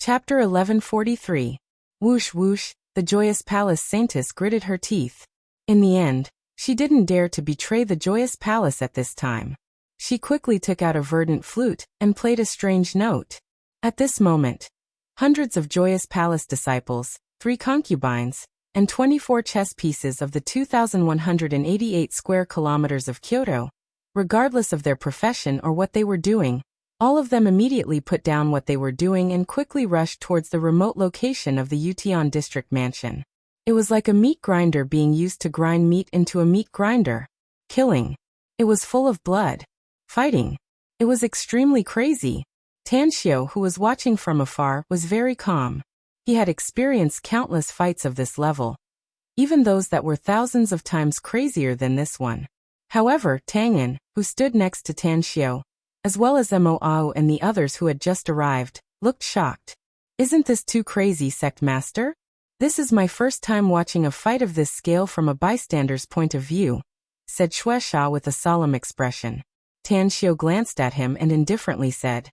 Chapter 1143. Whoosh whoosh, the joyous palace saintess gritted her teeth. In the end, she didn't dare to betray the joyous palace at this time. She quickly took out a verdant flute and played a strange note. At this moment, hundreds of joyous palace disciples, 3 concubines, and 24 chess pieces of the 2,188 square kilometers of Kyoto, regardless of their profession or what they were doing, all of them immediately put down what they were doing and quickly rushed towards the remote location of the Wuxia district mansion. It was like a meat grinder being used to grind meat into a meat grinder. Killing. It was full of blood. Fighting. It was extremely crazy. Tanxiu, who was watching from afar, was very calm. He had experienced countless fights of this level, even those that were thousands of times crazier than this one. However, Tang'an, who stood next to Tanxiu, as well as Mo and the others who had just arrived, looked shocked. Isn't this too crazy, sect master? This is my first time watching a fight of this scale from a bystander's point of view, said Shueisha with a solemn expression. Tanxiu glanced at him and indifferently said,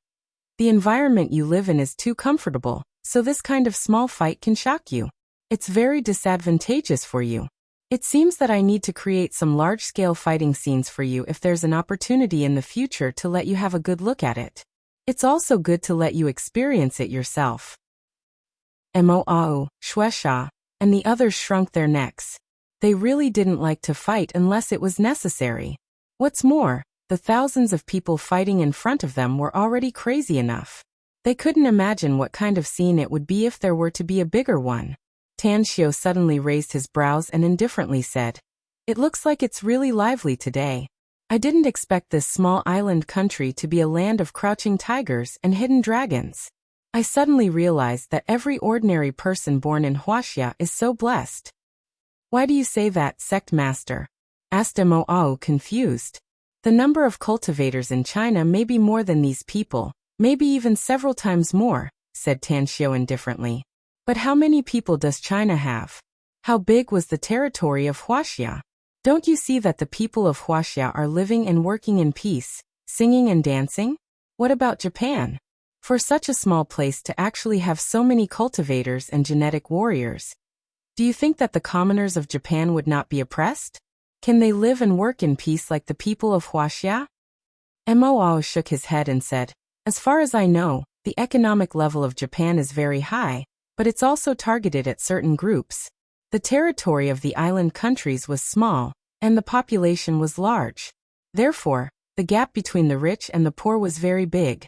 the environment you live in is too comfortable, so this kind of small fight can shock you. It's very disadvantageous for you. It seems that I need to create some large-scale fighting scenes for you if there's an opportunity in the future to let you have a good look at it. It's also good to let you experience it yourself. Mo, Shueisha, and the others shrunk their necks. They really didn't like to fight unless it was necessary. What's more, the thousands of people fighting in front of them were already crazy enough. They couldn't imagine what kind of scene it would be if there were to be a bigger one. Tanxiu suddenly raised his brows and indifferently said, it looks like it's really lively today. I didn't expect this small island country to be a land of crouching tigers and hidden dragons. I suddenly realized that every ordinary person born in Wuxia is so blessed. Why do you say that, sect master? Asked Mo, confused. The number of cultivators in China may be more than these people, maybe even several times more, said Tanxiu indifferently. But how many people does China have? How big was the territory of Wuxia? Don't you see that the people of Wuxia are living and working in peace, singing and dancing? What about Japan? For such a small place to actually have so many cultivators and genetic warriors, do you think that the commoners of Japan would not be oppressed? Can they live and work in peace like the people of Wuxia? Mo shook his head and said, as far as I know, the economic level of Japan is very high, but it's also targeted at certain groups. The territory of the island countries was small, and the population was large. Therefore, the gap between the rich and the poor was very big.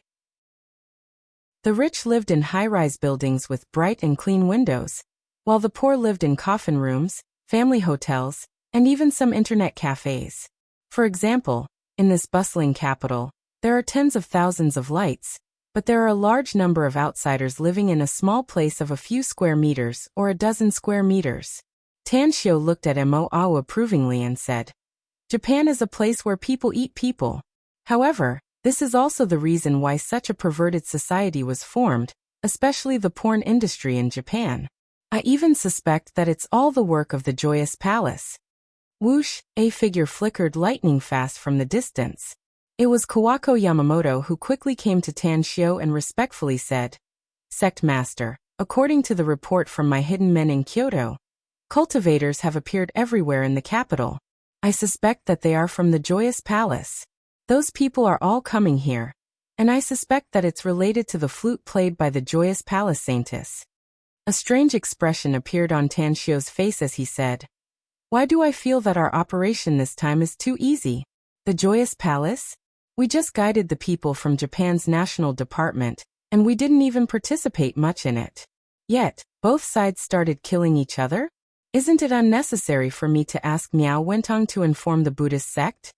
The rich lived in high-rise buildings with bright and clean windows, while the poor lived in coffin rooms, family hotels, and even some internet cafes. For example, in this bustling capital, there are tens of thousands of lights, but there are a large number of outsiders living in a small place of a few square meters or a dozen square meters. Tanxiu looked at Mo approvingly and said, Japan is a place where people eat people. However, this is also the reason why such a perverted society was formed, especially the porn industry in Japan. I even suspect that it's all the work of the joyous palace. Whoosh, a figure flickered lightning fast from the distance. It was Kawako Yamamoto who quickly came to Tanxiu and respectfully said, Sect Master, according to the report from my hidden men in Kyoto, cultivators have appeared everywhere in the capital. I suspect that they are from the joyous palace. Those people are all coming here, and I suspect that it's related to the flute played by the joyous palace saintess. A strange expression appeared on Tanxiu's face as he said, Why do I feel that our operation this time is too easy? The joyous palace? We just guided the people from Japan's national department, and we didn't even participate much in it. Yet, both sides started killing each other? Isn't it unnecessary for me to ask Miao Wentong to inform the Buddhist sect?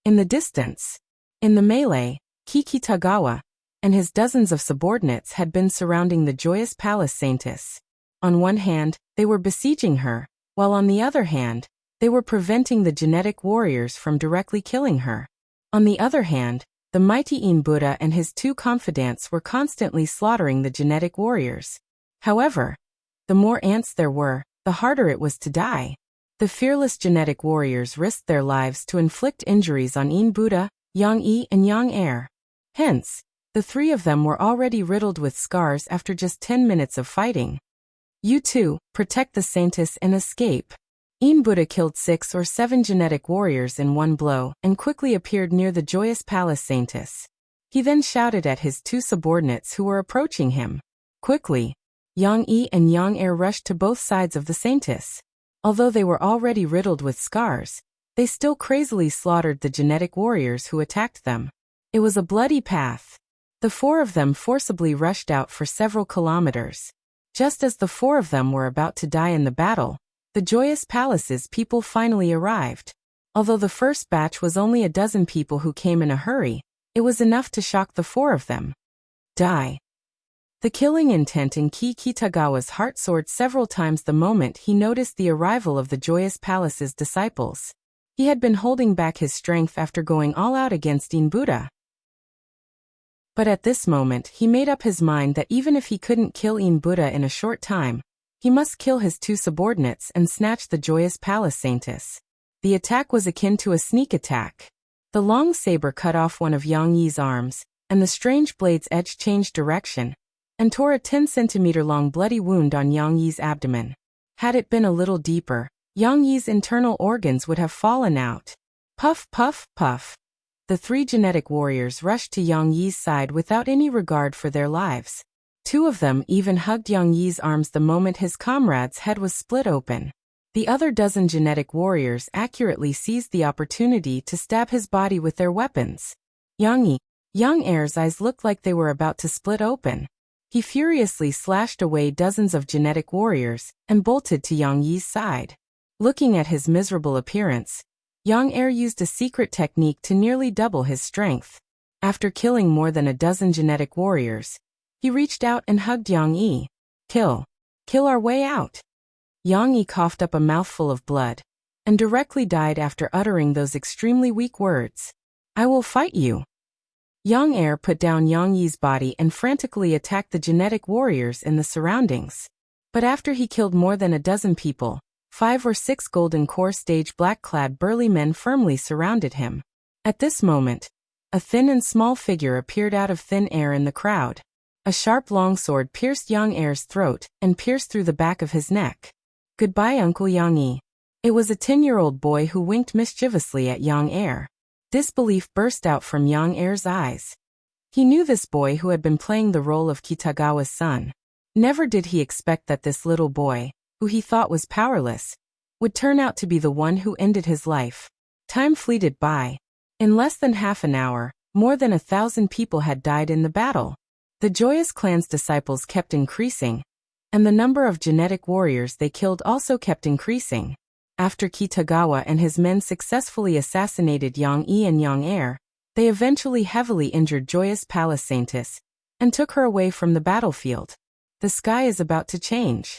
In the distance, in the melee, Kikitagawa and his dozens of subordinates had been surrounding the joyous palace saintess. On one hand, they were besieging her, while on the other hand, they were preventing the genetic warriors from directly killing her. On the other hand, the mighty In Buddha and his 2 confidants were constantly slaughtering the genetic warriors. However, the more ants there were, the harder it was to die. The fearless genetic warriors risked their lives to inflict injuries on In Buddha, Yang Yi, and Yang Air. Hence, The three of them were already riddled with scars after just 10 minutes of fighting. You two, protect the Saintess and escape. Buddha killed 6 or 7 genetic warriors in one blow and quickly appeared near the Joyous Palace Saintess. He then shouted at his 2 subordinates who were approaching him. Quickly, Yang Yi and Yang Er rushed to both sides of the Saintess. Although they were already riddled with scars, they still crazily slaughtered the genetic warriors who attacked them. It was a bloody path. The 4 of them forcibly rushed out for several kilometers. Just as the 4 of them were about to die in the battle, the Joyous Palace's people finally arrived. Although the first batch was only a dozen people who came in a hurry, it was enough to shock the 4 of them. Die. The killing intent in Kitagawa's heart soared several times the moment he noticed the arrival of the Joyous Palace's disciples. He had been holding back his strength after going all out against Buddha. But at this moment he made up his mind that even if he couldn't kill Buddha in a short time, he must kill his 2 subordinates and snatch the Joyous Palace Saintess. The attack was akin to a sneak attack. The long saber cut off one of Yang Yi's arms, and the strange blade's edge changed direction, and tore a 10-centimeter-long bloody wound on Yang Yi's abdomen. Had it been a little deeper, Yang Yi's internal organs would have fallen out. Puff, puff, puff. The 3 genetic warriors rushed to Yang Yi's side without any regard for their lives. 2 of them even hugged Yang Yi's arms the moment his comrade's head was split open. The other dozen genetic warriors accurately seized the opportunity to stab his body with their weapons. Yang Er's eyes looked like they were about to split open. He furiously slashed away dozens of genetic warriors and bolted to Yang Yi's side. Looking at his miserable appearance, Yang Er used a secret technique to nearly double his strength. After killing more than a dozen genetic warriors, he reached out and hugged Yang Yi. Kill our way out. Yang Yi coughed up a mouthful of blood, and directly died after uttering those extremely weak words. I will fight you. Yang Er put down Yang Yi's body and frantically attacked the genetic warriors in the surroundings. But after he killed more than a dozen people, 5 or 6 golden core stage black-clad burly men firmly surrounded him. At this moment, a thin and small figure appeared out of thin air in the crowd. A sharp longsword pierced Yang Er's throat and pierced through the back of his neck. Goodbye, Uncle Yang Yi. It was a 10-year-old boy who winked mischievously at Yang Er. Disbelief burst out from Yang Er's eyes. He knew this boy who had been playing the role of Kitagawa's son. Never did he expect that this little boy, who he thought was powerless, would turn out to be the one who ended his life. Time fleeted by. In less than half an hour, more than 1,000 people had died in the battle. The Joyous Clan's disciples kept increasing, and the number of genetic warriors they killed also kept increasing. After Kitagawa and his men successfully assassinated Yang Yi and Yang Er, they eventually heavily injured Joyous Palace Saintess and took her away from the battlefield. The sky is about to change.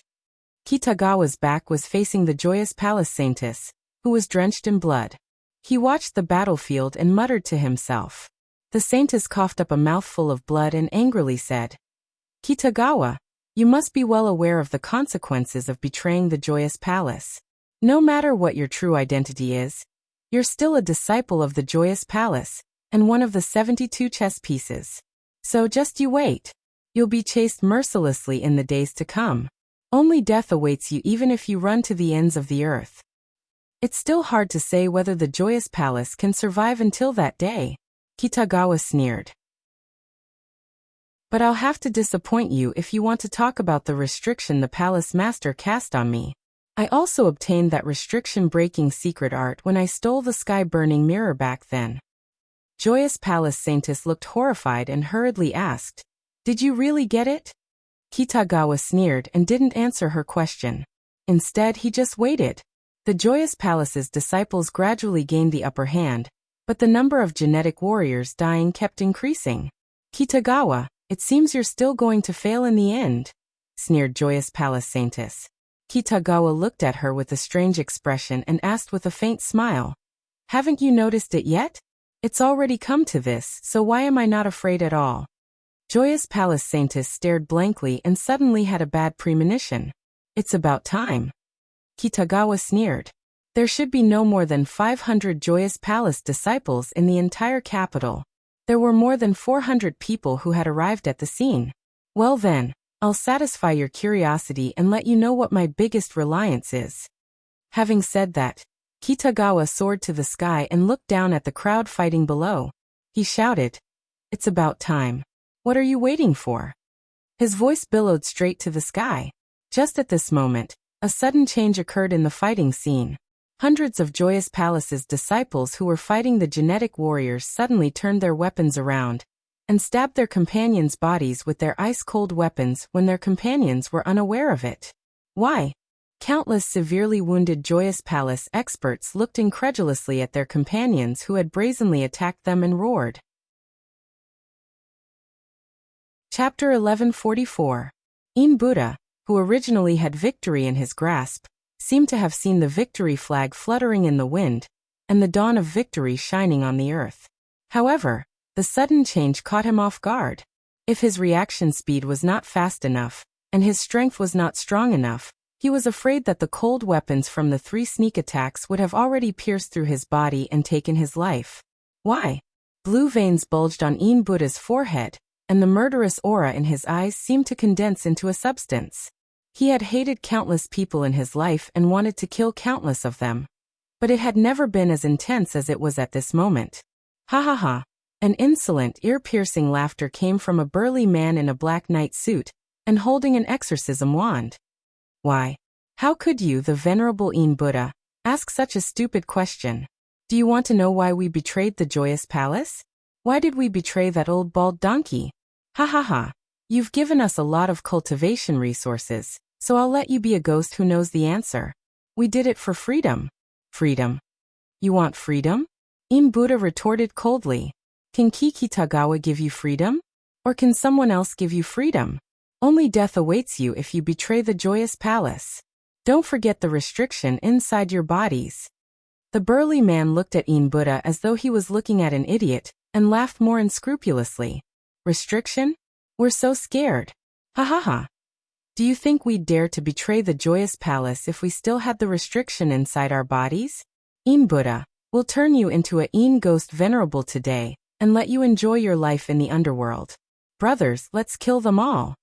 Kitagawa's back was facing the Joyous Palace Saintess, who was drenched in blood. He watched the battlefield and muttered to himself. The Saintess coughed up a mouthful of blood and angrily said, Kitagawa, you must be well aware of the consequences of betraying the Joyous Palace. No matter what your true identity is, you're still a disciple of the Joyous Palace, and one of the 72 chess pieces. So just you wait. You'll be chased mercilessly in the days to come. Only death awaits you even if you run to the ends of the earth. It's still hard to say whether the Joyous Palace can survive until that day. Kitagawa sneered. But I'll have to disappoint you if you want to talk about the restriction the Palace Master cast on me. I also obtained that restriction-breaking secret art when I stole the sky-burning mirror back then. Joyous Palace Saintess looked horrified and hurriedly asked, Did you really get it? Kitagawa sneered and didn't answer her question. Instead, he just waited. The Joyous Palace's disciples gradually gained the upper hand, but the number of genetic warriors dying kept increasing. Kitagawa, it seems you're still going to fail in the end, sneered Joyous Palace Saintess. Kitagawa looked at her with a strange expression and asked with a faint smile, Haven't you noticed it yet? It's already come to this, so why am I not afraid at all? Joyous Palace Saintess stared blankly and suddenly had a bad premonition. It's about time. Kitagawa sneered. There should be no more than 500 Joyous Palace disciples in the entire capital. There were more than 400 people who had arrived at the scene. Well then, I'll satisfy your curiosity and let you know what my biggest reliance is. Having said that, Kitagawa soared to the sky and looked down at the crowd fighting below. He shouted, "It's about time. What are you waiting for?" His voice billowed straight to the sky. Just at this moment, a sudden change occurred in the fighting scene. Hundreds of Joyous Palace's disciples who were fighting the genetic warriors suddenly turned their weapons around and stabbed their companions' bodies with their ice-cold weapons when their companions were unaware of it. Why? Countless severely wounded Joyous Palace experts looked incredulously at their companions who had brazenly attacked them and roared. Chapter 1144. Buddha, who originally had victory in his grasp, seemed to have seen the victory flag fluttering in the wind and the dawn of victory shining on the earth. However, the sudden change caught him off guard. If his reaction speed was not fast enough, and his strength was not strong enough, he was afraid that the cold weapons from the 3 sneak attacks would have already pierced through his body and taken his life. Why? Blue veins bulged on Buddha's forehead, and the murderous aura in his eyes seemed to condense into a substance. He had hated countless people in his life and wanted to kill countless of them. But it had never been as intense as it was at this moment. Ha ha ha. An insolent, ear-piercing laughter came from a burly man in a black knight suit and holding an exorcism wand. Why? How could you, the venerable Buddha, ask such a stupid question? Do you want to know why we betrayed the Joyous Palace? Why did we betray that old bald donkey? Ha ha ha. You've given us a lot of cultivation resources, so I'll let you be a ghost who knows the answer. We did it for freedom. Freedom? You want freedom? Buddha retorted coldly. Can Kitagawa give you freedom? Or can someone else give you freedom? Only death awaits you if you betray the Joyous Palace. Don't forget the restriction inside your bodies. The burly man looked at Buddha as though he was looking at an idiot and laughed more unscrupulously. Restriction? We're so scared. Ha ha ha. Do you think we'd dare to betray the Joyous Palace if we still had the restriction inside our bodies? Buddha, we'll turn you into a ghost venerable today and let you enjoy your life in the underworld. Brothers, let's kill them all.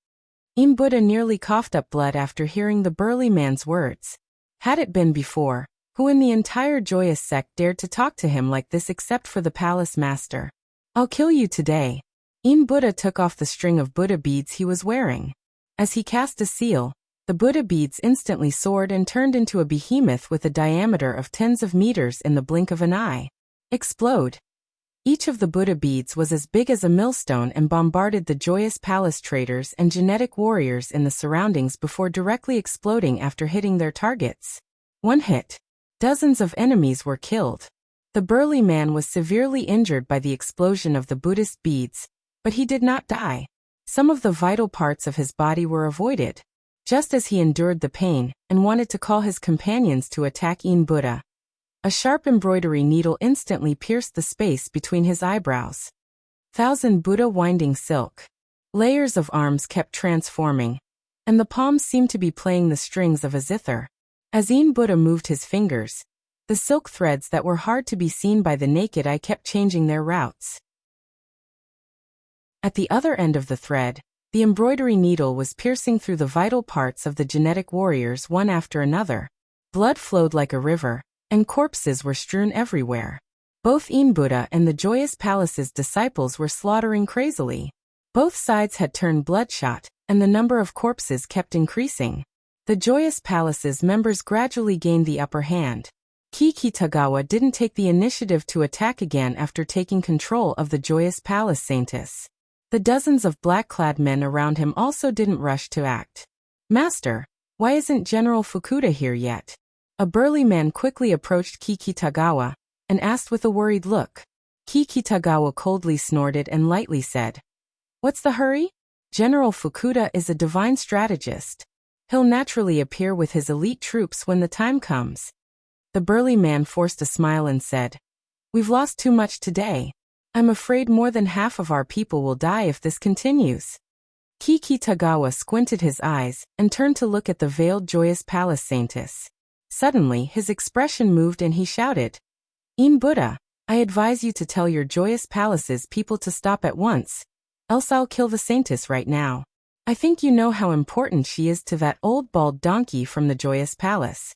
Buddha nearly coughed up blood after hearing the burly man's words. Had it been before, who in the entire Joyous sect dared to talk to him like this except for the palace master? I'll kill you today. Buddha took off the string of Buddha beads he was wearing. As he cast a seal, the Buddha beads instantly soared and turned into a behemoth with a diameter of tens of meters in the blink of an eye. Explode. Each of the Buddha beads was as big as a millstone and bombarded the Joyous Palace traders and genetic warriors in the surroundings before directly exploding after hitting their targets. One hit. Dozens of enemies were killed. The burly man was severely injured by the explosion of the Buddhist beads, but he did not die. Some of the vital parts of his body were avoided. Just as he endured the pain and wanted to call his companions to attack Buddha, a sharp embroidery needle instantly pierced the space between his eyebrows. 1,000 Buddha winding silk. Layers of arms kept transforming, and the palms seemed to be playing the strings of a zither. As Buddha moved his fingers, the silk threads that were hard to be seen by the naked eye kept changing their routes. At the other end of the thread, the embroidery needle was piercing through the vital parts of the genetic warriors one after another. Blood flowed like a river, and corpses were strewn everywhere. Both Buddha and the Joyous Palace's disciples were slaughtering crazily. Both sides had turned bloodshot, and the number of corpses kept increasing. The Joyous Palace's members gradually gained the upper hand. Kitagawa didn't take the initiative to attack again after taking control of the Joyous Palace Saintess. The dozens of black-clad men around him also didn't rush to act. Master, why isn't General Fukuda here yet? A burly man quickly approached Kitagawa and asked with a worried look. Kitagawa coldly snorted and lightly said, "What's the hurry? General Fukuda is a divine strategist. He'll naturally appear with his elite troops when the time comes." The burly man forced a smile and said, "We've lost too much today. I'm afraid more than half of our people will die if this continues." Kitagawa squinted his eyes and turned to look at the veiled Joyous Palace Saintess. Suddenly his expression moved and he shouted, "Buddha, I advise you to tell your Joyous Palace's people to stop at once, else I'll kill the Saintess right now. I think you know how important she is to that old bald donkey from the Joyous Palace.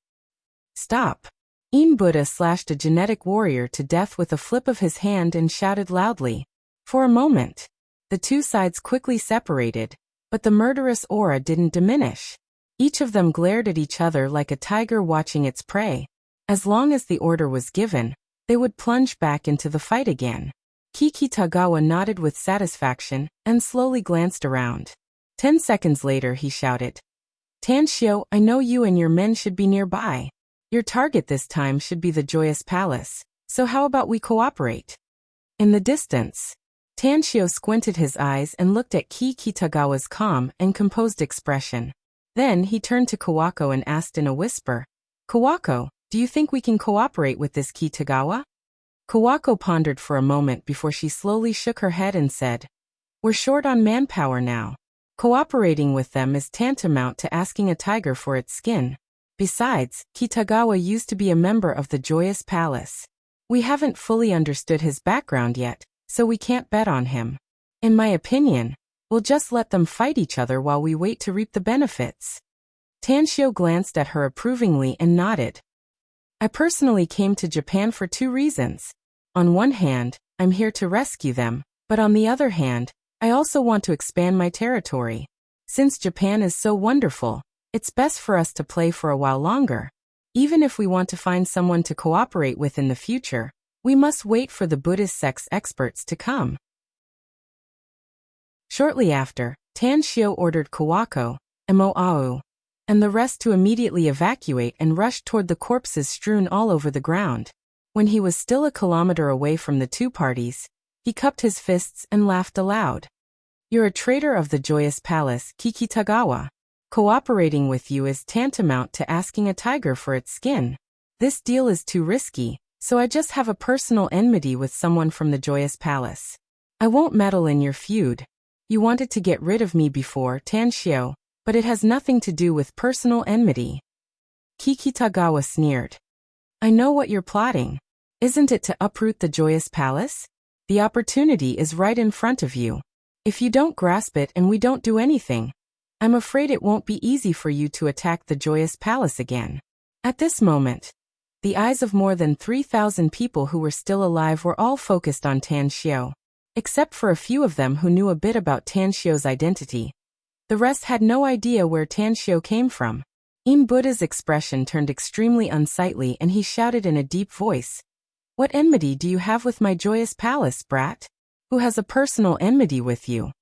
Stop. Buddha slashed a genetic warrior to death with a flip of his hand and shouted loudly. For a moment, the two sides quickly separated, but the murderous aura didn't diminish. Each of them glared at each other like a tiger watching its prey. As long as the order was given, they would plunge back into the fight again. Kikitagawa nodded with satisfaction and slowly glanced around. 10 seconds later he shouted, Tanshio, I know you and your men should be nearby. Your target this time should be the Joyous Palace, so how about we cooperate? In the distance, Tanshio squinted his eyes and looked at Kikitagawa's calm and composed expression. Then he turned to Kawako and asked in a whisper, Kawako, do you think we can cooperate with this Kitagawa? Kawako pondered for a moment before she slowly shook her head and said, We're short on manpower now. Cooperating with them is tantamount to asking a tiger for its skin. Besides, Kitagawa used to be a member of the Joyous Palace. We haven't fully understood his background yet, so we can't bet on him. In my opinion, we'll just let them fight each other while we wait to reap the benefits. Tanshio glanced at her approvingly and nodded. I personally came to Japan for 2 reasons. On one hand, I'm here to rescue them, but on the other hand, I also want to expand my territory. Since Japan is so wonderful, it's best for us to play for a while longer. Even if we want to find someone to cooperate with in the future, we must wait for the Buddhist sect's experts to come. Shortly after, Tanshio ordered Kawako, Moau, and the rest to immediately evacuate and rush toward the corpses strewn all over the ground. When he was still a kilometer away from the two parties, he cupped his fists and laughed aloud. You're a traitor of the Joyous Palace, Kikitagawa. Cooperating with you is tantamount to asking a tiger for its skin. This deal is too risky, so I just have a personal enmity with someone from the Joyous Palace. I won't meddle in your feud. You wanted to get rid of me before, Tanshio, but it has nothing to do with personal enmity. Kikitagawa sneered. I know what you're plotting. Isn't it to uproot the Joyous Palace? The opportunity is right in front of you. If you don't grasp it and we don't do anything, I'm afraid it won't be easy for you to attack the Joyous Palace again. At this moment, the eyes of more than 3,000 people who were still alive were all focused on Tanshio. Except for a few of them who knew a bit about Tanshio's identity. The rest had no idea where Tanshio came from. Buddha's expression turned extremely unsightly and he shouted in a deep voice, What enmity do you have with my Joyous Palace, brat? Who has a personal enmity with you?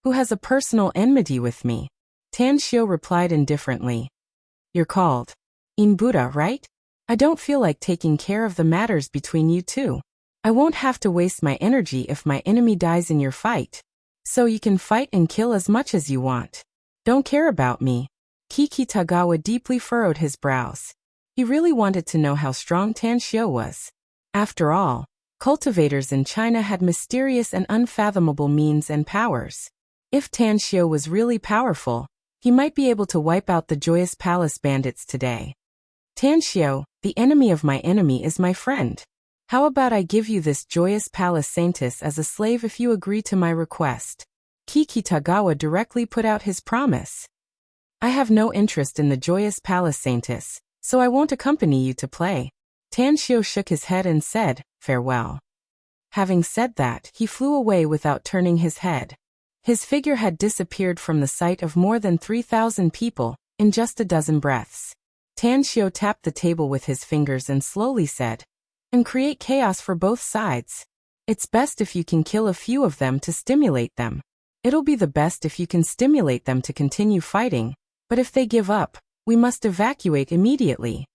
Who has a personal enmity with me? Tanshio replied indifferently. You're called Buddha, right? I don't feel like taking care of the matters between you two. I won't have to waste my energy if my enemy dies in your fight. So you can fight and kill as much as you want. Don't care about me. Kikitagawa deeply furrowed his brows. He really wanted to know how strong Tanshio was. After all, cultivators in China had mysterious and unfathomable means and powers. If Tanshio was really powerful, he might be able to wipe out the Joyous Palace bandits today. Tanshio, the enemy of my enemy is my friend. How about I give you this Joyous Palace Saintess as a slave if you agree to my request? Kikitagawa directly put out his promise. I have no interest in the Joyous Palace Saintess, so I won't accompany you to play. Tanshio shook his head and said, farewell. Having said that, he flew away without turning his head. His figure had disappeared from the sight of more than 3,000 people, in just a dozen breaths. Tanshio tapped the table with his fingers and slowly said, and create chaos for both sides. It's best if you can kill a few of them to stimulate them. It'll be the best if you can stimulate them to continue fighting, but if they give up, we must evacuate immediately.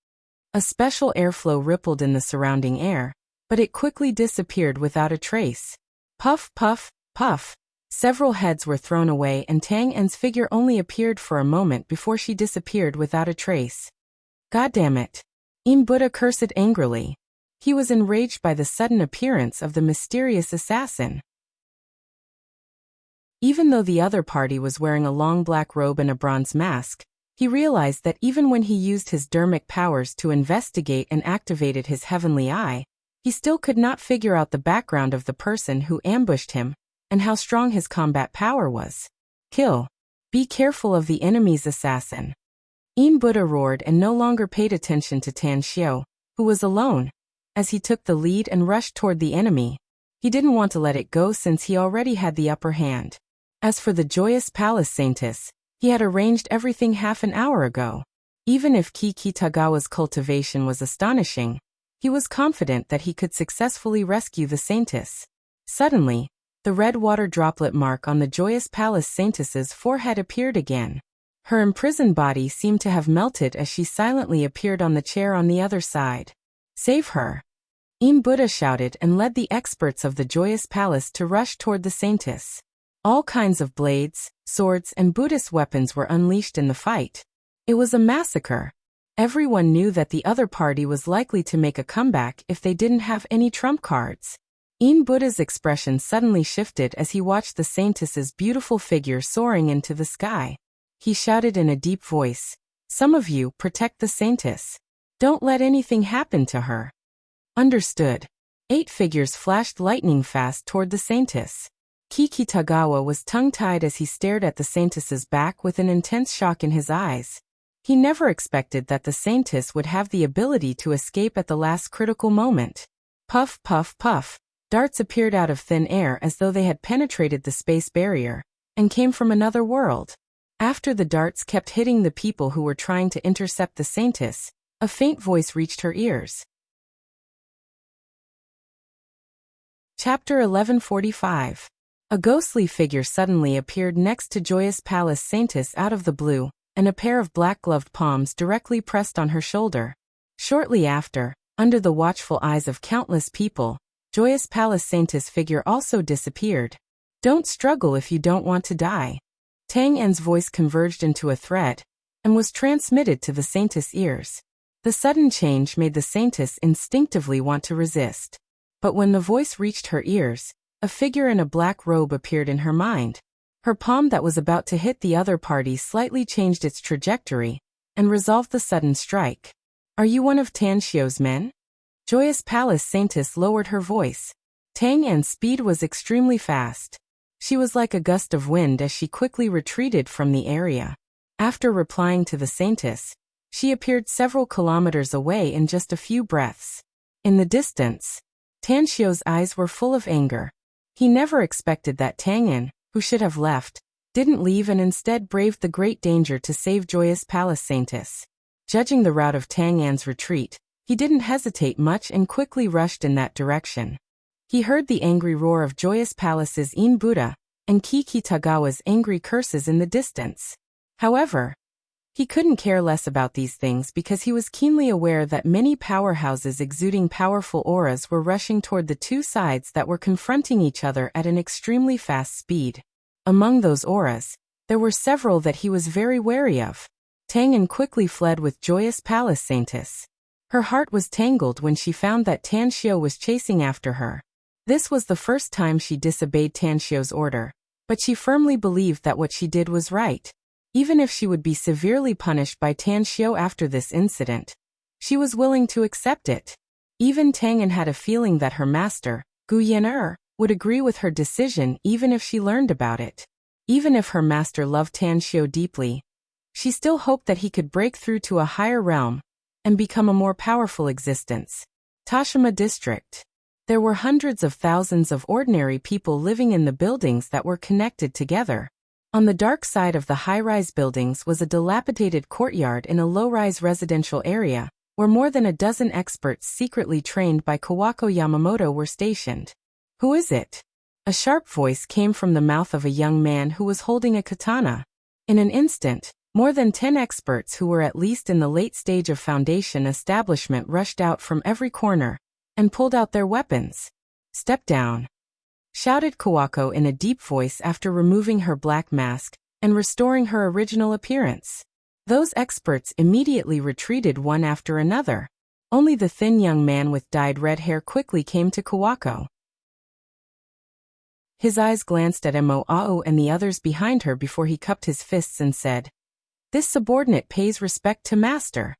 A special airflow rippled in the surrounding air, but it quickly disappeared without a trace. Puff, puff, puff. Several heads were thrown away and Tang En's figure only appeared for a moment before she disappeared without a trace. Goddamn it! Buddha cursed angrily. He was enraged by the sudden appearance of the mysterious assassin. Even though the other party was wearing a long black robe and a bronze mask, he realized that even when he used his dermic powers to investigate and activated his heavenly eye, He still could not figure out the background of the person who ambushed him, and how strong his combat power was. Kill. Be careful of the enemy's assassin. Buddha roared and no longer paid attention to Tan Xiao, who was alone, as he took the lead and rushed toward the enemy. He didn't want to let it go since he already had the upper hand. As for the Joyous Palace Saintess, he had arranged everything half an hour ago. Even if Kikitagawa's cultivation was astonishing, he was confident that he could successfully rescue the Saintess. Suddenly, the red water droplet mark on the Joyous Palace Saintess's forehead appeared again. Her imprisoned body seemed to have melted as she silently appeared on the chair on the other side. Save her! Buddha shouted and led the experts of the Joyous Palace to rush toward the Saintess. All kinds of blades, swords and Buddhist weapons were unleashed in the fight. It was a massacre. Everyone knew that the other party was likely to make a comeback if they didn't have any trump cards. Buddha's expression suddenly shifted as he watched the Saintess's beautiful figure soaring into the sky. He shouted in a deep voice, "Some of you protect the Saintess. Don't let anything happen to her." Understood. 8 figures flashed lightning fast toward the Saintess. Kikitagawa was tongue-tied as he stared at the Saintess's back with an intense shock in his eyes. He never expected that the Saintess would have the ability to escape at the last critical moment. Puff, puff, puff. Darts appeared out of thin air as though they had penetrated the space barrier and came from another world. After the darts kept hitting the people who were trying to intercept the Saintess, a faint voice reached her ears. Chapter 1145. A ghostly figure suddenly appeared next to Joyous Palace Saintess out of the blue, and a pair of black-gloved palms directly pressed on her shoulder. Shortly after, under the watchful eyes of countless people, Joyous Palace Saintess' figure also disappeared. Don't struggle if you don't want to die. Tang En's voice converged into a threat, and was transmitted to the Saintess' ears. The sudden change made the Saintess instinctively want to resist. But when the voice reached her ears, a figure in a black robe appeared in her mind. Her palm that was about to hit the other party slightly changed its trajectory, and resolved the sudden strike. Are you one of Tan Xiao's men? Joyous Palace Saintess lowered her voice. Tang En's speed was extremely fast. She was like a gust of wind as she quickly retreated from the area. After replying to the Saintess, she appeared several kilometers away in just a few breaths. In the distance, Tan Xiao's eyes were full of anger. He never expected that Tang En, who should have left, didn't leave and instead braved the great danger to save Joyous Palace Saintess. Judging the route of Tang En's retreat, he didn't hesitate much and quickly rushed in that direction. He heard the angry roar of Joyous Palace's Buddha and Kikitagawa's angry curses in the distance. However, he couldn't care less about these things because he was keenly aware that many powerhouses exuding powerful auras were rushing toward the two sides that were confronting each other at an extremely fast speed. Among those auras, there were several that he was very wary of. Tang En quickly fled with Joyous Palace Saintess. Her heart was tangled when she found that Tan Xiao was chasing after her. This was the first time she disobeyed Tan Xiao's order, but she firmly believed that what she did was right. Even if she would be severely punished by Tan Xiao after this incident, she was willing to accept it. Even Tang En had a feeling that her master, Gu Yan'er, would agree with her decision even if she learned about it. Even if her master loved Tan Xiao deeply, she still hoped that he could break through to a higher realm and become a more powerful existence. Tashima District. There were hundreds of thousands of ordinary people living in the buildings that were connected together. On the dark side of the high-rise buildings was a dilapidated courtyard in a low-rise residential area, where more than a dozen experts secretly trained by Kawako Yamamoto were stationed. Who is it? A sharp voice came from the mouth of a young man who was holding a katana. In an instant, more than 10 experts who were at least in the late stage of foundation establishment rushed out from every corner and pulled out their weapons. Step down, shouted Kawako in a deep voice after removing her black mask and restoring her original appearance. Those experts immediately retreated one after another. Only the thin young man with dyed red hair quickly came to Kawako. His eyes glanced at Moao and the others behind her before he cupped his fists and said, "This subordinate pays respect to master."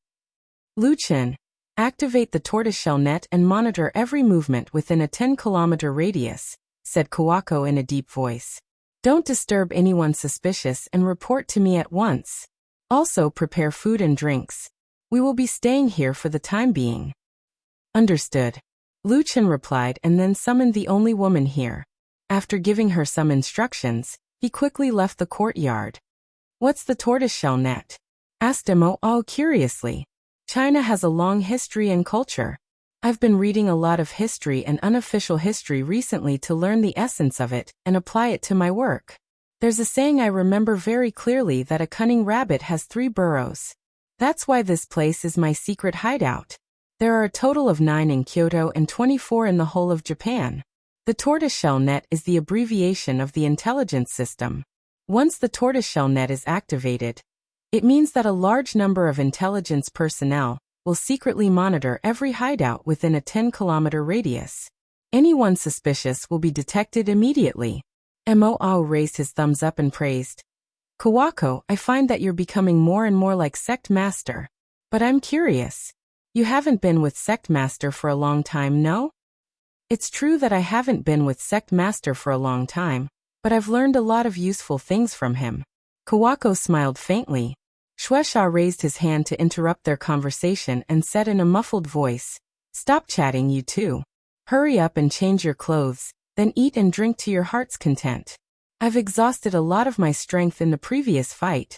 Luchin, Activate the tortoiseshell net and monitor every movement within a 10-kilometer radius, said Kawako in a deep voice. Don't disturb anyone suspicious and report to me at once. Also prepare food and drinks. We will be staying here for the time being. Understood. Lu Chen replied and then summoned the only woman here. After giving her some instructions, he quickly left the courtyard. What's the tortoiseshell net? Asked Mo curiously. China has a long history and culture. I've been reading a lot of history and unofficial history recently to learn the essence of it and apply it to my work. There's a saying I remember very clearly that a cunning rabbit has 3 burrows. That's why this place is my secret hideout. There are a total of 9 in Kyoto and 24 in the whole of Japan. The tortoiseshell net is the abbreviation of the intelligence system. Once the tortoiseshell net is activated, it means that a large number of intelligence personnel will secretly monitor every hideout within a 10-kilometer radius. Anyone suspicious will be detected immediately. Mo raised his thumbs up and praised. Kawako, I find that you're becoming more and more like Sect Master. But I'm curious. You haven't been with Sect Master for a long time, no? It's true that I haven't been with Sect Master for a long time, but I've learned a lot of useful things from him. Kawako smiled faintly. Shueisha raised his hand to interrupt their conversation and said in a muffled voice, Stop chatting, you two. Hurry up and change your clothes, then eat and drink to your heart's content. I've exhausted a lot of my strength in the previous fight.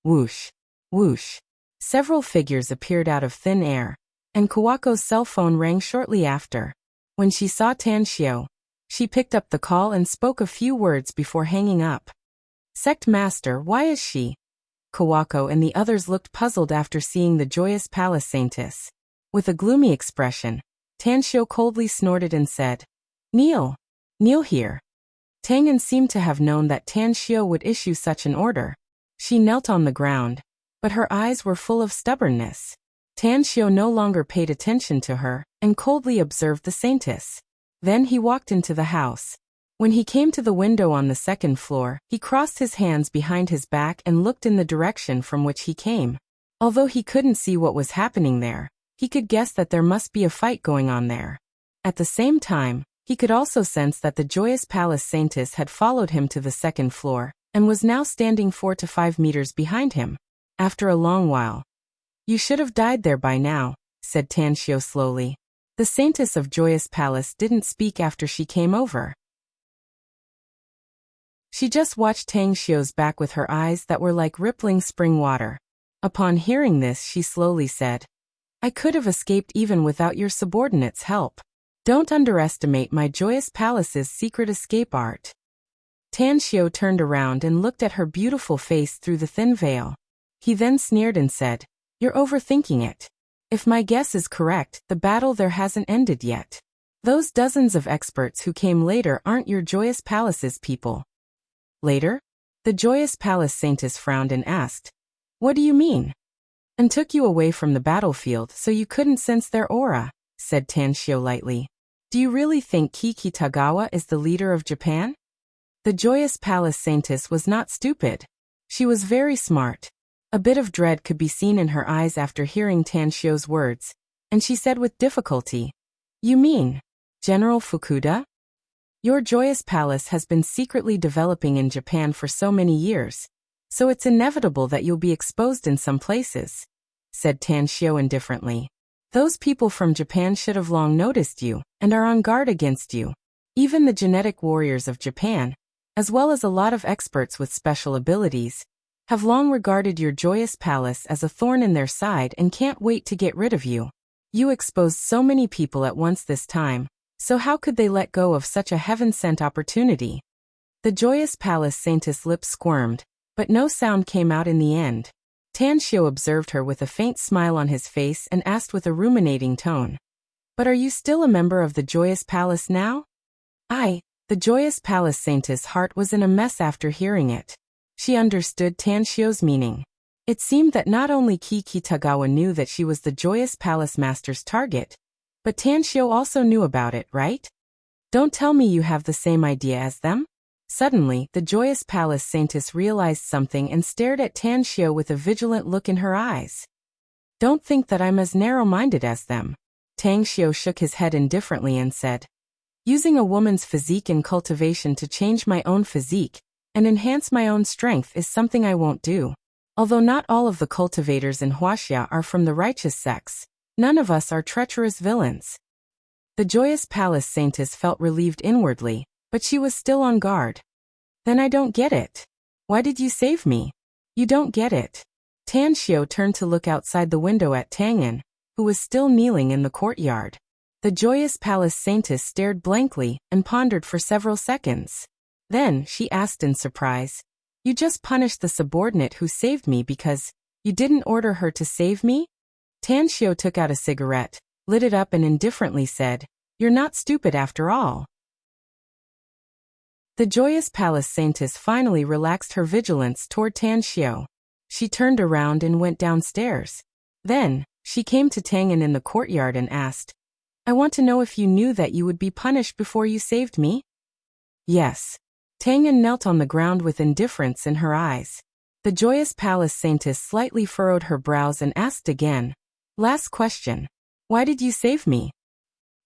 Whoosh. Whoosh. Several figures appeared out of thin air, and Kawako's cell phone rang shortly after. When she saw Tan Xiao, she picked up the call and spoke a few words before hanging up. Sect Master, why is she? Kawako and the others looked puzzled after seeing the joyous palace saintess. With a gloomy expression, Tan Xiao coldly snorted and said, Kneel. Kneel here. Tangan seemed to have known that Tan Xiao would issue such an order. She knelt on the ground, but her eyes were full of stubbornness. Tan Xiao no longer paid attention to her and coldly observed the saintess. Then he walked into the house. When he came to the window on the second floor, he crossed his hands behind his back and looked in the direction from which he came. Although he couldn't see what was happening there, he could guess that there must be a fight going on there. At the same time, he could also sense that the joyous palace saintess had followed him to the second floor and was now standing 4 to 5 meters behind him. After a long while, You should have died there by now, said Tan Xiao slowly. The saintess of Joyous Palace didn't speak after she came over. She just watched Tang Xiao's back with her eyes that were like rippling spring water. Upon hearing this, she slowly said, I could have escaped even without your subordinate's help. Don't underestimate my Joyous Palace's secret escape art. Tan Xiao turned around and looked at her beautiful face through the thin veil. He then sneered and said, You're overthinking it. If my guess is correct, the battle there hasn't ended yet. Those dozens of experts who came later aren't your Joyous Palace's people. Later? The Joyous Palace saintess frowned and asked, What do you mean? And took you away from the battlefield so you couldn't sense their aura, said Tan Xiao lightly. Do you really think Kiki Tagawa is the leader of Japan? The Joyous Palace saintess was not stupid. She was very smart. A bit of dread could be seen in her eyes after hearing Tan Xiao's words, and she said with difficulty, You mean, General Fukuda? Your Joyous Palace has been secretly developing in Japan for so many years, so it's inevitable that you'll be exposed in some places, said Tan Xiao indifferently. Those people from Japan should have long noticed you, and are on guard against you. Even the genetic warriors of Japan, as well as a lot of experts with special abilities, have long regarded your Joyous Palace as a thorn in their side and can't wait to get rid of you. You exposed so many people at once this time, so how could they let go of such a heaven-sent opportunity? The Joyous Palace saintess' lips squirmed, but no sound came out in the end. Tan Xiao observed her with a faint smile on his face and asked with a ruminating tone, But are you still a member of the Joyous Palace now? The Joyous Palace saintess' heart was in a mess after hearing it. She understood Tan Xiao's meaning. It seemed that not only Kiki Tagawa knew that she was the Joyous Palace master's target, but Tan Xiao also knew about it, right? Don't tell me you have the same idea as them? Suddenly, the Joyous Palace saintess realized something and stared at Tan Xiao with a vigilant look in her eyes. Don't think that I'm as narrow-minded as them. Tang Xiu shook his head indifferently and said, using a woman's physique and cultivation to change my own physique and enhance my own strength is something I won't do. Although not all of the cultivators in Wuxia are from the righteous sects, none of us are treacherous villains. The Joyous Palace Saintess felt relieved inwardly, but she was still on guard. Then I don't get it. Why did you save me? You don't get it. Tan Xiu turned to look outside the window at Tang An, who was still kneeling in the courtyard. The Joyous Palace Saintess stared blankly and pondered for several seconds. Then she asked in surprise, you just punished the subordinate who saved me because you didn't order her to save me? Tan Xiu took out a cigarette, lit it up and indifferently said, you're not stupid after all. The Joyous Palace Saintess finally relaxed her vigilance toward Tan Xiu. She turned around and went downstairs. Then, she came to Tang An in the courtyard and asked, I want to know if you knew that you would be punished before you saved me? Yes. Tang An knelt on the ground with indifference in her eyes. The Joyous Palace Saintess slightly furrowed her brows and asked again, last question. Why did you save me?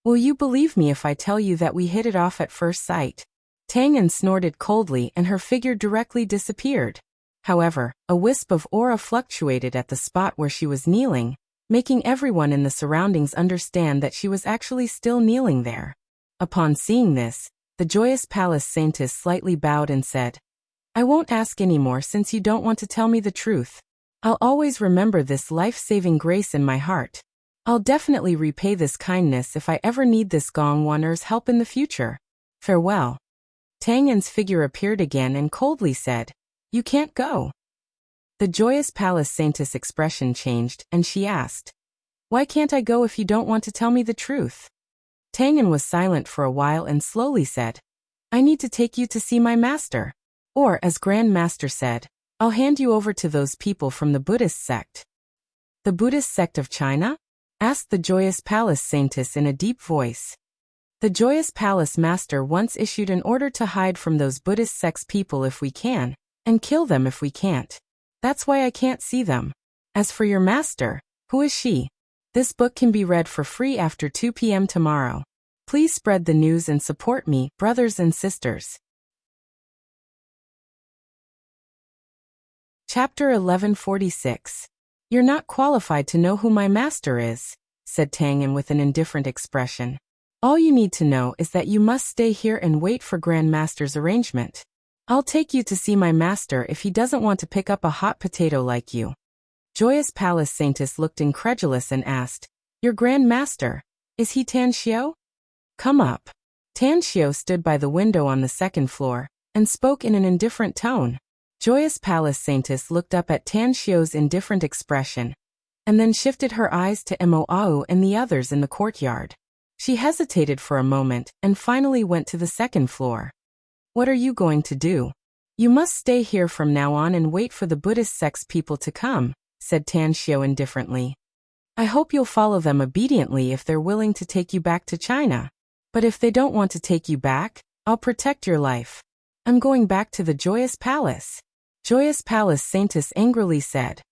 Will you believe me if I tell you that we hit it off at first sight? Tang An snorted coldly and her figure directly disappeared. However, a wisp of aura fluctuated at the spot where she was kneeling, making everyone in the surroundings understand that she was actually still kneeling there. Upon seeing this, the Joyous Palace Saintess slightly bowed and said, I won't ask anymore since you don't want to tell me the truth. I'll always remember this life-saving grace in my heart. I'll definitely repay this kindness if I ever need this Gongwaner's help in the future. Farewell. Tang An's figure appeared again and coldly said, you can't go. The Joyous Palace Saintess' expression changed and she asked, why can't I go if you don't want to tell me the truth? Tang An was silent for a while and slowly said, I need to take you to see my master. Or, as Grand Master said, I'll hand you over to those people from the Buddhist sect. The Buddhist sect of China? Asked the Joyous Palace Saintess in a deep voice. The Joyous Palace Master once issued an order to hide from those Buddhist sects people if we can, and kill them if we can't. That's why I can't see them. As for your master, who is she? This book can be read for free after 2 p.m. tomorrow. Please spread the news and support me, brothers and sisters. Chapter 1146. You're not qualified to know who my master is, said Tang An with an indifferent expression. All you need to know is that you must stay here and wait for Grand Master's arrangement. I'll take you to see my master if he doesn't want to pick up a hot potato like you. Joyous Palace Saintess looked incredulous and asked, your Grand Master, is he Tan Xiu? Come up. Tan Xiu stood by the window on the second floor and spoke in an indifferent tone. Joyous Palace Saintess looked up at Tan Xiu's indifferent expression and then shifted her eyes to Mo and the others in the courtyard. She hesitated for a moment and finally went to the second floor. What are you going to do? You must stay here from now on and wait for the Buddhist sect's people to come, said Tan Xiu indifferently. I hope you'll follow them obediently if they're willing to take you back to China. But if they don't want to take you back, I'll protect your life. I'm going back to the Joyous Palace. Joyous Palace Saintess angrily said.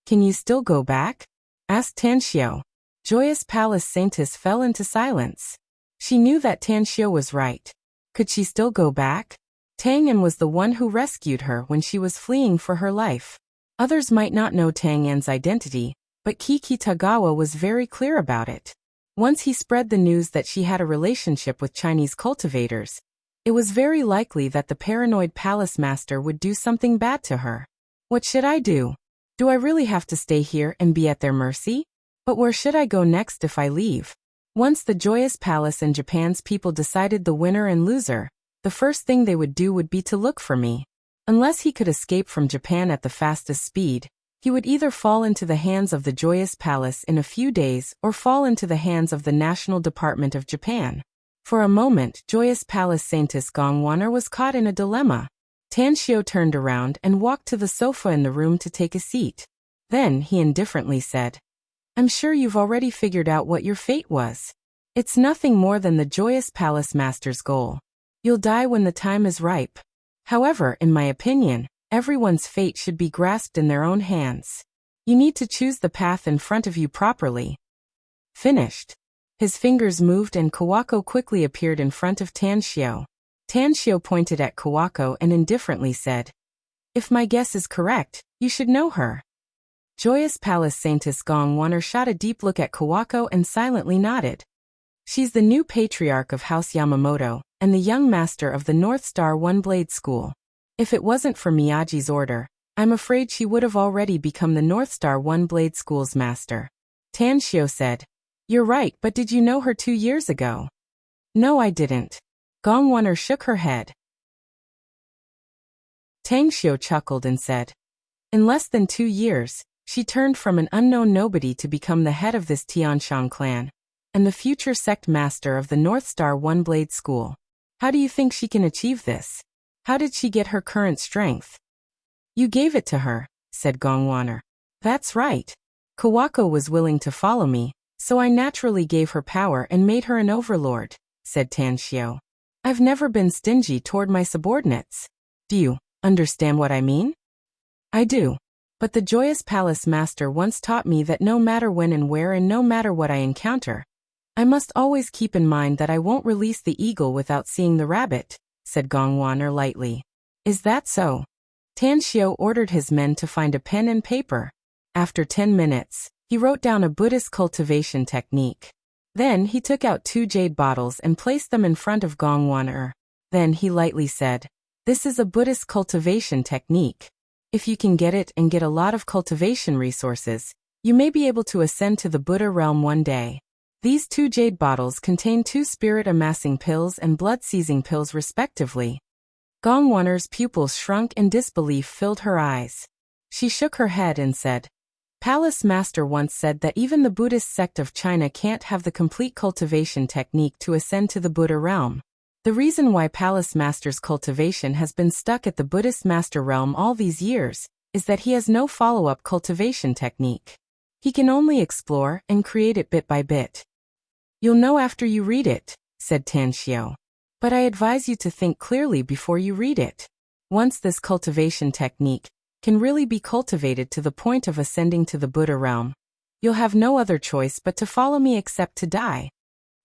Can you still go back? Asked Tan Xiu. Joyous Palace Saintess fell into silence. She knew that Tan Xiu was right. Could she still go back? Tang An was the one who rescued her when she was fleeing for her life. Others might not know Tang An's identity, but Kiki Tagawa was very clear about it. Once he spread the news that she had a relationship with Chinese cultivators, it was very likely that the paranoid palace master would do something bad to her. What should I do? Do I really have to stay here and be at their mercy? But where should I go next if I leave? Once the Joyous Palace and Japan's people decided the winner and loser, the first thing they would do would be to look for me. Unless he could escape from Japan at the fastest speed, he would either fall into the hands of the Joyous Palace in a few days or fall into the hands of the National Department of Japan. For a moment, Joyous Palace Saintess Gongwaner was caught in a dilemma. Tan Xiu turned around and walked to the sofa in the room to take a seat. Then he indifferently said, I'm sure you've already figured out what your fate was. It's nothing more than the Joyous Palace Master's goal. You'll die when the time is ripe. However, in my opinion, everyone's fate should be grasped in their own hands. You need to choose the path in front of you properly. Finished. His fingers moved and Kawako quickly appeared in front of Tanshio. Tanshio pointed at Kawako and indifferently said, "If my guess is correct, you should know her." Joyous Palace Saintess Gongwon shot a deep look at Kawako and silently nodded. She's the new patriarch of House Yamamoto, and the young master of the North Star One-Blade School. If it wasn't for Miyagi's order, I'm afraid she would have already become the North Star One-Blade School's master. Tanshio said, "You're right, but did you know her 2 years ago?" "No, I didn't." Gongwon shook her head. Tanshio chuckled and said, "In less than 2 years, she turned from an unknown nobody to become the head of this Tianshang clan, and the future sect master of the North Star One-Blade School. How do you think she can achieve this? How did she get her current strength?" "You gave it to her," said Gongwon. "That's right. Kawako was willing to follow me, so I naturally gave her power and made her an overlord," said Tanshio. "I've never been stingy toward my subordinates. Do you understand what I mean?" "I do. But the Joyous Palace Master once taught me that no matter when and where and no matter what I encounter, I must always keep in mind that I won't release the eagle without seeing the rabbit," said Gongwon lightly. "Is that so?" Tanshio ordered his men to find a pen and paper. After 10 minutes, he wrote down a Buddhist cultivation technique. Then he took out 2 jade bottles and placed them in front of Gongwon. Then he lightly said, "This is a Buddhist cultivation technique. If you can get it and get a lot of cultivation resources, you may be able to ascend to the Buddha realm one day. These 2 jade bottles contain 2 spirit-amassing pills and blood-seizing pills respectively." Gongwon's pupils shrunk and disbelief filled her eyes. She shook her head and said, "Palace Master once said that even the Buddhist sect of China can't have the complete cultivation technique to ascend to the Buddha realm. The reason why Palace Master's cultivation has been stuck at the Buddhist Master realm all these years is that he has no follow-up cultivation technique. He can only explore and create it bit by bit." "You'll know after you read it," said Tanshio. "But I advise you to think clearly before you read it. Once this cultivation technique can really be cultivated to the point of ascending to the Buddha realm, you'll have no other choice but to follow me except to die."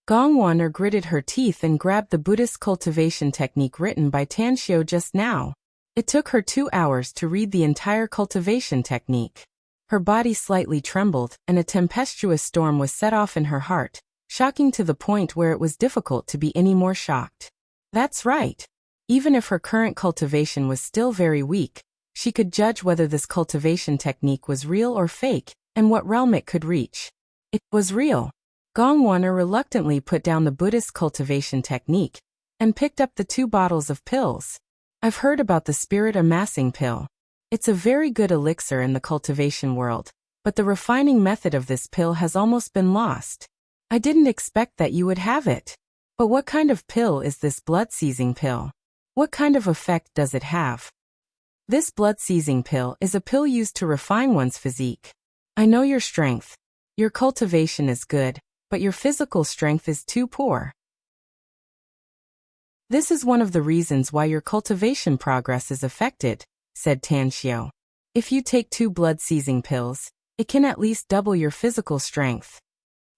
Gongwon gritted her teeth and grabbed the Buddhist cultivation technique written by Tanshio just now. It took her 2 hours to read the entire cultivation technique. Her body slightly trembled, and a tempestuous storm was set off in her heart, shocking to the point where it was difficult to be any more shocked. That's right. Even if her current cultivation was still very weak, she could judge whether this cultivation technique was real or fake, and what realm it could reach. It was real. Gongwon reluctantly put down the Buddhist cultivation technique and picked up the 2 bottles of pills. "I've heard about the spirit-amassing pill. It's a very good elixir in the cultivation world, but the refining method of this pill has almost been lost. I didn't expect that you would have it. But what kind of pill is this blood-seizing pill? What kind of effect does it have?" "This blood-seizing pill is a pill used to refine one's physique. I know your strength. Your cultivation is good, but your physical strength is too poor. This is one of the reasons why your cultivation progress is affected," said Tanshio. "If you take 2 blood-seizing pills, it can at least double your physical strength."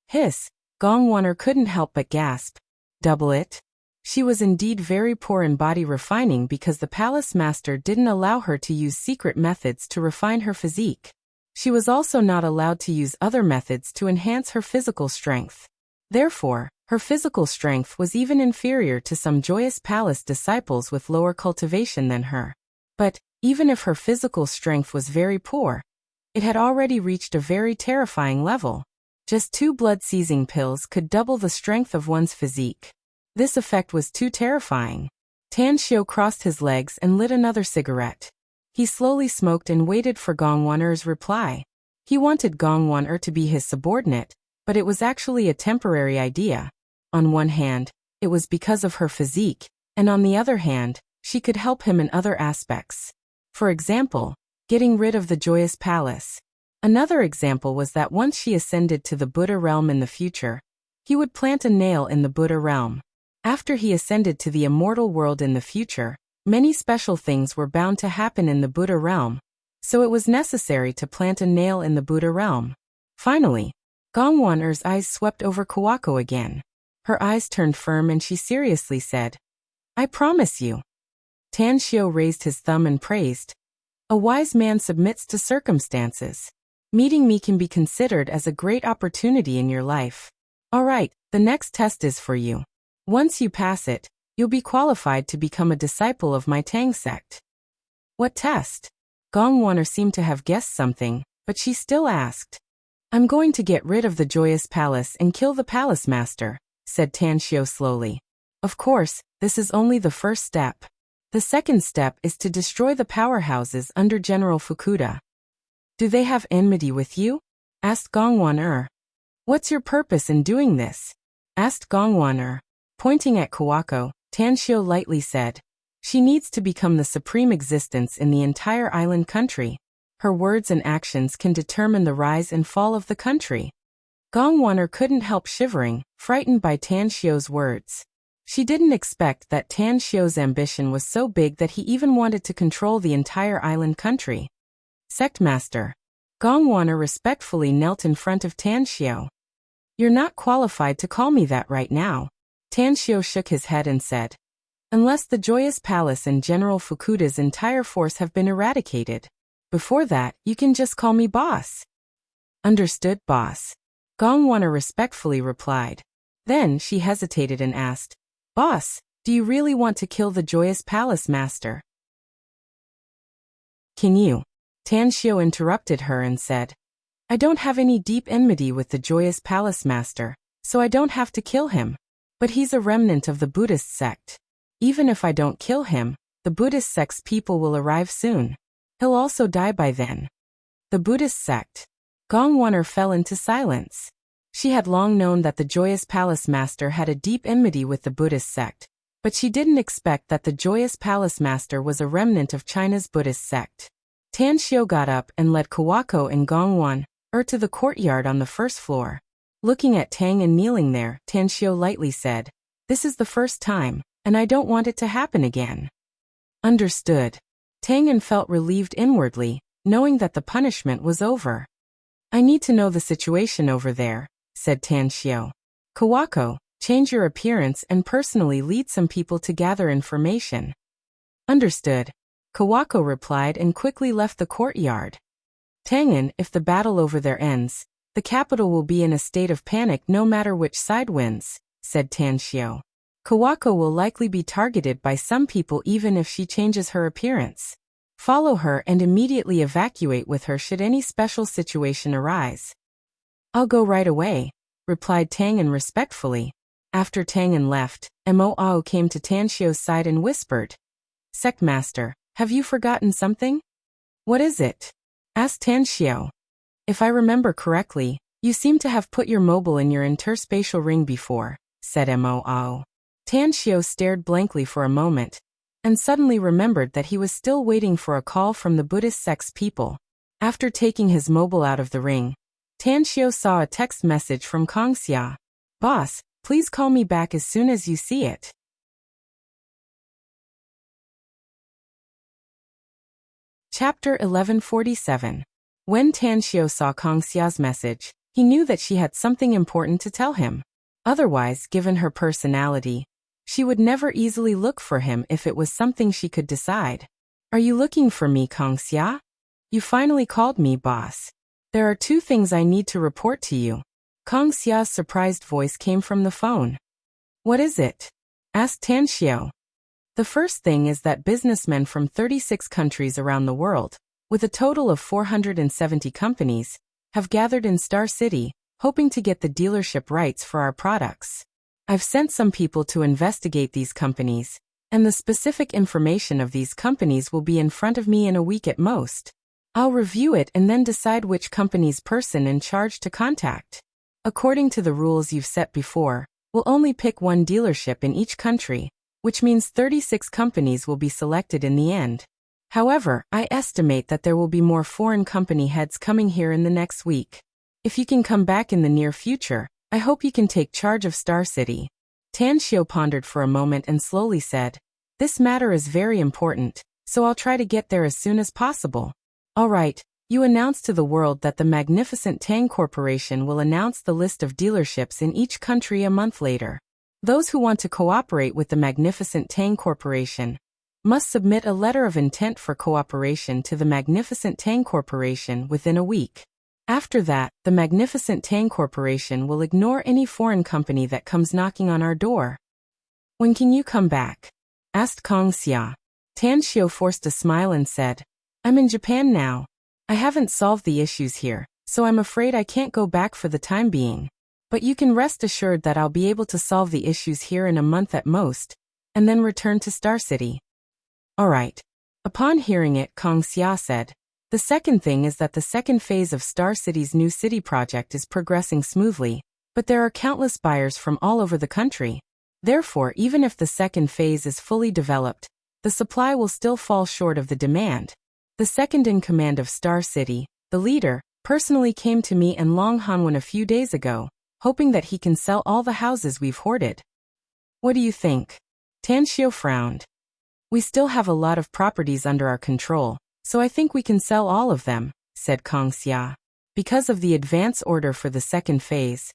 Hiss! Gongwon couldn't help but gasp. Double it? She was indeed very poor in body refining because the palace master didn't allow her to use secret methods to refine her physique. She was also not allowed to use other methods to enhance her physical strength. Therefore, her physical strength was even inferior to some Joyous Palace disciples with lower cultivation than her. But, even if her physical strength was very poor, it had already reached a very terrifying level. Just 2 blood-seizing pills could double the strength of one's physique. This effect was too terrifying. Tanshio crossed his legs and lit another cigarette. He slowly smoked and waited for Gongwon's reply. He wanted Gongwon to be his subordinate, but it was actually a temporary idea. On one hand, it was because of her physique, and on the other hand, she could help him in other aspects. For example, getting rid of the Joyous Palace. Another example was that once she ascended to the Buddha realm in the future, he would plant a nail in the Buddha realm. After he ascended to the immortal world in the future, many special things were bound to happen in the Buddha realm, so it was necessary to plant a nail in the Buddha realm. Finally, Gongwan-er's eyes swept over Kawako again. Her eyes turned firm and she seriously said, "I promise you." Tan Xiao raised his thumb and praised. "A wise man submits to circumstances. Meeting me can be considered as a great opportunity in your life. All right, the next test is for you. Once you pass it, you'll be qualified to become a disciple of my Tang sect." "What test?" Gongwan-er seemed to have guessed something, but she still asked. "I'm going to get rid of the Joyous Palace and kill the Palace Master," said Tan Xiao slowly. "Of course, this is only the first step. The second step is to destroy the powerhouses under General Fukuda." "Do they have enmity with you?" asked Gongwan-er. "What's your purpose in doing this?" asked Gongwan-er. Pointing at Kawako, Tan Xiao lightly said, "She needs to become the supreme existence in the entire island country. Her words and actions can determine the rise and fall of the country." Gongwan-er couldn't help shivering, frightened by Tan Xiao's words. She didn't expect that Tan Xiao's ambition was so big that he even wanted to control the entire island country. "Sect Master." Gongwan-er respectfully knelt in front of Tan Xiao. "You're not qualified to call me that right now." Tan Xiao shook his head and said, "Unless the Joyous Palace and General Fukuda's entire force have been eradicated. Before that, you can just call me boss." "Understood, boss," Gongwan-er respectfully replied. Then she hesitated and asked, "Boss, do you really want to kill the Joyous Palace Master?" "Can you?" Tan Xiao interrupted her and said, "I don't have any deep enmity with the Joyous Palace Master, so I don't have to kill him. But he's a remnant of the Buddhist sect. Even if I don't kill him, the Buddhist sect's people will arrive soon. He'll also die by then." The Buddhist sect. Gongwan-er fell into silence. She had long known that the Joyous Palace Master had a deep enmity with the Buddhist sect, but she didn't expect that the Joyous Palace Master was a remnant of China's Buddhist sect. Tan Xiao got up and led Kawako and Gongwan-er to the courtyard on the first floor. Looking at Tang and kneeling there, Tan Xiao lightly said, "This is the first time, and I don't want it to happen again." "Understood." Tang felt relieved inwardly, knowing that the punishment was over. "I need to know the situation over there," said Tan Xiao. "Kawako, change your appearance and personally lead some people to gather information." "Understood," Kawako replied and quickly left the courtyard. "Tangan, if the battle over there ends, the capital will be in a state of panic no matter which side wins," said Tan Xiao. "Kawako will likely be targeted by some people even if she changes her appearance. Follow her and immediately evacuate with her should any special situation arise." "I'll go right away," replied Tangan respectfully. After Tangan left, Mo came to Tan Xiao's side and whispered, "Sect Master, have you forgotten something?" "What is it?" asked Tan Xiao. "If I remember correctly, you seem to have put your mobile in your interspatial ring before," said Mo. Tan Xiao stared blankly for a moment, and suddenly remembered that he was still waiting for a call from the Buddhist sect's people. After taking his mobile out of the ring, Tan Xiao saw a text message from Kongxia. "Boss, please call me back as soon as you see it." Chapter 1147. When Tan Xiao saw Kongxia's message, he knew that she had something important to tell him. Otherwise, given her personality, she would never easily look for him if it was something she could decide. "Are you looking for me, Kongxia?" "You finally called me, boss. There are 2 things I need to report to you." Kongxia's surprised voice came from the phone. "What is it?" asked Tan Xiao. "The first thing is that businessmen from 36 countries around the world, with a total of 470 companies, have gathered in Star City, hoping to get the dealership rights for our products. I've sent some people to investigate these companies, and the specific information of these companies will be in front of me in a week at most. I'll review it and then decide which company's person in charge to contact. According to the rules you've set before, we'll only pick 1 dealership in each country, which means 36 companies will be selected in the end. However, I estimate that there will be more foreign company heads coming here in the next week. If you can come back in the near future, I hope you can take charge of Star City." Tan Xiao pondered for a moment and slowly said, "This matter is very important, so I'll try to get there as soon as possible." All right, you announce to the world that the magnificent Tang Corporation will announce the list of dealerships in each country a month later. Those who want to cooperate with the magnificent Tang Corporation must submit a letter of intent for cooperation to the magnificent Tang Corporation within a week. After that, the magnificent Tang Corporation will ignore any foreign company that comes knocking on our door. When can you come back? Asked Kong Xia. Tan Xiu forced a smile and said, I'm in Japan now. I haven't solved the issues here, so I'm afraid I can't go back for the time being. But you can rest assured that I'll be able to solve the issues here in a month at most, and then return to Star City. All right. Upon hearing it, Kong Xia said, the second thing is that the second phase of Star City's new city project is progressing smoothly, but there are countless buyers from all over the country. Therefore, even if the second phase is fully developed, the supply will still fall short of the demand. The second in command of Star City, the leader, personally came to me and Long Hanwen a few days ago, hoping that he can sell all the houses we've hoarded. What do you think? Tan Xiu frowned. We still have a lot of properties under our control, so I think we can sell all of them, said Kong Xia. Because of the advance order for the second phase,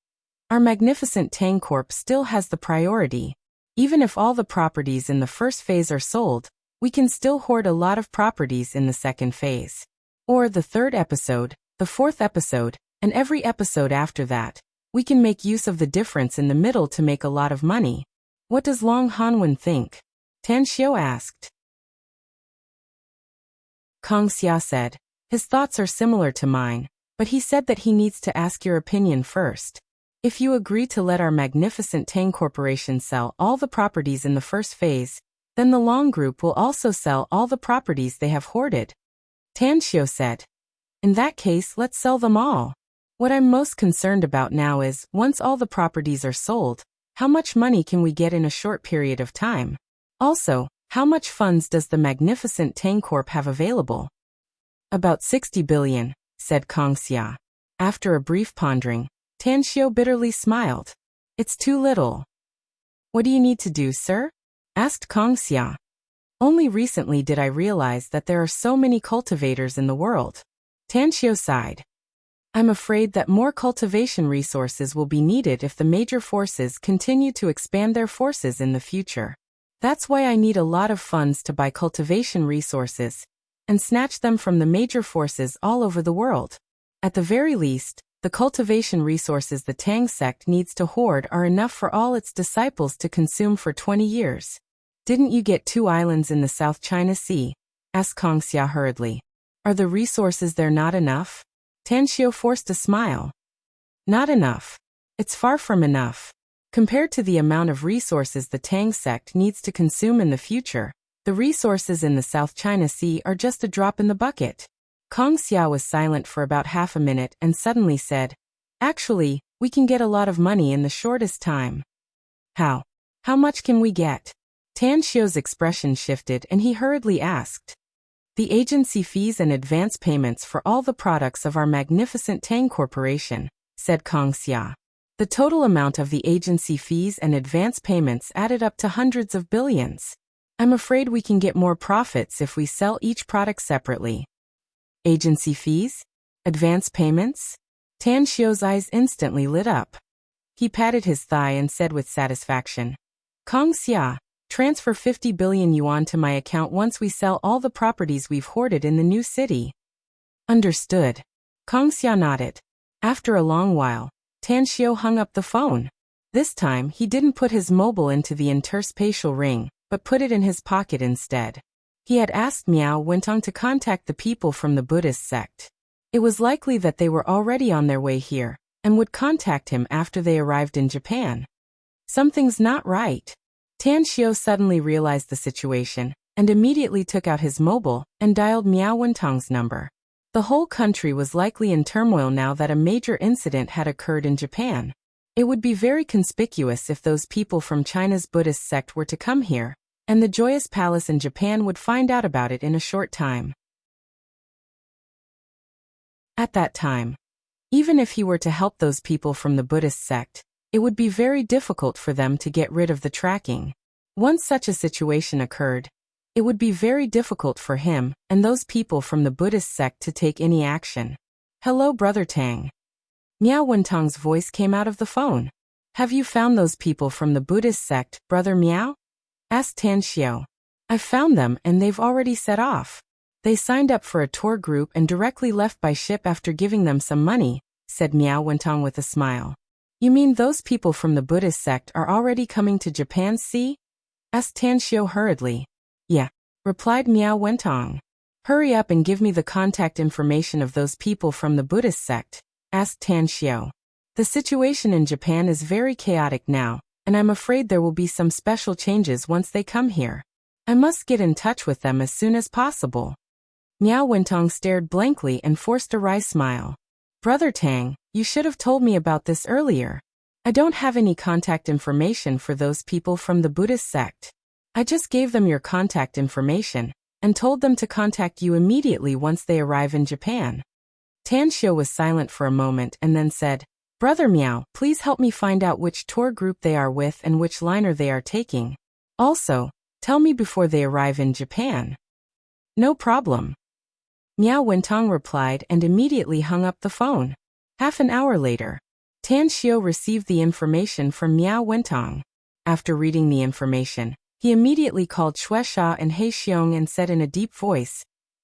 our magnificent Tang Corp still has the priority. Even if all the properties in the first phase are sold, we can still hoard a lot of properties in the second phase. Or the third episode, the fourth episode, and every episode after that. We can make use of the difference in the middle to make a lot of money. What does Long Hanwen think? Tan Xiu asked. Kong Xia said, his thoughts are similar to mine, but he said that he needs to ask your opinion first. If you agree to let our magnificent Tang Corporation sell all the properties in the first phase, then the Long Group will also sell all the properties they have hoarded. Tan Xiu said, in that case, let's sell them all. What I'm most concerned about now is, once all the properties are sold, how much money can we get in a short period of time? Also, how much funds does the magnificent Tang Corp have available? About 60 billion, said Kong Xia. After a brief pondering, Tan Xiu bitterly smiled. It's too little. What do you need to do, sir? Asked Kong Xia. Only recently did I realize that there are so many cultivators in the world. Tan Xiu sighed. I'm afraid that more cultivation resources will be needed if the major forces continue to expand their forces in the future. That's why I need a lot of funds to buy cultivation resources and snatch them from the major forces all over the world. At the very least, the cultivation resources the Tang sect needs to hoard are enough for all its disciples to consume for 20 years. Didn't you get 2 islands in the South China Sea? Asked Kong Xia hurriedly. Are the resources there not enough? Tan Xiu forced a smile. Not enough. It's far from enough. Compared to the amount of resources the Tang sect needs to consume in the future, the resources in the South China Sea are just a drop in the bucket. Kong Xia was silent for about half a minute and suddenly said, actually, we can get a lot of money in the shortest time. How? How much can we get? Tan Xiu's expression shifted and he hurriedly asked. The agency fees and advance payments for all the products of our magnificent Tang Corporation, said Kong Xia. The total amount of the agency fees and advance payments added up to hundreds of billions. I'm afraid we can get more profits if we sell each product separately. Agency fees? Advance payments? Tan Xiu's eyes instantly lit up. He patted his thigh and said with satisfaction, Kong Xia, transfer 50 billion yuan to my account once we sell all the properties we've hoarded in the new city. Understood. Kong Xia nodded. After a long while, Tan Xiu hung up the phone. This time, he didn't put his mobile into the interspatial ring, but put it in his pocket instead. He had asked Miao Wentong to contact the people from the Buddhist sect. It was likely that they were already on their way here, and would contact him after they arrived in Japan. Something's not right. Tan Xiu suddenly realized the situation, and immediately took out his mobile and dialed Miao Wentong's number. The whole country was likely in turmoil now that a major incident had occurred in Japan. It would be very conspicuous if those people from China's Buddhist sect were to come here, and the joyous palace in Japan would find out about it in a short time. At that time, even if he were to help those people from the Buddhist sect, it would be very difficult for them to get rid of the tracking. Once such a situation occurred, It would be very difficult for him and those people from the Buddhist sect to take any action. Hello, Brother Tang. Miao Wentong's voice came out of the phone. Have you found those people from the Buddhist sect, Brother Miao? Asked Tan Xiao. I've found them and they've already set off. They signed up for a tour group and directly left by ship after giving them some money, said Miao Wentong with a smile. You mean those people from the Buddhist sect are already coming to Japan, see? Asked Tan Xiao hurriedly. Yeah, replied Miao Wentong. Hurry up and give me the contact information of those people from the Buddhist sect, asked Tan Xiao. The situation in Japan is very chaotic now, and I'm afraid there will be some special changes once they come here. I must get in touch with them as soon as possible. Miao Wentong stared blankly and forced a wry smile. Brother Tang, you should have told me about this earlier. I don't have any contact information for those people from the Buddhist sect. I just gave them your contact information and told them to contact you immediately once they arrive in Japan. Tan Xiao was silent for a moment and then said, Brother Miao, please help me find out which tour group they are with and which liner they are taking. Also, tell me before they arrive in Japan. No problem. Miao Wentong replied and immediately hung up the phone. Half an hour later, Tan Xiao received the information from Miao Wentong. After reading the information, he immediately called Shueisha and He Xiong and said in a deep voice,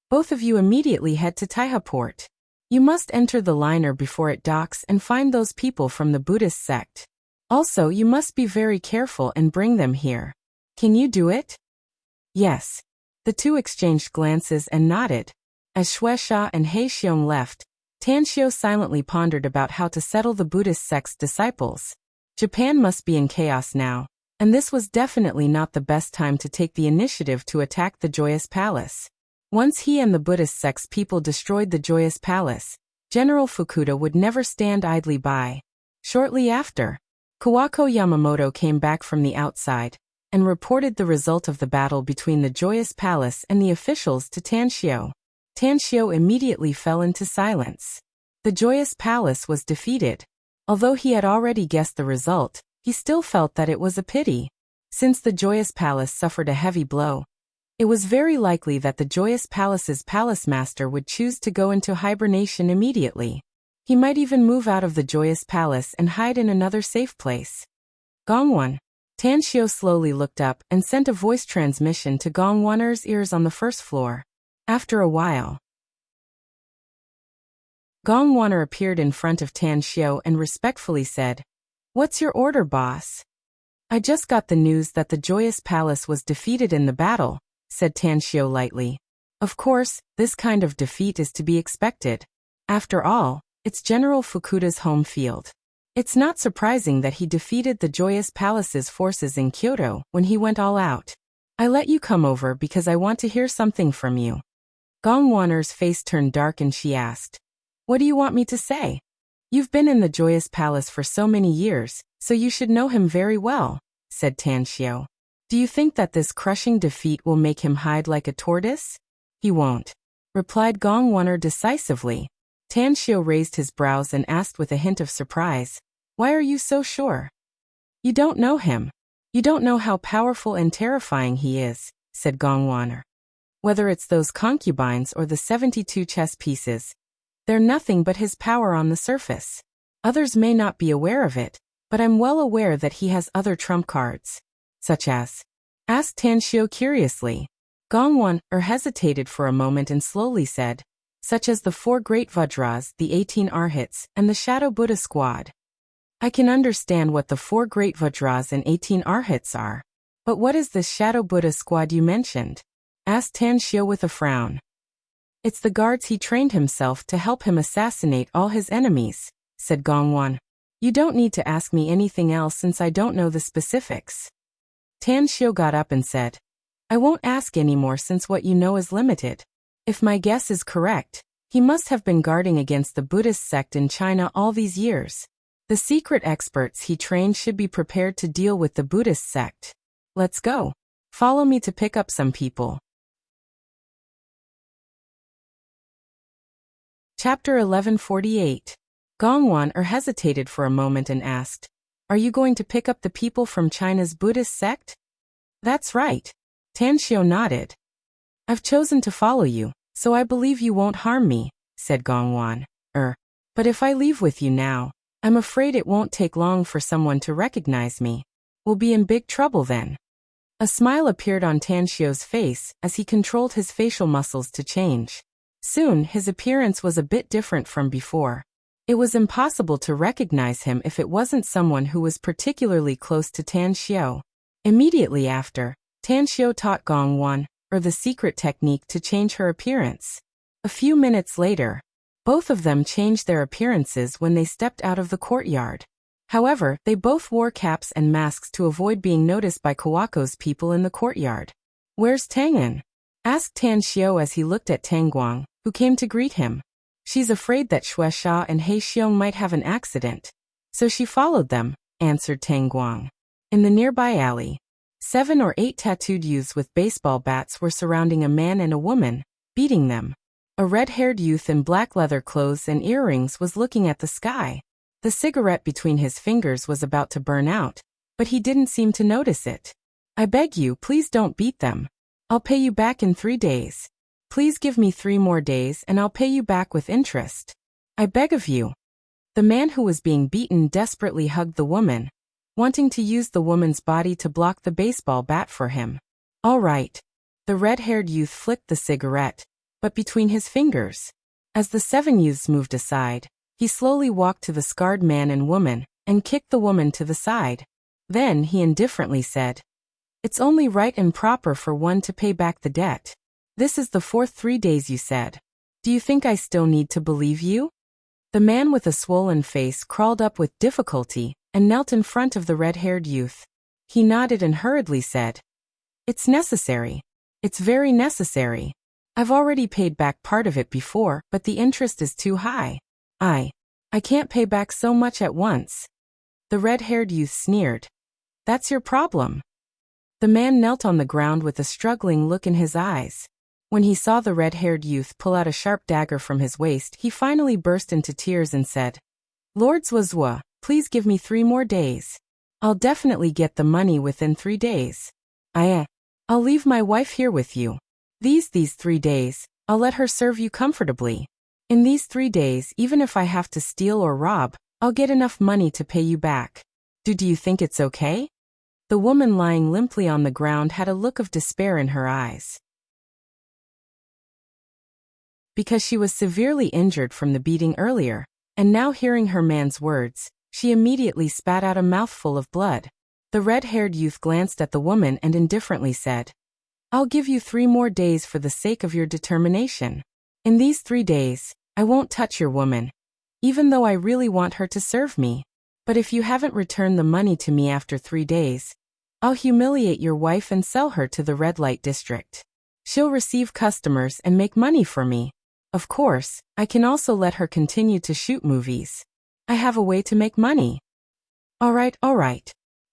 Both of you immediately head to Taihe Port. You must enter the liner before it docks and find those people from the Buddhist sect. Also, you must be very careful and bring them here. Can you do it? Yes. The two exchanged glances and nodded. As Shueisha and He Xiong left, Tan Xiao silently pondered about how to settle the Buddhist sect's disciples. Japan must be in chaos now, and this was definitely not the best time to take the initiative to attack the Joyous Palace. Once he and the Buddhist sect's people destroyed the Joyous Palace, General Fukuda would never stand idly by. Shortly after, Kawako Yamamoto came back from the outside and reported the result of the battle between the Joyous Palace and the officials to Tan Xiao. Tan Xiao immediately fell into silence. The Joyous Palace was defeated. Although he had already guessed the result, he still felt that it was a pity. Since the Joyous Palace suffered a heavy blow, it was very likely that the Joyous Palace's palace master would choose to go into hibernation immediately. He might even move out of the Joyous Palace and hide in another safe place. Gongwan. Tan Xiao slowly looked up and sent a voice transmission to Gongwaner's ears on the first floor. After a while, Gongwaner appeared in front of Tan Xiao and respectfully said, What's your order, boss? I just got the news that the Joyous Palace was defeated in the battle, said Tan Xiao lightly. Of course, this kind of defeat is to be expected. After all, it's General Fukuda's home field. It's not surprising that he defeated the Joyous Palace's forces in Kyoto when he went all out. I let you come over because I want to hear something from you. Gongwaner's face turned dark and she asked, What do you want me to say? You've been in the Joyous Palace for so many years, so you should know him very well, said Tan Xiao. Do you think that this crushing defeat will make him hide like a tortoise? He won't, replied Gongwaner decisively. Tan Xiao raised his brows and asked with a hint of surprise, Why are you so sure? You don't know him. You don't know how powerful and terrifying he is, said Gongwaner. Whether it's those concubines or the 72 chess pieces, they're nothing but his power on the surface. Others may not be aware of it, but I'm well aware that he has other trump cards. Such as? Asked Tan Xiao curiously. Gongwaner hesitated for a moment and slowly said, Such as the 4 Great Vajras, the 18 Arhats, and the Shadow Buddha squad. I can understand what the 4 Great Vajras and 18 Arhats are. But what is this Shadow Buddha squad you mentioned? Asked Tan Xiao with a frown. It's the guards he trained himself to help him assassinate all his enemies, said Gongwan. You don't need to ask me anything else since I don't know the specifics. Tan Xiao got up and said, I won't ask anymore since what you know is limited. If my guess is correct, he must have been guarding against the Buddhist sect in China all these years. The secret experts he trained should be prepared to deal with the Buddhist sect. Let's go. Follow me to pick up some people. Chapter 1148. Gongwaner hesitated for a moment and asked, Are you going to pick up the people from China's Buddhist sect? That's right. Tan Xiao nodded. I've chosen to follow you, so I believe you won't harm me, said Gongwan. But if I leave with you now, I'm afraid it won't take long for someone to recognize me. We'll be in big trouble then. A smile appeared on Tan Xiu's face as he controlled his facial muscles to change. Soon, his appearance was a bit different from before. It was impossible to recognize him if it wasn't someone who was particularly close to Tan Xiu. Immediately after, Tan Xiu taught Gongwan, the secret technique to change her appearance. A few minutes later, both of them changed their appearances when they stepped out of the courtyard. However, they both wore caps and masks to avoid being noticed by Kawako's people in the courtyard. Where's Tang'an? Asked Tan Xiu as he looked at Tangguang, who came to greet him. She's afraid that Shueisha and He Xiong might have an accident. So she followed them, answered Tangguang. In the nearby alley, 7 or 8 tattooed youths with baseball bats were surrounding a man and a woman, beating them. A red-haired youth in black leather clothes and earrings was looking at the sky. The cigarette between his fingers was about to burn out, but he didn't seem to notice it. I beg you, please don't beat them. I'll pay you back in 3 days. Please give me 3 more days and I'll pay you back with interest. I beg of you. The man who was being beaten desperately hugged the woman, wanting to use the woman's body to block the baseball bat for him. All right. The red-haired youth flicked the cigarette, but between his fingers. As the 7 youths moved aside, he slowly walked to the scarred man and woman, and kicked the woman to the side. Then he indifferently said, "It's only right and proper for one to pay back the debt. This is the 4th 3 days you said. Do you think I still need to believe you?" The man with a swollen face crawled up with difficulty, and knelt in front of the red-haired youth. He nodded and hurriedly said, "It's necessary. It's very necessary. I've already paid back part of it before, but the interest is too high. I can't pay back so much at once." The red-haired youth sneered. "That's your problem." The man knelt on the ground with a struggling look in his eyes. When he saw the red-haired youth pull out a sharp dagger from his waist, he finally burst into tears and said, "Lord Zwazwa, please give me 3 more days. I'll definitely get the money within 3 days. I'll leave my wife here with you. These 3 days, I'll let her serve you comfortably. In these 3 days, even if I have to steal or rob, I'll get enough money to pay you back. Do you think it's okay?" The woman lying limply on the ground had a look of despair in her eyes. Because she was severely injured from the beating earlier, and now hearing her man's words, she immediately spat out a mouthful of blood. The red-haired youth glanced at the woman and indifferently said, "I'll give you 3 more days for the sake of your determination. In these 3 days, I won't touch your woman, even though I really want her to serve me. But if you haven't returned the money to me after 3 days, I'll humiliate your wife and sell her to the red light district. She'll receive customers and make money for me. Of course, I can also let her continue to shoot movies. I have a way to make money." All right.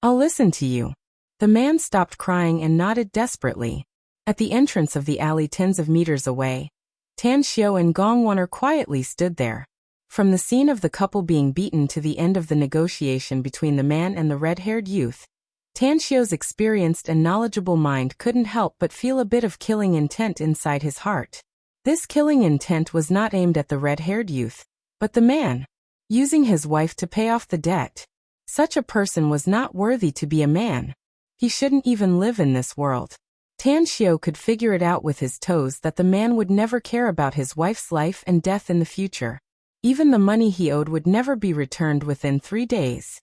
I'll listen to you." The man stopped crying and nodded desperately. At the entrance of the alley tens of meters away, Tan Xiu and Gongwan quietly stood there. From the scene of the couple being beaten to the end of the negotiation between the man and the red-haired youth, Tan Xiu's experienced and knowledgeable mind couldn't help but feel a bit of killing intent inside his heart. This killing intent was not aimed at the red-haired youth, but the man, using his wife to pay off the debt. Such a person was not worthy to be a man. He shouldn't even live in this world. Tan Xiu could figure it out with his toes that the man would never care about his wife's life and death in the future. Even the money he owed would never be returned within 3 days.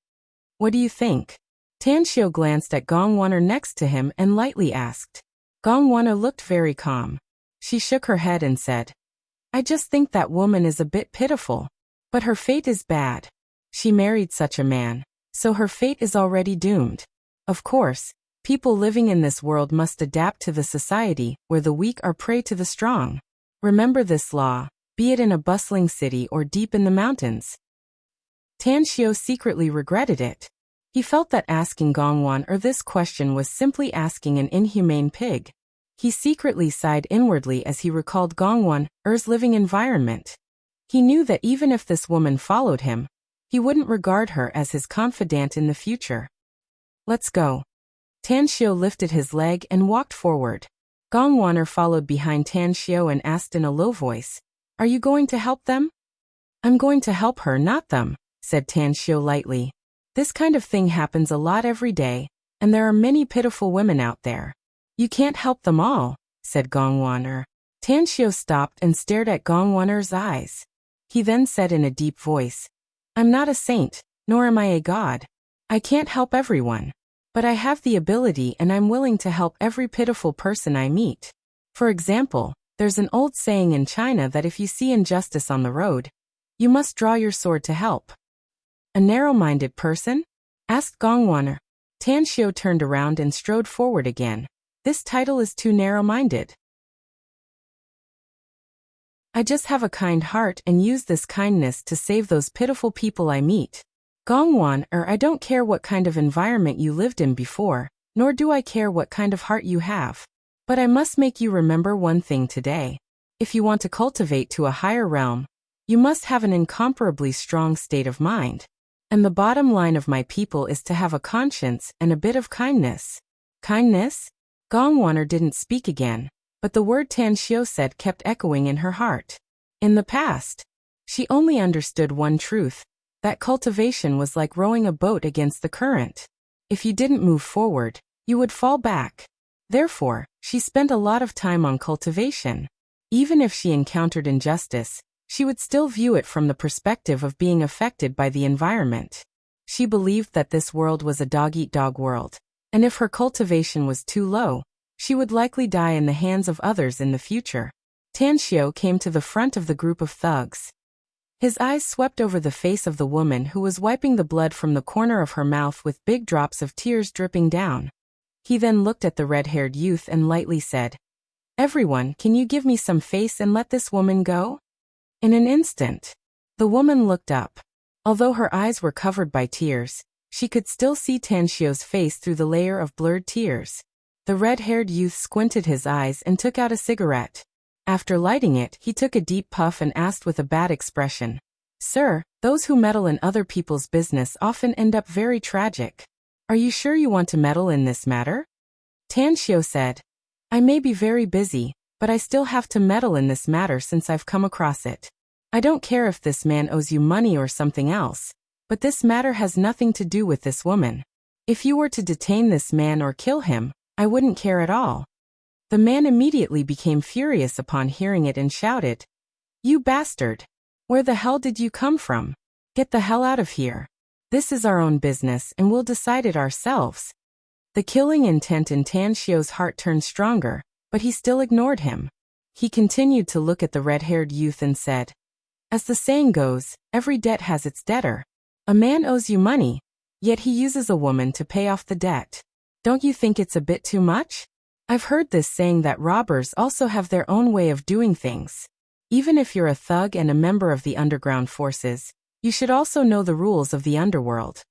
"What do you think?" Tan Xiu glanced at Gongwan next to him and lightly asked. Gongwan looked very calm. She shook her head and said, "I just think that woman is a bit pitiful. But her fate is bad. She married such a man, so her fate is already doomed. Of course, people living in this world must adapt to the society where the weak are prey to the strong. Remember this law, be it in a bustling city or deep in the mountains." Tan Xiu secretly regretted it. He felt that asking Gongwan this question was simply asking an inhumane pig. He secretly sighed inwardly as he recalled Gongwan's living environment. He knew that even if this woman followed him, he wouldn't regard her as his confidant in the future. "Let's go." Tan Xiu lifted his leg and walked forward. Gong Wanner followed behind Tan Xiao and asked in a low voice, "Are you going to help them?" "I'm going to help her, not them," said Tan Xiao lightly. "This kind of thing happens a lot every day, and there are many pitiful women out there. You can't help them all," said Gong Wanner. Tan Xiao stopped and stared at Gong Wanner's eyes. He then said in a deep voice, "I'm not a saint, nor am I a god. I can't help everyone. But I have the ability and I'm willing to help every pitiful person I meet. For example, there's an old saying in China that if you see injustice on the road, you must draw your sword to help." "A narrow-minded person?" asked Gong Wanner. Tan Xiao turned around and strode forward again. "This title is too narrow-minded. I just have a kind heart and use this kindness to save those pitiful people I meet. Gong Wanner, I don't care what kind of environment you lived in before, nor do I care what kind of heart you have. But I must make you remember one thing today. If you want to cultivate to a higher realm, you must have an incomparably strong state of mind. And the bottom line of my people is to have a conscience and a bit of kindness." "Kindness?" Gong Wanner didn't speak again, but the word Tan Xiao said kept echoing in her heart. In the past, she only understood one truth, that cultivation was like rowing a boat against the current. If you didn't move forward, you would fall back. Therefore, she spent a lot of time on cultivation. Even if she encountered injustice, she would still view it from the perspective of being affected by the environment. She believed that this world was a dog-eat-dog world, and if her cultivation was too low, she would likely die in the hands of others in the future. Tan Xiao came to the front of the group of thugs. His eyes swept over the face of the woman who was wiping the blood from the corner of her mouth with big drops of tears dripping down. He then looked at the red-haired youth and lightly said, "Everyone, can you give me some face and let this woman go?" In an instant, the woman looked up. Although her eyes were covered by tears, she could still see Tan Xiao's face through the layer of blurred tears. The red-haired youth squinted his eyes and took out a cigarette. After lighting it, he took a deep puff and asked with a bad expression, "Sir, those who meddle in other people's business often end up very tragic. Are you sure you want to meddle in this matter?" Tan Xiao said, "I may be very busy, but I still have to meddle in this matter since I've come across it. I don't care if this man owes you money or something else, but this matter has nothing to do with this woman. If you were to detain this man or kill him, I wouldn't care at all." The man immediately became furious upon hearing it and shouted, "You bastard! Where the hell did you come from? Get the hell out of here. This is our own business and we'll decide it ourselves." The killing intent in Tan Xiao's heart turned stronger, but he still ignored him. He continued to look at the red-haired youth and said, "As the saying goes, every debt has its debtor. A man owes you money, yet he uses a woman to pay off the debt. Don't you think it's a bit too much? I've heard this saying that robbers also have their own way of doing things. Even if you're a thug and a member of the underground forces, you should also know the rules of the underworld."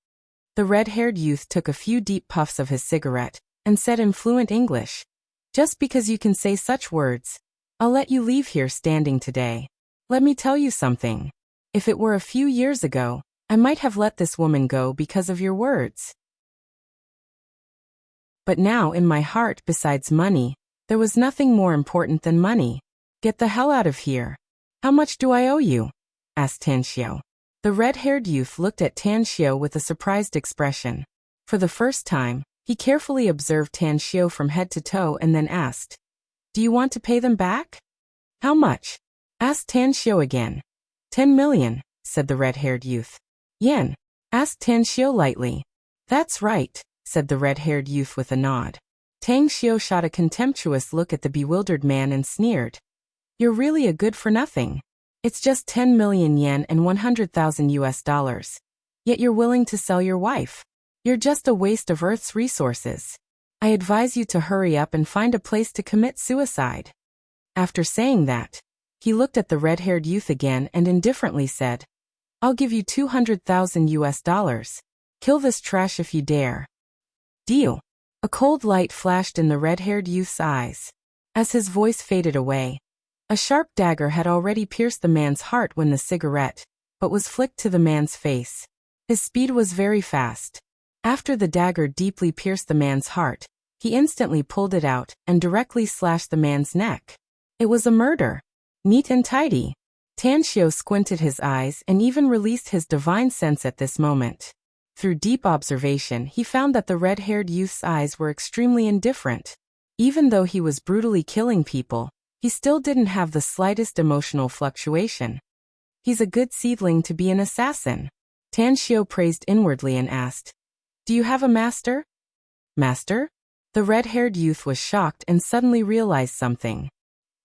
The red-haired youth took a few deep puffs of his cigarette and said in fluent English, "Just because you can say such words, I'll let you leave here standing today. Let me tell you something. If it were a few years ago, I might have let this woman go because of your words. But now in my heart, besides money, there was nothing more important than money. Get the hell out of here. How much do I owe you?" asked Tan Xiao. The red-haired youth looked at Tan Xiao with a surprised expression. For the first time, he carefully observed Tan Xiao from head to toe and then asked, "Do you want to pay them back?" "How much?" asked Tan Xiao again. 10 million, said the red-haired youth. "Yen?" asked Tan Xiao lightly. "That's right," said the red-haired youth with a nod. Tan Xiao shot a contemptuous look at the bewildered man and sneered. "You're really a good-for-nothing. It's just 10 million yen and 100,000 US dollars. Yet you're willing to sell your wife. You're just a waste of Earth's resources. I advise you to hurry up and find a place to commit suicide." After saying that, he looked at the red-haired youth again and indifferently said, "I'll give you 200,000 US dollars. Kill this trash if you dare." "Deal." A cold light flashed in the red-haired youth's eyes. As his voice faded away, a sharp dagger had already pierced the man's heart when the cigarette, but was flicked to the man's face. His speed was very fast. After the dagger deeply pierced the man's heart, He instantly pulled it out and directly slashed the man's neck. It was a murder. Neat and tidy. Tanxiu squinted his eyes and even released his divine sense at this moment. Through deep observation, he found that the red-haired youth's eyes were extremely indifferent. Even though he was brutally killing people, he still didn't have the slightest emotional fluctuation. He's a good seedling to be an assassin. Tanxiu praised inwardly and asked, "Do you have a master?" "Master?" The red-haired youth was shocked and suddenly realized something.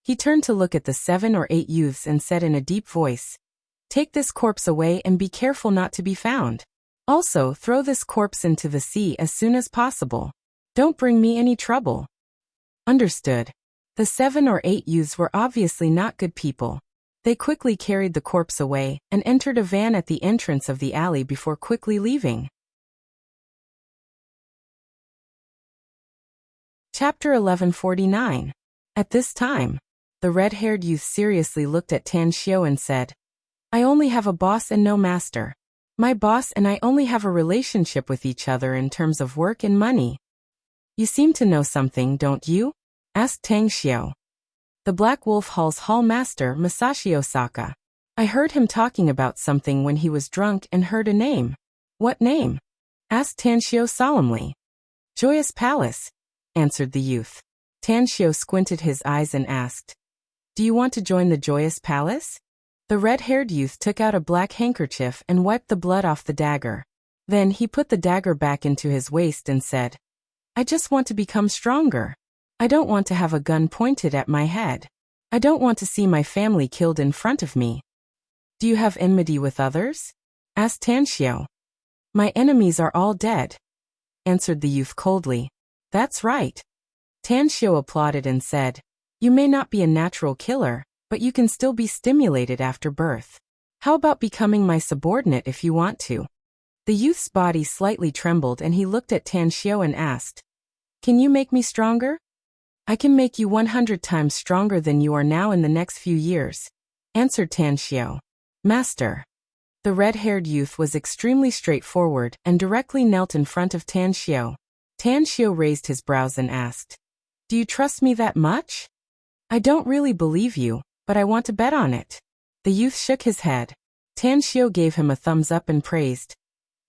He turned to look at the 7 or 8 youths and said in a deep voice, "Take this corpse away and be careful not to be found. Also, throw this corpse into the sea as soon as possible. Don't bring me any trouble." Understood. The 7 or 8 youths were obviously not good people. They quickly carried the corpse away and entered a van at the entrance of the alley before quickly leaving. Chapter 1149. At this time, the red-haired youth seriously looked at Tanxiu and said, "I only have a boss and no master. My boss and I only have a relationship with each other in terms of work and money." "You seem to know something, don't you?" asked Tanxiu. "The Black Wolf Hall's hall master, Masashi Osaka. I heard him talking about something when he was drunk and heard a name." "What name?" asked Tanxiu solemnly. "Joyous Palace," answered the youth. Tanxiu squinted his eyes and asked, "Do you want to join the Joyous Palace?" The red-haired youth took out a black handkerchief and wiped the blood off the dagger. Then he put the dagger back into his waist and said, "I just want to become stronger. I don't want to have a gun pointed at my head. I don't want to see my family killed in front of me." "Do you have enmity with others?" asked Tanxiu. "My enemies are all dead," answered the youth coldly. "That's right." Tanxiu applauded and said, "You may not be a natural killer, but you can still be stimulated after birth. How about becoming my subordinate if you want to?" The youth's body slightly trembled and he looked at Tanxiu and asked, "Can you make me stronger?" "I can make you 100 times stronger than you are now in the next few years," answered Tanxiu. "Master." The red-haired youth was extremely straightforward and directly knelt in front of Tanxiu. Tanxiu raised his brows and asked, "Do you trust me that much?" "I don't really believe you, but I want to bet on it." The youth shook his head. Tanxiu gave him a thumbs up and praised,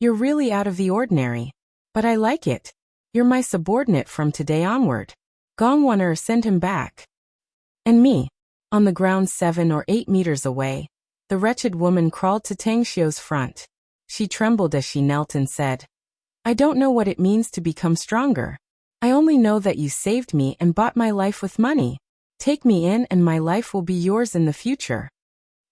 "You're really out of the ordinary. But I like it. You're my subordinate from today onward. Gongwaner, send him back." "And me?" On the ground 7 or 8 meters away, the wretched woman crawled to Tangxiu's front. She trembled as she knelt and said, "I don't know what it means to become stronger. I only know that you saved me and bought my life with money. Take me in and my life will be yours in the future."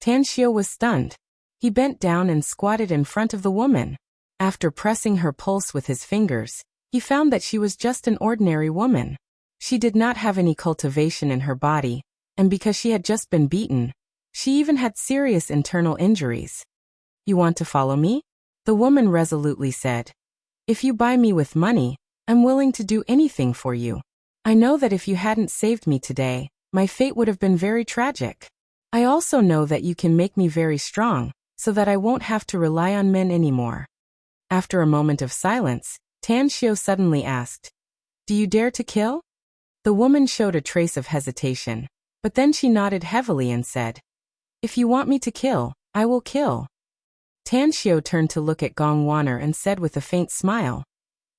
Tanxiu was stunned. He bent down and squatted in front of the woman. After pressing her pulse with his fingers, he found that she was just an ordinary woman. She did not have any cultivation in her body, and because she had just been beaten, she even had serious internal injuries. "You want to follow me?" the woman resolutely said. "If you buy me with money, I'm willing to do anything for you. I know that if you hadn't saved me today, my fate would have been very tragic. I also know that you can make me very strong, so that I won't have to rely on men anymore." After a moment of silence, Tanxiu suddenly asked, "Do you dare to kill?" The woman showed a trace of hesitation, but then she nodded heavily and said, "If you want me to kill, I will kill." Tanxiu turned to look at Gongwaner and said with a faint smile,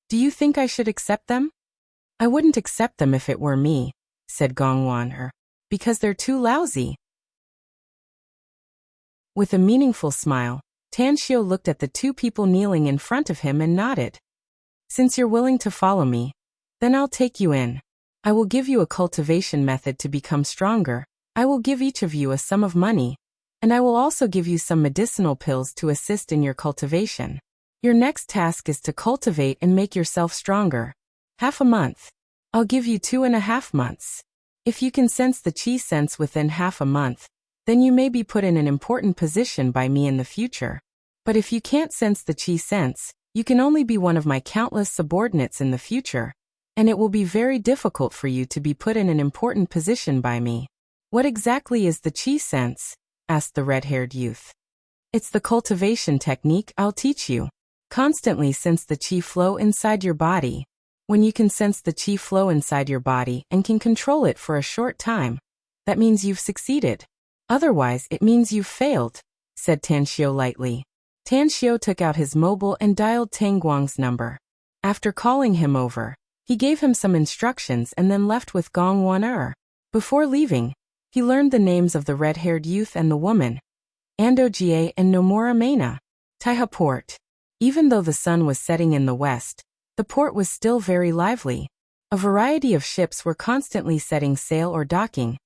"Do you think I should accept them?" "I wouldn't accept them if it were me," said Gongwaner, "because they're too lousy." With a meaningful smile, Tanxiu looked at the 2 people kneeling in front of him and nodded. "Since you're willing to follow me, then I'll take you in. I will give you a cultivation method to become stronger. I will give each of you a sum of money, and I will also give you some medicinal pills to assist in your cultivation. Your next task is to cultivate and make yourself stronger. Half a month. I'll give you 2.5 months. If you can sense the chi sense within half a month, then you may be put in an important position by me in the future. But if you can't sense the chi sense, you can only be one of my countless subordinates in the future, and it will be very difficult for you to be put in an important position by me." "What exactly is the chi sense?" asked the red-haired youth. "It's the cultivation technique I'll teach you. Constantly sense the chi flow inside your body. When you can sense the qi flow inside your body and can control it for a short time, that means you've succeeded. Otherwise, it means you've failed, said Tanxiu lightly. Tanxiu took out his mobile and dialed Tang Guang's number. After calling him over, he gave him some instructions and then left with Gong Wan. Before leaving, he learned the names of the red-haired youth and the woman, Ando Jie and Nomura Mena. Taiha Port. Even though the sun was setting in the west, the port was still very lively. A variety of ships were constantly setting sail or docking,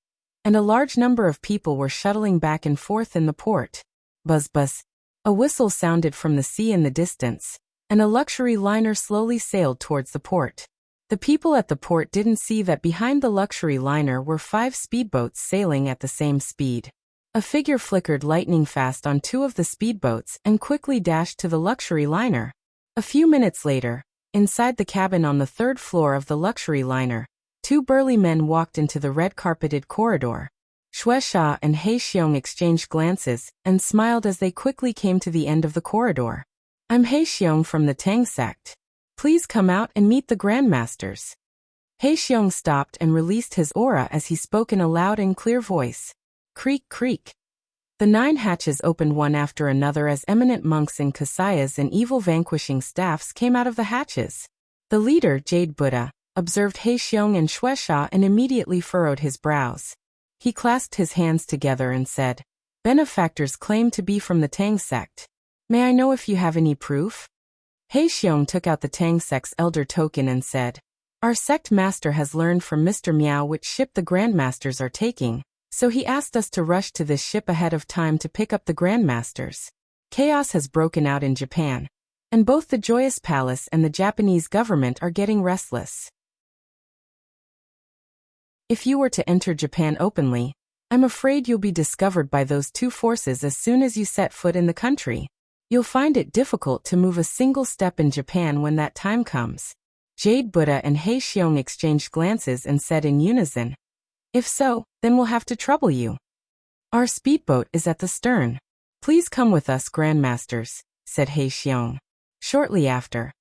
and a large number of people were shuttling back and forth in the port. Buzz buzz. A whistle sounded from the sea in the distance, and a luxury liner slowly sailed towards the port. The people at the port didn't see that behind the luxury liner were 5 speedboats sailing at the same speed. A figure flickered lightning fast on 2 of the speedboats and quickly dashed to the luxury liner. A few minutes later, inside the cabin on the 3rd floor of the luxury liner, 2 burly men walked into the red-carpeted corridor. Shueisha and He Xiong exchanged glances and smiled as they quickly came to the end of the corridor. I'm He Xiong from the Tang sect. Please come out and meet the grandmasters. He Xiong stopped and released his aura as he spoke in a loud and clear voice. Creak, creak. The 9 hatches opened one after another as eminent monks in kasayas and evil-vanquishing staffs came out of the hatches. The leader, Jade Buddha, observed He Xiong and Shueisha and immediately furrowed his brows. He clasped his hands together and said, Benefactors claim to be from the Tang sect. May I know if you have any proof? He Xiong took out the Tang sect's elder token and said, Our sect master has learned from Mr. Miao which ship the grandmasters are taking, so he asked us to rush to this ship ahead of time to pick up the grandmasters. Chaos has broken out in Japan, and both the Joyous Palace and the Japanese government are getting restless. If you were to enter Japan openly, I'm afraid you'll be discovered by those 2 forces as soon as you set foot in the country. You'll find it difficult to move a single step in Japan when that time comes. Jade Buddha and He Xiong exchanged glances and said in unison, If so, then we'll have to trouble you. Our speedboat is at the stern. Please come with us, grandmasters, said He Xiong. Shortly after,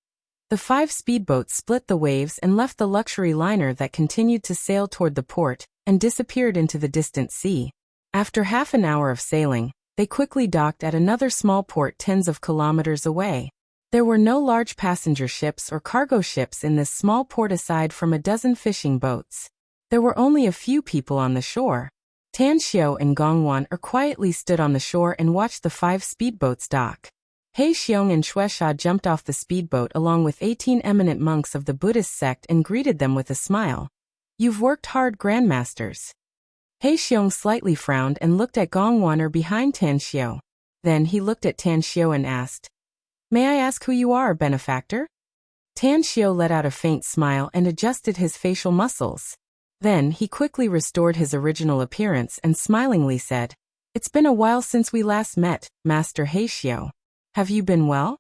the 5 speedboats split the waves and left the luxury liner that continued to sail toward the port and disappeared into the distant sea. After half an hour of sailing, they quickly docked at another small port tens of kilometers away. There were no large passenger ships or cargo ships in this small port aside from a dozen fishing boats. There were only a few people on the shore. Tanxiu and Gongwan quietly stood on the shore and watched the 5 speedboats dock. He Xiong and Shueisha jumped off the speedboat along with 18 eminent monks of the Buddhist sect and greeted them with a smile. You've worked hard, grandmasters. He Xiong slightly frowned and looked at Gongwan behind Tanxiu. Then he looked at Tanxiu and asked, May I ask who you are, benefactor? Tanxiu let out a faint smile and adjusted his facial muscles. Then he quickly restored his original appearance and smilingly said, It's been a while since we last met, Master He Xiu. Have you been well?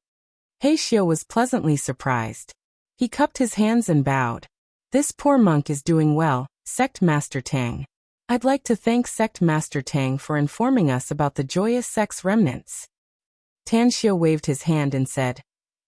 He Xiu was pleasantly surprised. He cupped his hands and bowed. This poor monk is doing well, Sect Master Tang. I'd like to thank Sect Master Tang for informing us about the Joyous Sect's remnants. Tanxiu waved his hand and said,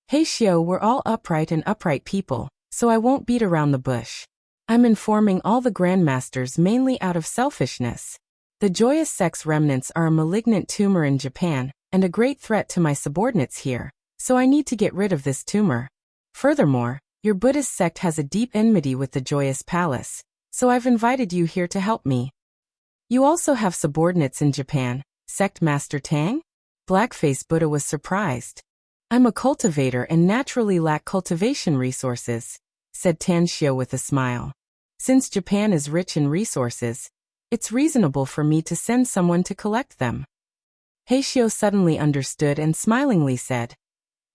He Xiu, we're all upright people, so I won't beat around the bush. I'm informing all the grandmasters mainly out of selfishness. The Joyous Sect's remnants are a malignant tumor in Japan, and a great threat to my subordinates here, so I need to get rid of this tumor. Furthermore, your Buddhist sect has a deep enmity with the Joyous Palace, so I've invited you here to help me. You also have subordinates in Japan, Sect Master Tang? Blackface Buddha was surprised. I'm a cultivator and naturally lack cultivation resources, said Tanxiu with a smile. Since Japan is rich in resources, it's reasonable for me to send someone to collect them. He Xiu suddenly understood and smilingly said,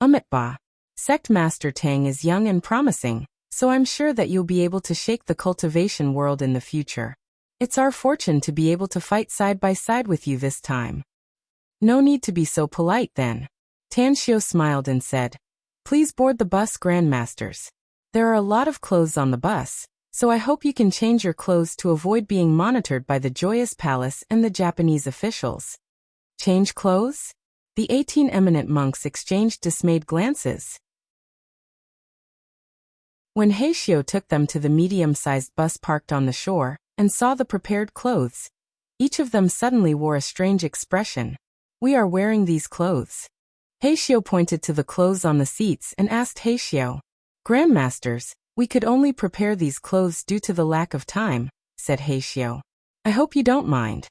Ba. Sect Master Tang is young and promising, so I'm sure that you'll be able to shake the cultivation world in the future. It's our fortune to be able to fight side by side with you this time. No need to be so polite then. Tanxiu smiled and said, Please board the bus, grandmasters. There are a lot of clothes on the bus, so I hope you can change your clothes to avoid being monitored by the Joyous Palace and the Japanese officials. Change clothes? The 18 eminent monks exchanged dismayed glances. When Heishio took them to the medium-sized bus parked on the shore, and saw the prepared clothes, each of them suddenly wore a strange expression. "We are wearing these clothes." Heishio pointed to the clothes on the seats and asked Heishio, "Grandmasters, we could only prepare these clothes due to the lack of time," said Heishio. "I hope you don't mind."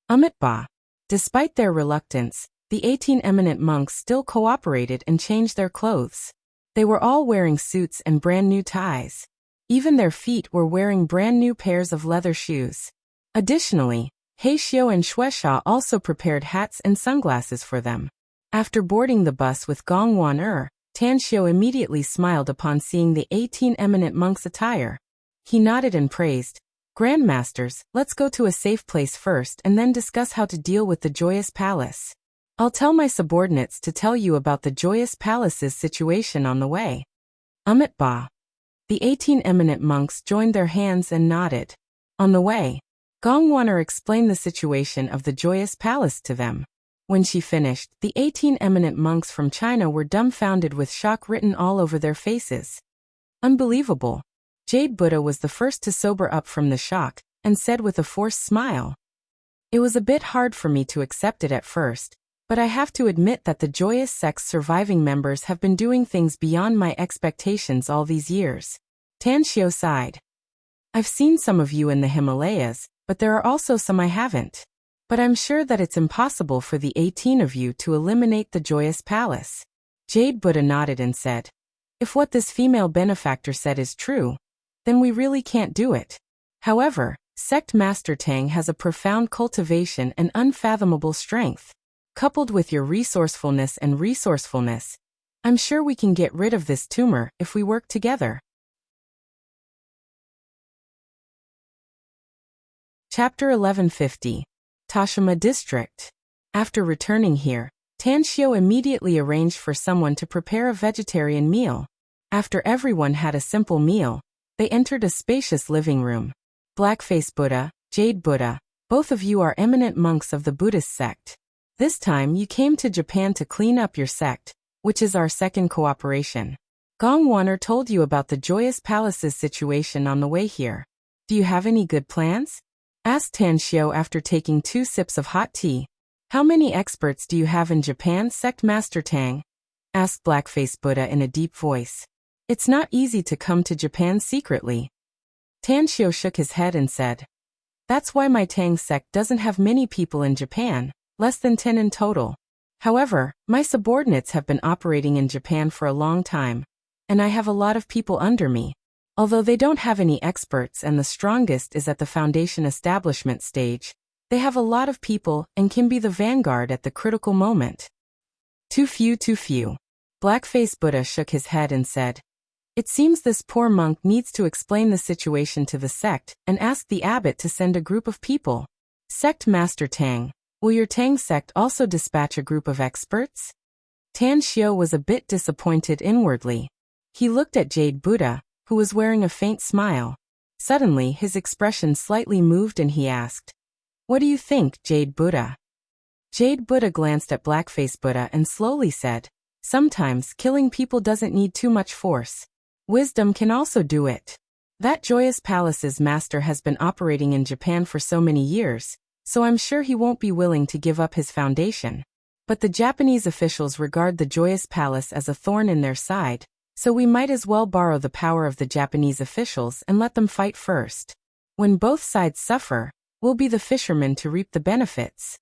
Ba. Despite their reluctance, the 18 eminent monks still cooperated and changed their clothes. They were all wearing suits and brand new ties. Even their feet were wearing brand new pairs of leather shoes. Additionally, Heishio and Shueisha also prepared hats and sunglasses for them. After boarding the bus with Gongwan Tanxiu immediately smiled upon seeing the 18 eminent monks' attire. He nodded and praised, "Grandmasters, let's go to a safe place first and then discuss how to deal with the Joyous Palace. I'll tell my subordinates to tell you about the Joyous Palace's situation on the way." Ba. The 18 eminent monks joined their hands and nodded. On the way, Gongwan explained the situation of the Joyous Palace to them. When she finished, the 18 eminent monks from China were dumbfounded with shock written all over their faces. "Unbelievable." Jade Buddha was the first to sober up from the shock, and said with a forced smile, "It was a bit hard for me to accept it at first, but I have to admit that the Joyous Sect's surviving members have been doing things beyond my expectations all these years." Tanxiu sighed. "I've seen some of you in the Himalayas, but there are also some I haven't. But I'm sure that it's impossible for the 18 of you to eliminate the Joyous Palace." Jade Buddha nodded and said, "If what this female benefactor said is true, then we really can't do it. However, Sect Master Tang has a profound cultivation and unfathomable strength. Coupled with your resourcefulness, I'm sure we can get rid of this tumor if we work together." Chapter 1150. Tashima District. After returning here, Tanxiu immediately arranged for someone to prepare a vegetarian meal. After everyone had a simple meal, they entered a spacious living room. Blackface Buddha, Jade Buddha, both of you are eminent monks of the Buddhist sect. This time you came to Japan to clean up your sect, which is our second cooperation. Gongwan told you about the Joyous Palace's situation on the way here. Do you have any good plans? Asked Tanxiu after taking 2 sips of hot tea. "How many experts do you have in Japan, Sect Master Tang?" asked Blackface Buddha in a deep voice. "It's not easy to come to Japan secretly." Tanxiu shook his head and said, "That's why my Tang sect doesn't have many people in Japan, less than 10 in total. However, my subordinates have been operating in Japan for a long time, and I have a lot of people under me. Although they don't have any experts and the strongest is at the foundation establishment stage, they have a lot of people and can be the vanguard at the critical moment." Too few. Blackface Buddha shook his head and said, "It seems this poor monk needs to explain the situation to the sect and ask the abbot to send a group of people. Sect Master Tang, will your Tang sect also dispatch a group of experts?" Tanxiu was a bit disappointed inwardly. He looked at Jade Buddha, who was wearing a faint smile. Suddenly his expression slightly moved and he asked, "What do you think, Jade Buddha?" Jade Buddha glanced at Blackface Buddha and slowly said, "Sometimes killing people doesn't need too much force. Wisdom can also do it. That Joyous Palace's master has been operating in Japan for so many years, so I'm sure he won't be willing to give up his foundation. But the Japanese officials regard the Joyous Palace as a thorn in their side, so we might as well borrow the power of the Japanese officials and let them fight first. When both sides suffer, we'll be the fishermen to reap the benefits."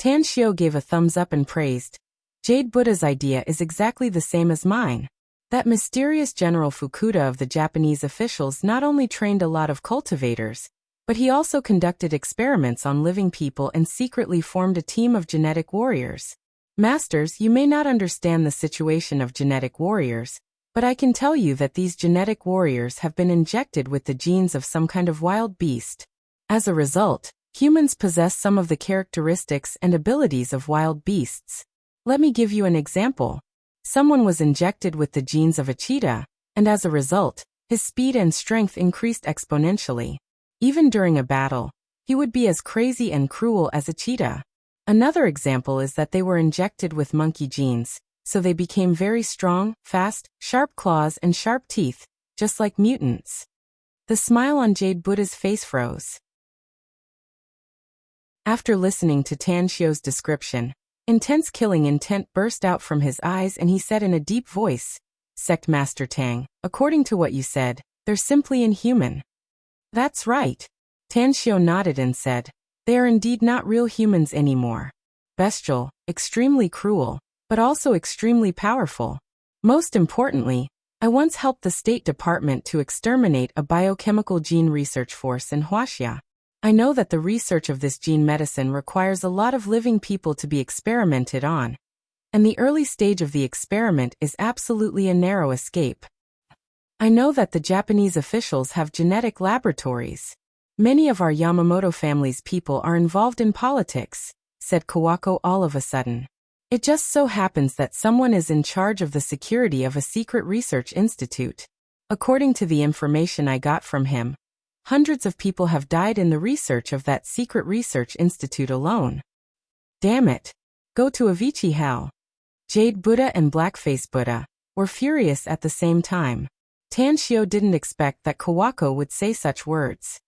Tanxiu gave a thumbs up and praised, "Jade Buddha's idea is exactly the same as mine. That mysterious General Fukuda of the Japanese officials not only trained a lot of cultivators, but he also conducted experiments on living people and secretly formed a team of genetic warriors. Masters, you may not understand the situation of genetic warriors, but I can tell you that these genetic warriors have been injected with the genes of some kind of wild beast. As a result, humans possess some of the characteristics and abilities of wild beasts. Let me give you an example. Someone was injected with the genes of a cheetah, and as a result, his speed and strength increased exponentially. Even during a battle, he would be as crazy and cruel as a cheetah. Another example is that they were injected with monkey genes, so they became very strong, fast, sharp claws and sharp teeth, just like mutants. The smile on Jade Buddha's face froze. After listening to Tan Xiu's description, intense killing intent burst out from his eyes and he said in a deep voice, "Sect Master Tang, according to what you said, they're simply inhuman." "That's right." Tan Xiu nodded and said, "They are indeed not real humans anymore. Bestial, extremely cruel, but also extremely powerful. Most importantly, I once helped the State Department to exterminate a biochemical gene research force in Wuxia. I know that the research of this gene medicine requires a lot of living people to be experimented on, and the early stage of the experiment is absolutely a narrow escape. I know that the Japanese officials have genetic laboratories. Many of our Yamamoto family's people are involved in politics," said Kawako all of a sudden. "It just so happens that someone is in charge of the security of a secret research institute. According to the information I got from him, hundreds of people have died in the research of that secret research institute alone. Damn it. Go to Avicii hell." Jade Buddha and Blackface Buddha were furious at the same time. Tan Xiu didn't expect that Kawako would say such words.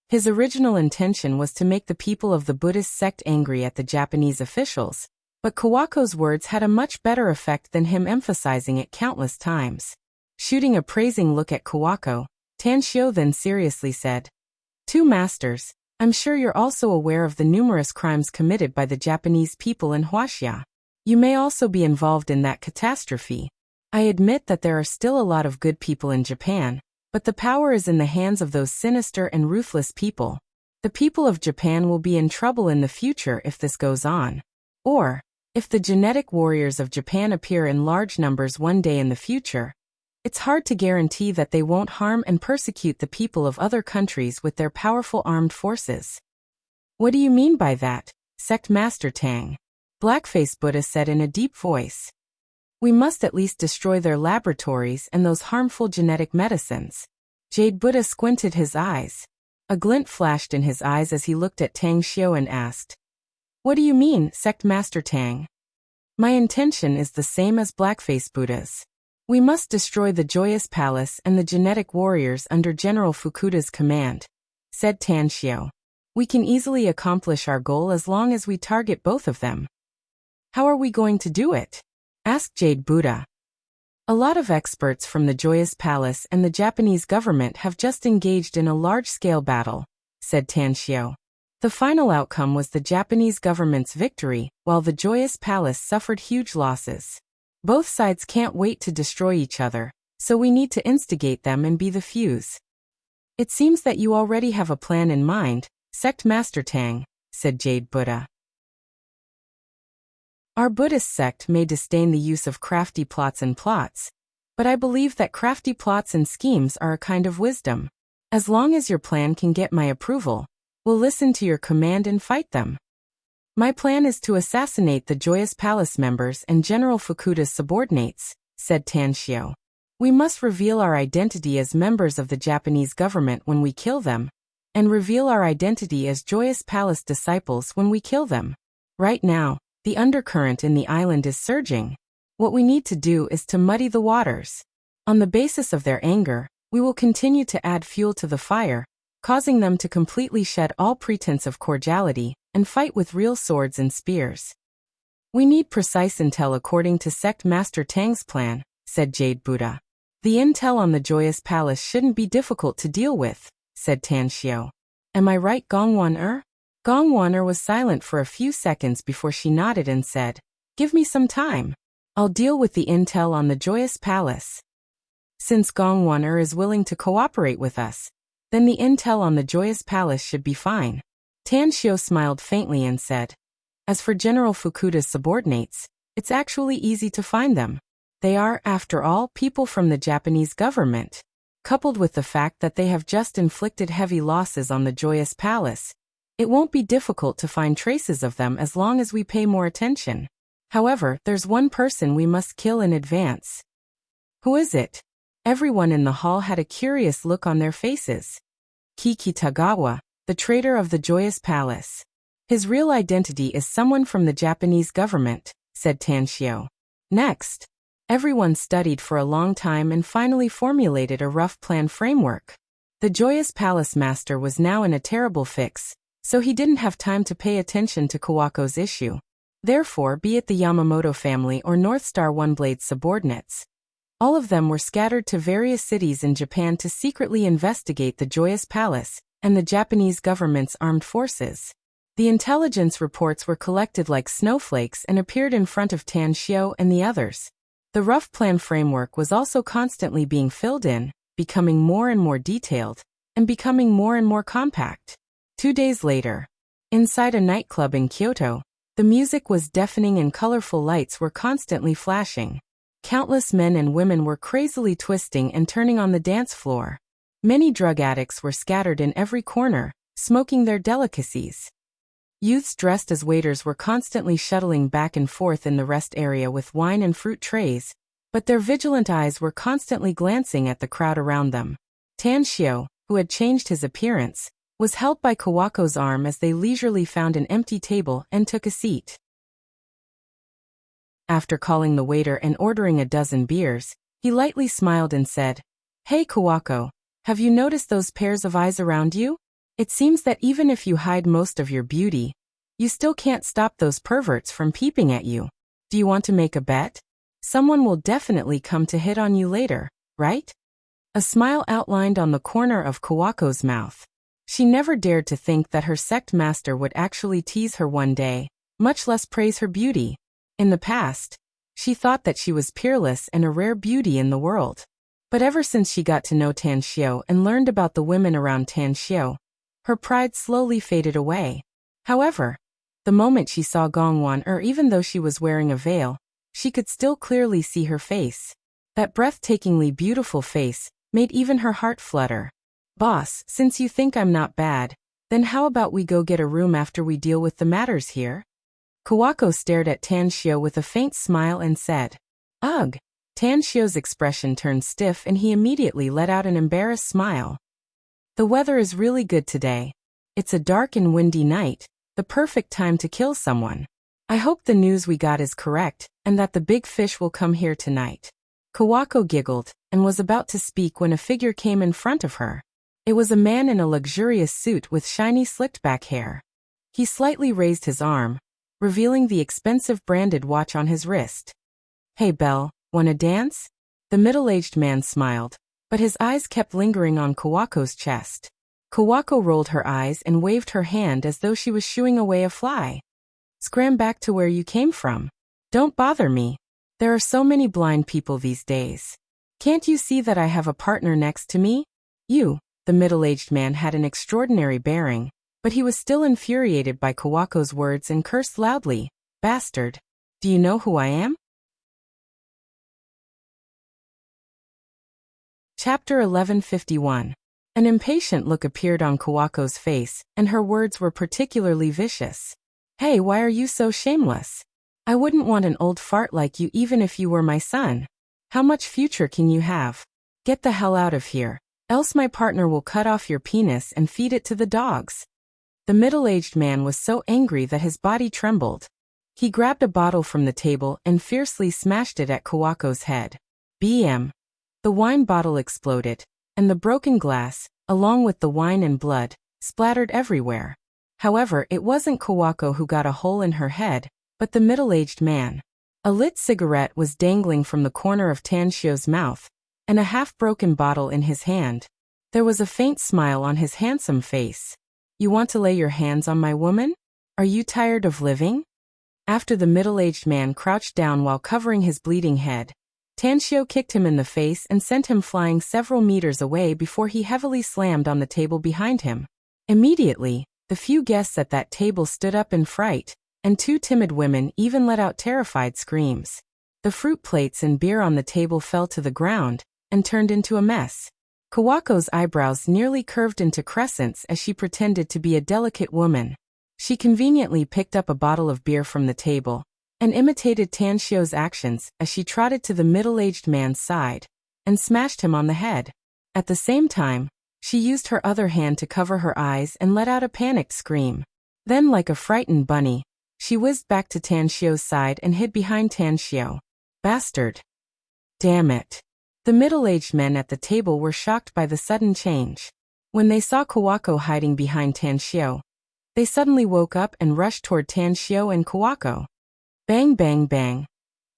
His original intention was to make the people of the Buddhist sect angry at the Japanese officials, but Kawako's words had a much better effect than him emphasizing it countless times. Shooting a praising look at Kawako, Tan Xiu then seriously said, "Two masters, I'm sure you're also aware of the numerous crimes committed by the Japanese people in Wuxia. You may also be involved in that catastrophe. I admit that there are still a lot of good people in Japan, but the power is in the hands of those sinister and ruthless people. The people of Japan will be in trouble in the future if this goes on. Or, if the genetic warriors of Japan appear in large numbers one day in the future, it's hard to guarantee that they won't harm and persecute the people of other countries with their powerful armed forces." "What do you mean by that, Sect Master Tang?" Blackface Buddha said in a deep voice. "We must at least destroy their laboratories and those harmful genetic medicines." Jade Buddha squinted his eyes. A glint flashed in his eyes as he looked at Tang Xiu and asked, "What do you mean, Sect Master Tang?" "My intention is the same as Blackface Buddha's. We must destroy the Joyous Palace and the genetic warriors under General Fukuda's command," said Tan Xiu. "We can easily accomplish our goal as long as we target both of them." "How are we going to do it?" asked Jade Buddha. "A lot of experts from the Joyous Palace and the Japanese government have just engaged in a large-scale battle," said Tan Xiu. "The final outcome was the Japanese government's victory, while the Joyous Palace suffered huge losses. Both sides can't wait to destroy each other, so we need to instigate them and be the fuse." "It seems that you already have a plan in mind, Sect Master Tang," said Jade Buddha. "Our Buddhist sect may disdain the use of crafty plots and plots, but I believe that crafty plots and schemes are a kind of wisdom. As long as your plan can get my approval, we'll listen to your command and fight them. My plan is to assassinate the Joyous Palace members and General Fukuda's subordinates," said Tan Xiu. "We must reveal our identity as members of the Japanese government when we kill them, and reveal our identity as Joyous Palace disciples when we kill them. Right now, the undercurrent in the island is surging. What we need to do is to muddy the waters. On the basis of their anger, we will continue to add fuel to the fire, causing them to completely shed all pretense of cordiality and fight with real swords and spears. We need precise intel according to Sect Master Tang's plan," said Jade Buddha. "The intel on the Joyous Palace shouldn't be difficult to deal with," said Tan Xiu. "Am I right, Gongwan-er?" Gongwan-er was silent for a few seconds before she nodded and said, "Give me some time. I'll deal with the intel on the Joyous Palace." Since Gongwan-er is willing to cooperate with us, then the intel on the Joyous Palace should be fine. Tan Xiu smiled faintly and said, "As for General Fukuda's subordinates, it's actually easy to find them. They are, after all, people from the Japanese government. Coupled with the fact that they have just inflicted heavy losses on the Joyous Palace, it won't be difficult to find traces of them as long as we pay more attention. However, there's one person we must kill in advance." "Who is it?" Everyone in the hall had a curious look on their faces. "Kiki Tagawa, the traitor of the Joyous Palace. His real identity is someone from the Japanese government," said Tan Xiu. "Next, Everyone studied for a long time and finally formulated a rough plan framework. The Joyous Palace Master was now in a terrible fix, so he didn't have time to pay attention to Kawako's issue. Therefore, be it the Yamamoto family or Northstar Oneblade's subordinates, all of them were scattered to various cities in Japan to secretly investigate the Joyous Palace and the Japanese government's armed forces. The intelligence reports were collected like snowflakes and appeared in front of Tan Xiao and the others. The rough plan framework was also constantly being filled in, becoming more and more detailed, and becoming more and more compact. 2 days later, inside a nightclub in Kyoto, the music was deafening and colorful lights were constantly flashing. Countless men and women were crazily twisting and turning on the dance floor. Many drug addicts were scattered in every corner, smoking their delicacies. Youths dressed as waiters were constantly shuttling back and forth in the rest area with wine and fruit trays, but their vigilant eyes were constantly glancing at the crowd around them. Tan Xiao, who had changed his appearance, was held by Kawako's arm as they leisurely found an empty table and took a seat. After calling the waiter and ordering a dozen beers, he lightly smiled and said, "Hey Kawako, have you noticed those pairs of eyes around you? It seems that even if you hide most of your beauty, you still can't stop those perverts from peeping at you. Do you want to make a bet? Someone will definitely come to hit on you later, right?" A smile outlined on the corner of Kawako's mouth. She never dared to think that her sect master would actually tease her one day, much less praise her beauty. In the past, she thought that she was peerless and a rare beauty in the world. But ever since she got to know Tan Xiao and learned about the women around Tan Xiao, her pride slowly faded away. However, the moment she saw Gongwan, or even though she was wearing a veil, she could still clearly see her face. That breathtakingly beautiful face made even her heart flutter. "Boss, since you think I'm not bad, then how about we go get a room after we deal with the matters here?" Kawako stared at Tan Xiao with a faint smile and said, "Ugh." Tan Xiao's expression turned stiff and he immediately let out an embarrassed smile. "The weather is really good today. It's a dark and windy night, the perfect time to kill someone. I hope the news we got is correct, and that the big fish will come here tonight." Kawako giggled, and was about to speak when a figure came in front of her. It was a man in a luxurious suit with shiny slicked-back hair. He slightly raised his arm, revealing the expensive branded watch on his wrist. "Hey Belle, wanna dance?" The middle-aged man smiled, but his eyes kept lingering on Kawako's chest. Kawako rolled her eyes and waved her hand as though she was shooing away a fly. "Scram back to where you came from. Don't bother me. There are so many blind people these days. Can't you see that I have a partner next to me?" "You." The middle-aged man had an extraordinary bearing, but he was still infuriated by Kawako's words and cursed loudly. "Bastard. Do you know who I am?" Chapter 1151. An impatient look appeared on Kawako's face, and her words were particularly vicious. "Hey, why are you so shameless? I wouldn't want an old fart like you even if you were my son. How much future can you have? Get the hell out of here, else my partner will cut off your penis and feed it to the dogs." The middle-aged man was so angry that his body trembled. He grabbed a bottle from the table and fiercely smashed it at Kawako's head. BM. The wine bottle exploded, and the broken glass, along with the wine and blood, splattered everywhere. However, it wasn't Kawako who got a hole in her head, but the middle-aged man. A lit cigarette was dangling from the corner of Tan Xiao's mouth, and a half-broken bottle in his hand. There was a faint smile on his handsome face. "You want to lay your hands on my woman? Are you tired of living?" After the middle-aged man crouched down while covering his bleeding head, Tan Xiao kicked him in the face and sent him flying several meters away before he heavily slammed on the table behind him. Immediately, the few guests at that table stood up in fright, and 2 timid women even let out terrified screams. The fruit plates and beer on the table fell to the ground and turned into a mess. Kawako's eyebrows nearly curved into crescents as she pretended to be a delicate woman. She conveniently picked up a bottle of beer from the table and imitated Tan Xiao's actions as she trotted to the middle-aged man's side and smashed him on the head. At the same time, she used her other hand to cover her eyes and let out a panicked scream. Then, like a frightened bunny, she whizzed back to Tan Xiao's side and hid behind Tan Xiao. "Bastard. Damn it. The middle-aged men at the table were shocked by the sudden change. When they saw Kawako hiding behind Tan Xiao, they suddenly woke up and rushed toward Tan Xiao and Kawako. Bang bang bang.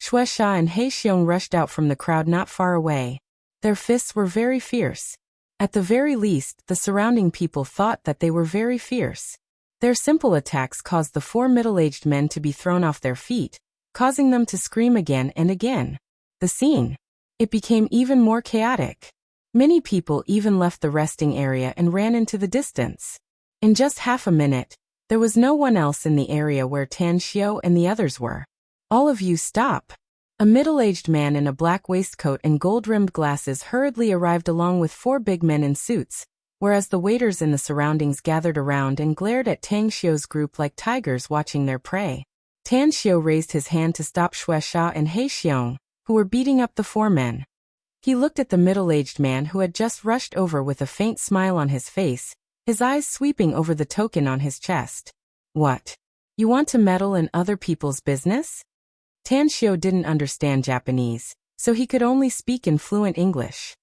Shueisha and He Xiong rushed out from the crowd not far away. Their fists were very fierce. At the very least, the surrounding people thought that they were very fierce. Their simple attacks caused the 4 middle-aged men to be thrown off their feet, causing them to scream again and again. The scene. It became even more chaotic. Many people even left the resting area and ran into the distance. In just half a minute, there was no one else in the area where Tan Xiao and the others were. All of you stop. A middle-aged man in a black waistcoat and gold-rimmed glasses hurriedly arrived along with 4 big men in suits, whereas the waiters in the surroundings gathered around and glared at Tang Xiao's group like tigers watching their prey. Tan Xiao raised his hand to stop Shueisha and He Xiong, who were beating up the 4 men. He looked at the middle-aged man who had just rushed over with a faint smile on his face, his eyes sweeping over the token on his chest. What? You want to meddle in other people's business? Tan Xiao didn't understand Japanese, so he could only speak in fluent English.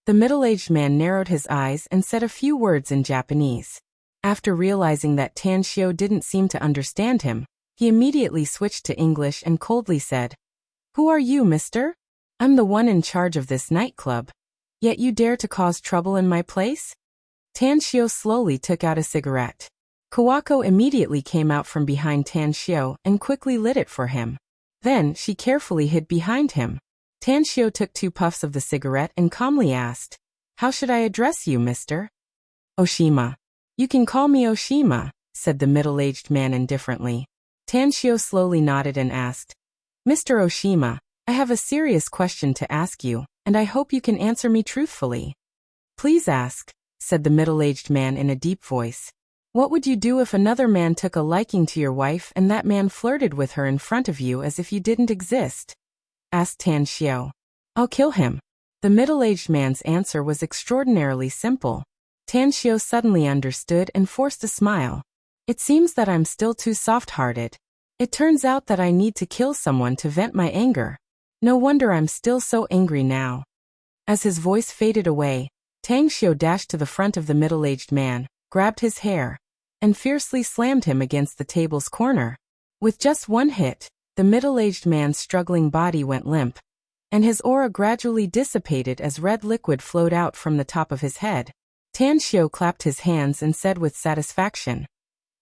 The middle-aged man narrowed his eyes and said a few words in Japanese. After realizing that Tan Xiao didn't seem to understand him, he immediately switched to English and coldly said, "Who are you, mister? I'm the one in charge of this nightclub. Yet you dare to cause trouble in my place?" Tan Xiao slowly took out a cigarette. Kawako immediately came out from behind Tan Xiao and quickly lit it for him. Then she carefully hid behind him. Tan Xiao took 2 puffs of the cigarette and calmly asked, "How should I address you, mister?" "Oshima." "You can call me Oshima," said the middle-aged man indifferently. Tan Xiao slowly nodded and asked, "Mr. Oshima, I have a serious question to ask you, and I hope you can answer me truthfully." "Please ask," said the middle-aged man in a deep voice. "What would you do if another man took a liking to your wife and that man flirted with her in front of you as if you didn't exist?" asked Tan Xiao. "I'll kill him." The middle-aged man's answer was extraordinarily simple. Tan Xiao suddenly understood and forced a smile. "It seems that I'm still too soft-hearted. It turns out that I need to kill someone to vent my anger. No wonder I'm still so angry now." As his voice faded away, Tang Xiao dashed to the front of the middle-aged man, grabbed his hair, and fiercely slammed him against the table's corner. With just one hit, the middle-aged man's struggling body went limp, and his aura gradually dissipated as red liquid flowed out from the top of his head. Tan Xiao clapped his hands and said with satisfaction,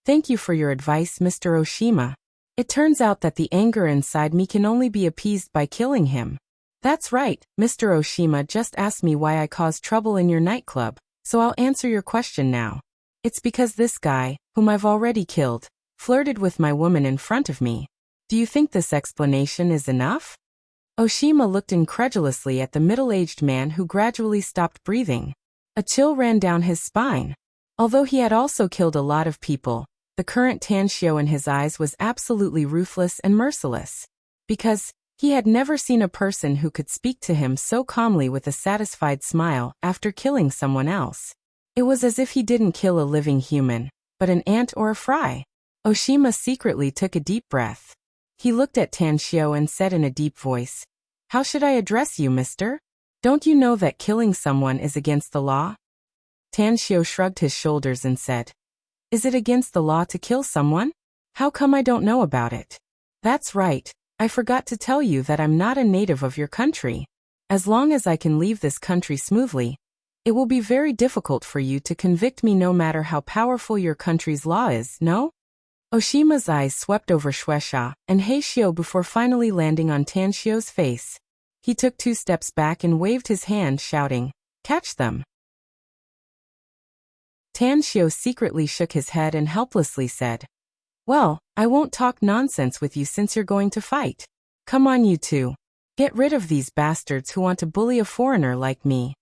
"Thank you for your advice, Mr. Oshima. It turns out that the anger inside me can only be appeased by killing him." "That's right, Mr. Oshima just asked me why I caused trouble in your nightclub, so I'll answer your question now. It's because this guy, whom I've already killed, flirted with my woman in front of me. Do you think this explanation is enough?" Oshima looked incredulously at the middle-aged man who gradually stopped breathing. A chill ran down his spine. Although he had also killed a lot of people, the current Tan Xiao in his eyes was absolutely ruthless and merciless. Because he had never seen a person who could speak to him so calmly with a satisfied smile after killing someone else. It was as if he didn't kill a living human, but an ant or a fly. Oshima secretly took a deep breath. He looked at Tan Xiao and said in a deep voice, "How should I address you, mister? Don't you know that killing someone is against the law?" Tan Xiao shrugged his shoulders and said, "Is it against the law to kill someone? How come I don't know about it?" "That's right. I forgot to tell you that I'm not a native of your country. As long as I can leave this country smoothly, it will be very difficult for you to convict me no matter how powerful your country's law is, no?" Oshima's eyes swept over Shueisha and He Xiao before finally landing on Tan Xiao's face. He took 2 steps back and waved his hand, shouting, "Catch them." Tan Xiao secretly shook his head and helplessly said, "Well, I won't talk nonsense with you since you're going to fight. Come on, you two. Get rid of these bastards who want to bully a foreigner like me."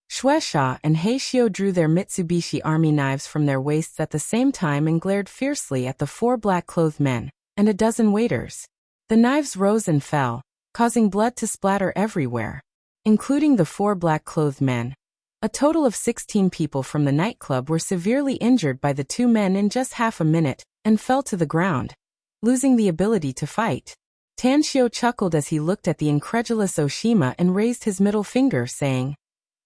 Shueisha and He Xiao drew their Mitsubishi army knives from their waists at the same time and glared fiercely at the 4 black-clothed men and a dozen waiters. The knives rose and fell, causing blood to splatter everywhere, including the 4 black-clothed men. A total of 16 people from the nightclub were severely injured by the 2 men in just half a minute and fell to the ground, losing the ability to fight. Tanshio chuckled as he looked at the incredulous Oshima and raised his middle finger, saying,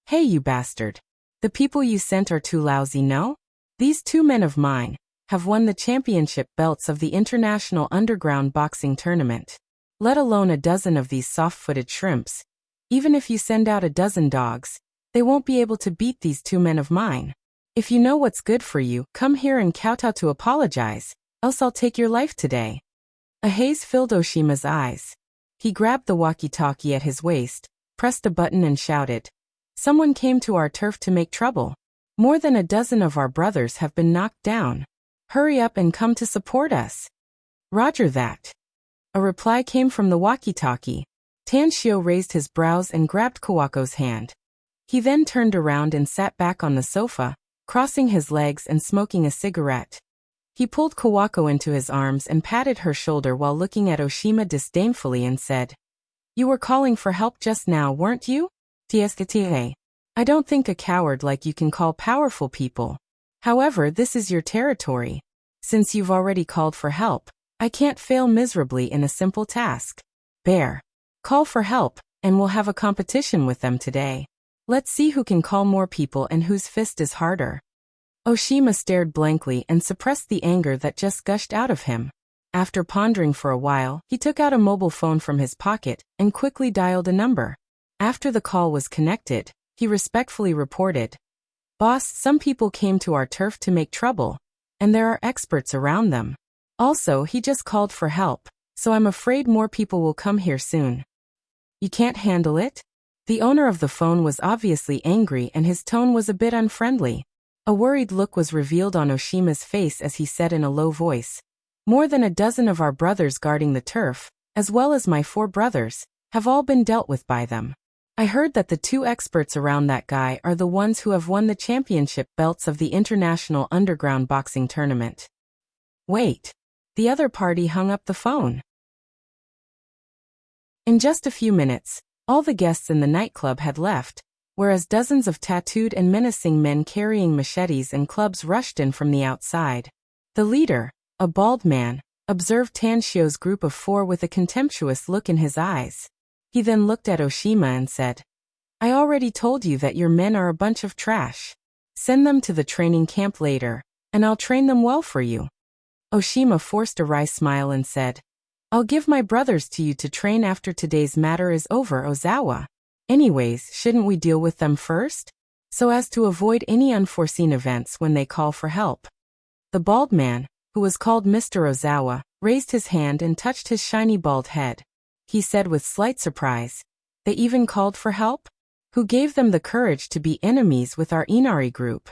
"Hey, you bastard. The people you sent are too lousy, no? These 2 men of mine have won the championship belts of the International Underground Boxing Tournament. Let alone a dozen of these soft-footed shrimps. Even if you send out a dozen dogs, they won't be able to beat these 2 men of mine. If you know what's good for you, come here and kowtow to apologize, else I'll take your life today." A haze filled Oshima's eyes. He grabbed the walkie-talkie at his waist, pressed a button and shouted, "Someone came to our turf to make trouble. More than a dozen of our brothers have been knocked down. Hurry up and come to support us." "Roger that." A reply came from the walkie-talkie. Tanshio raised his brows and grabbed Kawako's hand. He then turned around and sat back on the sofa, crossing his legs and smoking a cigarette. He pulled Kawako into his arms and patted her shoulder while looking at Oshima disdainfully and said, "You were calling for help just now, weren't you? Tieskatire. I don't think a coward like you can call powerful people. However, this is your territory. Since you've already called for help, I can't fail miserably in a simple task. Bear. Call for help, and we'll have a competition with them today. Let's see who can call more people and whose fist is harder." Oshima stared blankly and suppressed the anger that just gushed out of him. After pondering for a while, he took out a mobile phone from his pocket and quickly dialed a number. After the call was connected, he respectfully reported, "Boss, some people came to our turf to make trouble, and there are experts around them. Also, he just called for help, so I'm afraid more people will come here soon." "You can't handle it?" The owner of the phone was obviously angry and his tone was a bit unfriendly. A worried look was revealed on Oshima's face as he said in a low voice, "More than a dozen of our brothers guarding the turf, as well as my 4 brothers, have all been dealt with by them. I heard that the 2 experts around that guy are the ones who have won the championship belts of the International Underground Boxing Tournament." Wait. The other party hung up the phone. In just a few minutes, all the guests in the nightclub had left, whereas dozens of tattooed and menacing men carrying machetes and clubs rushed in from the outside. The leader, a bald man, observed Tanshio's group of 4 with a contemptuous look in his eyes. He then looked at Oshima and said, "I already told you that your men are a bunch of trash. Send them to the training camp later, and I'll train them well for you." Oshima forced a wry smile and said, "I'll give my brothers to you to train after today's matter is over, Ozawa. Anyways, shouldn't we deal with them first? So as to avoid any unforeseen events when they call for help." The bald man, who was called Mr. Ozawa, raised his hand and touched his shiny bald head. He said with slight surprise, "They even called for help? Who gave them the courage to be enemies with our Inari group?"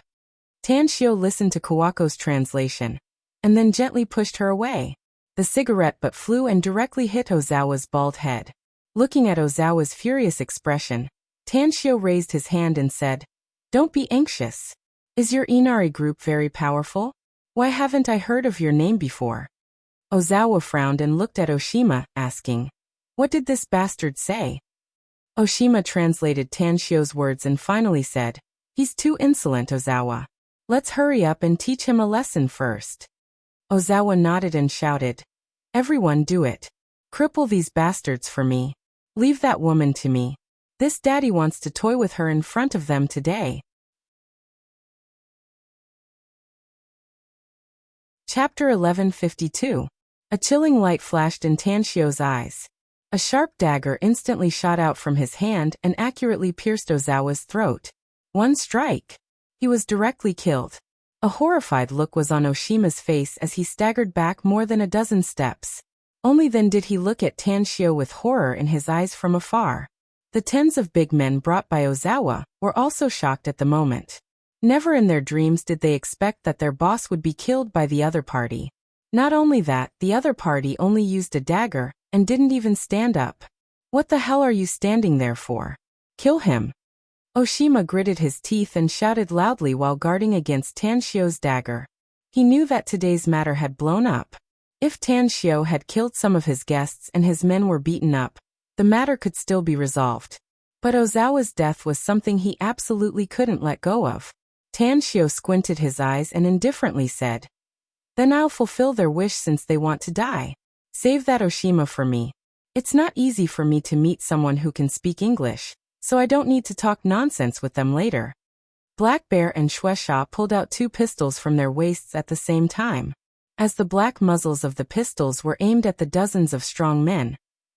Tanshio listened to Kawako's translation, and then gently pushed her away. The cigarette butt flew and directly hit Ozawa's bald head. Looking at Ozawa's furious expression, Tanshio raised his hand and said, "Don't be anxious. Is your Inari group very powerful? Why haven't I heard of your name before?" Ozawa frowned and looked at Oshima, asking, "What did this bastard say?" Oshima translated Tanshio's words and finally said, "He's too insolent, Ozawa. Let's hurry up and teach him a lesson first." Ozawa nodded and shouted, "Everyone do it. Cripple these bastards for me. Leave that woman to me. This daddy wants to toy with her in front of them today." Chapter 1152. A chilling light flashed in Tanshio's eyes. A sharp dagger instantly shot out from his hand and accurately pierced Ozawa's throat. One strike. He was directly killed. A horrified look was on Oshima's face as he staggered back more than a dozen steps. Only then did he look at Tanshio with horror in his eyes from afar. The tens of big men brought by Ozawa were also shocked at the moment. Never in their dreams did they expect that their boss would be killed by the other party. Not only that, the other party only used a dagger and didn't even stand up. "What the hell are you standing there for? Kill him!" Oshima gritted his teeth and shouted loudly while guarding against Tanshio's dagger. He knew that today's matter had blown up. If Tanshio had killed some of his guests and his men were beaten up, the matter could still be resolved. But Ozawa's death was something he absolutely couldn't let go of. Tanshio squinted his eyes and indifferently said, "Then I'll fulfill their wish since they want to die. Save that Oshima for me. It's not easy for me to meet someone who can speak English, so I don't need to talk nonsense with them later. Black Bear and Shueisha pulled out 2 pistols from their waists at the same time. As the black muzzles of the pistols were aimed at the dozens of strong men,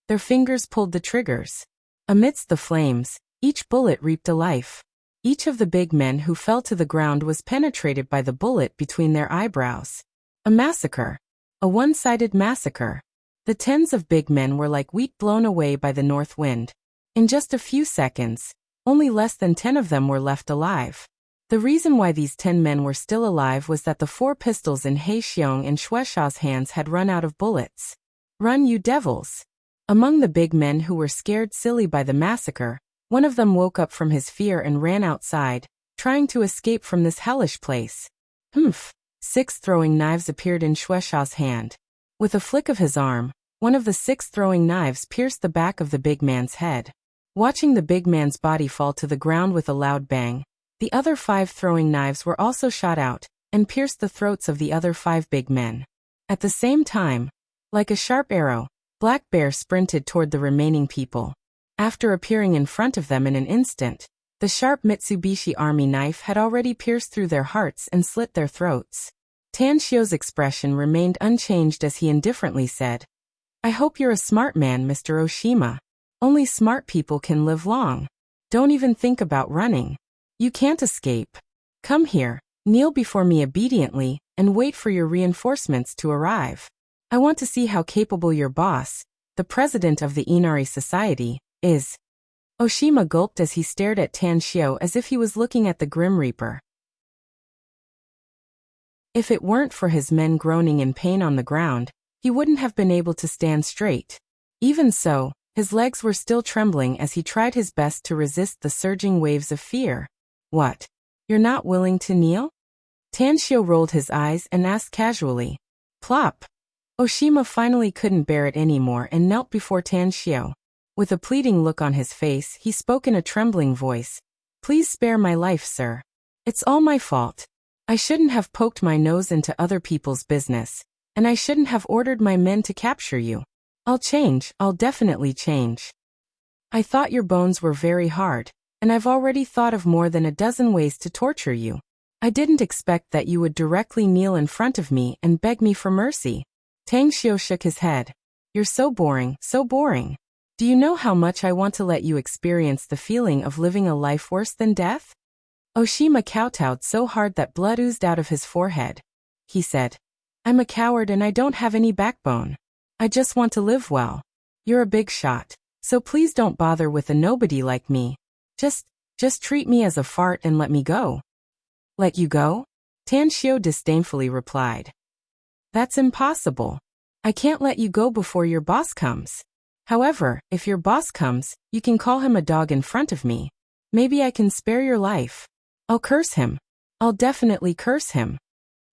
their fingers pulled the triggers. Amidst the flames, each bullet reaped a life. Each of the big men who fell to the ground was penetrated by the bullet between their eyebrows. A massacre. A one-sided massacre. The tens of big men were like wheat blown away by the north wind. In just a few seconds, only less than 10 of them were left alive. The reason why these 10 men were still alive was that the 4 pistols in He Xiong and Shueisha's hands had run out of bullets. Run, you devils! Among the big men who were scared silly by the massacre, one of them woke up from his fear and ran outside, trying to escape from this hellish place. 6 throwing knives appeared in Shueisha's hand. With a flick of his arm, one of the 6 throwing knives pierced the back of the big man's head. Watching the big man's body fall to the ground with a loud bang, the other 5 throwing knives were also shot out, and pierced the throats of the other 5 big men. At the same time, like a sharp arrow, Black Bear sprinted toward the remaining people. After appearing in front of them in an instant, the sharp Mitsubishi Army knife had already pierced through their hearts and slit their throats. Tan Xiu's expression remained unchanged as he indifferently said, "I hope you're a smart man, Mr. Oshima. Only smart people can live long. Don't even think about running. You can't escape. Come here, kneel before me obediently, and wait for your reinforcements to arrive. I want to see how capable your boss, the president of the Inari Society, is." Oshima gulped as he stared at Tan Xiu as if he was looking at the Grim Reaper. If it weren't for his men groaning in pain on the ground, he wouldn't have been able to stand straight. Even so, his legs were still trembling as he tried his best to resist the surging waves of fear. "What? You're not willing to kneel?" Tan Xiu rolled his eyes and asked casually. Plop! Oshima finally couldn't bear it anymore and knelt before Tan Xiu. With a pleading look on his face, he spoke in a trembling voice. "Please spare my life, sir. It's all my fault. I shouldn't have poked my nose into other people's business, and I shouldn't have ordered my men to capture you. I'll change, I'll definitely change. I thought your bones were very hard, and I've already thought of more than a dozen ways to torture you. I didn't expect that you would directly kneel in front of me and beg me for mercy." Tang Xiu shook his head. "You're so boring, so boring. Do you know how much I want to let you experience the feeling of living a life worse than death?" Oshima kowtowed so hard that blood oozed out of his forehead. He said, "I'm a coward and I don't have any backbone. I just want to live well. You're a big shot, so please don't bother with a nobody like me. Just treat me as a fart and let me go." "Let you go?" Tan Xiu disdainfully replied. "That's impossible. I can't let you go before your boss comes. However, if your boss comes, you can call him a dog in front of me. Maybe I can spare your life. I'll curse him. I'll definitely curse him."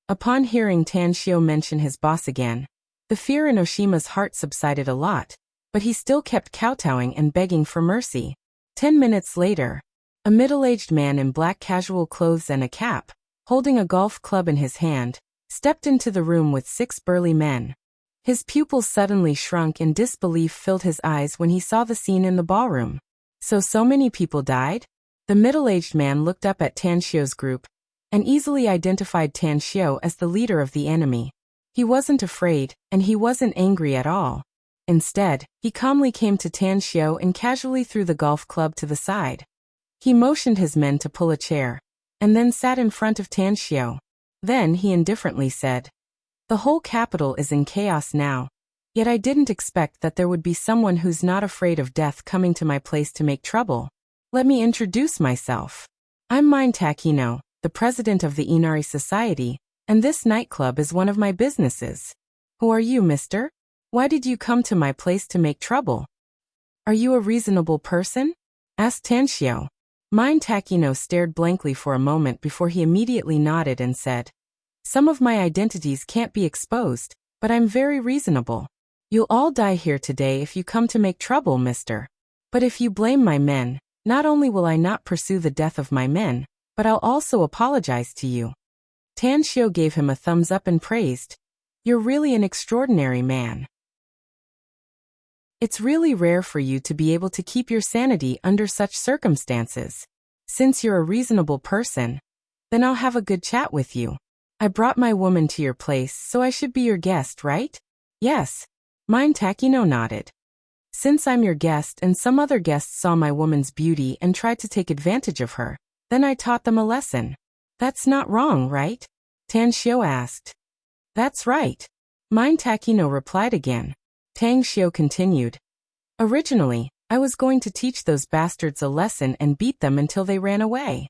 Upon hearing Tan Xiu mention his boss again, the fear in Oshima's heart subsided a lot, but he still kept kowtowing and begging for mercy. 10 minutes later, a middle-aged man in black casual clothes and a cap, holding a golf club in his hand, stepped into the room with 6 burly men. His pupils suddenly shrunk and disbelief filled his eyes when he saw the scene in the ballroom. So many people died? The middle-aged man looked up at Tan Xiu's group, and easily identified Tan Xiu as the leader of the enemy. He wasn't afraid, and he wasn't angry at all. Instead, he calmly came to Tan Xiu and casually threw the golf club to the side. He motioned his men to pull a chair, and then sat in front of Tan Xiu. Then he indifferently said, "The whole capital is in chaos now, yet I didn't expect that there would be someone who's not afraid of death coming to my place to make trouble. Let me introduce myself. I'm Mind Takino, the president of the Inari Society, and this nightclub is one of my businesses. Who are you, mister? Why did you come to my place to make trouble? Are you a reasonable person?" asked Tan Xiu. Mind Takino stared blankly for a moment before he immediately nodded and said, "Some of my identities can't be exposed, but I'm very reasonable. You'll all die here today if you come to make trouble, mister. But if you blame my men, not only will I not pursue the death of my men, but I'll also apologize to you." Tan Xiu gave him a thumbs up and praised, "You're really an extraordinary man." It's really rare for you to be able to keep your sanity under such circumstances. Since you're a reasonable person, then I'll have a good chat with you. I brought my woman to your place, so I should be your guest, right? Yes. Mine Takino nodded. Since I'm your guest and some other guests saw my woman's beauty and tried to take advantage of her, then I taught them a lesson. That's not wrong, right? Tan Xiao asked. That's right. Mine Takino replied again. Tang Xiao continued. Originally, I was going to teach those bastards a lesson and beat them until they ran away.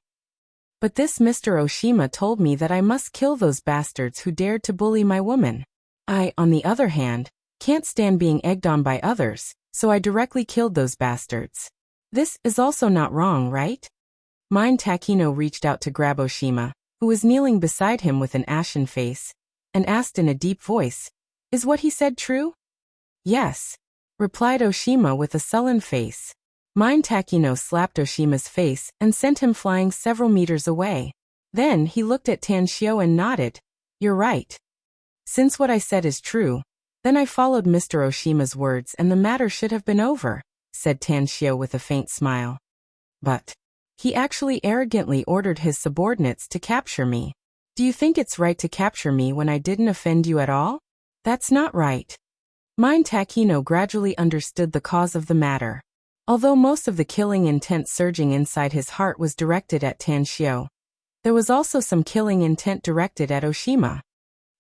But this Mr. Oshima told me that I must kill those bastards who dared to bully my woman. I, on the other hand, can't stand being egged on by others, so I directly killed those bastards. This is also not wrong, right? Mine Takino reached out to grab Oshima, who was kneeling beside him with an ashen face, and asked in a deep voice, "Is what he said true?" "Yes," replied Oshima with a sullen face. Mine Takino slapped Oshima's face and sent him flying several meters away. Then he looked at Tan Xiao and nodded. "You're right. Since what I said is true, then I followed Mr. Oshima's words and the matter should have been over," said Tan Xiao with a faint smile. "But he actually arrogantly ordered his subordinates to capture me. Do you think it's right to capture me when I didn't offend you at all? That's not right." Mine Takino gradually understood the cause of the matter. Although most of the killing intent surging inside his heart was directed at Tan Xiao, there was also some killing intent directed at Oshima.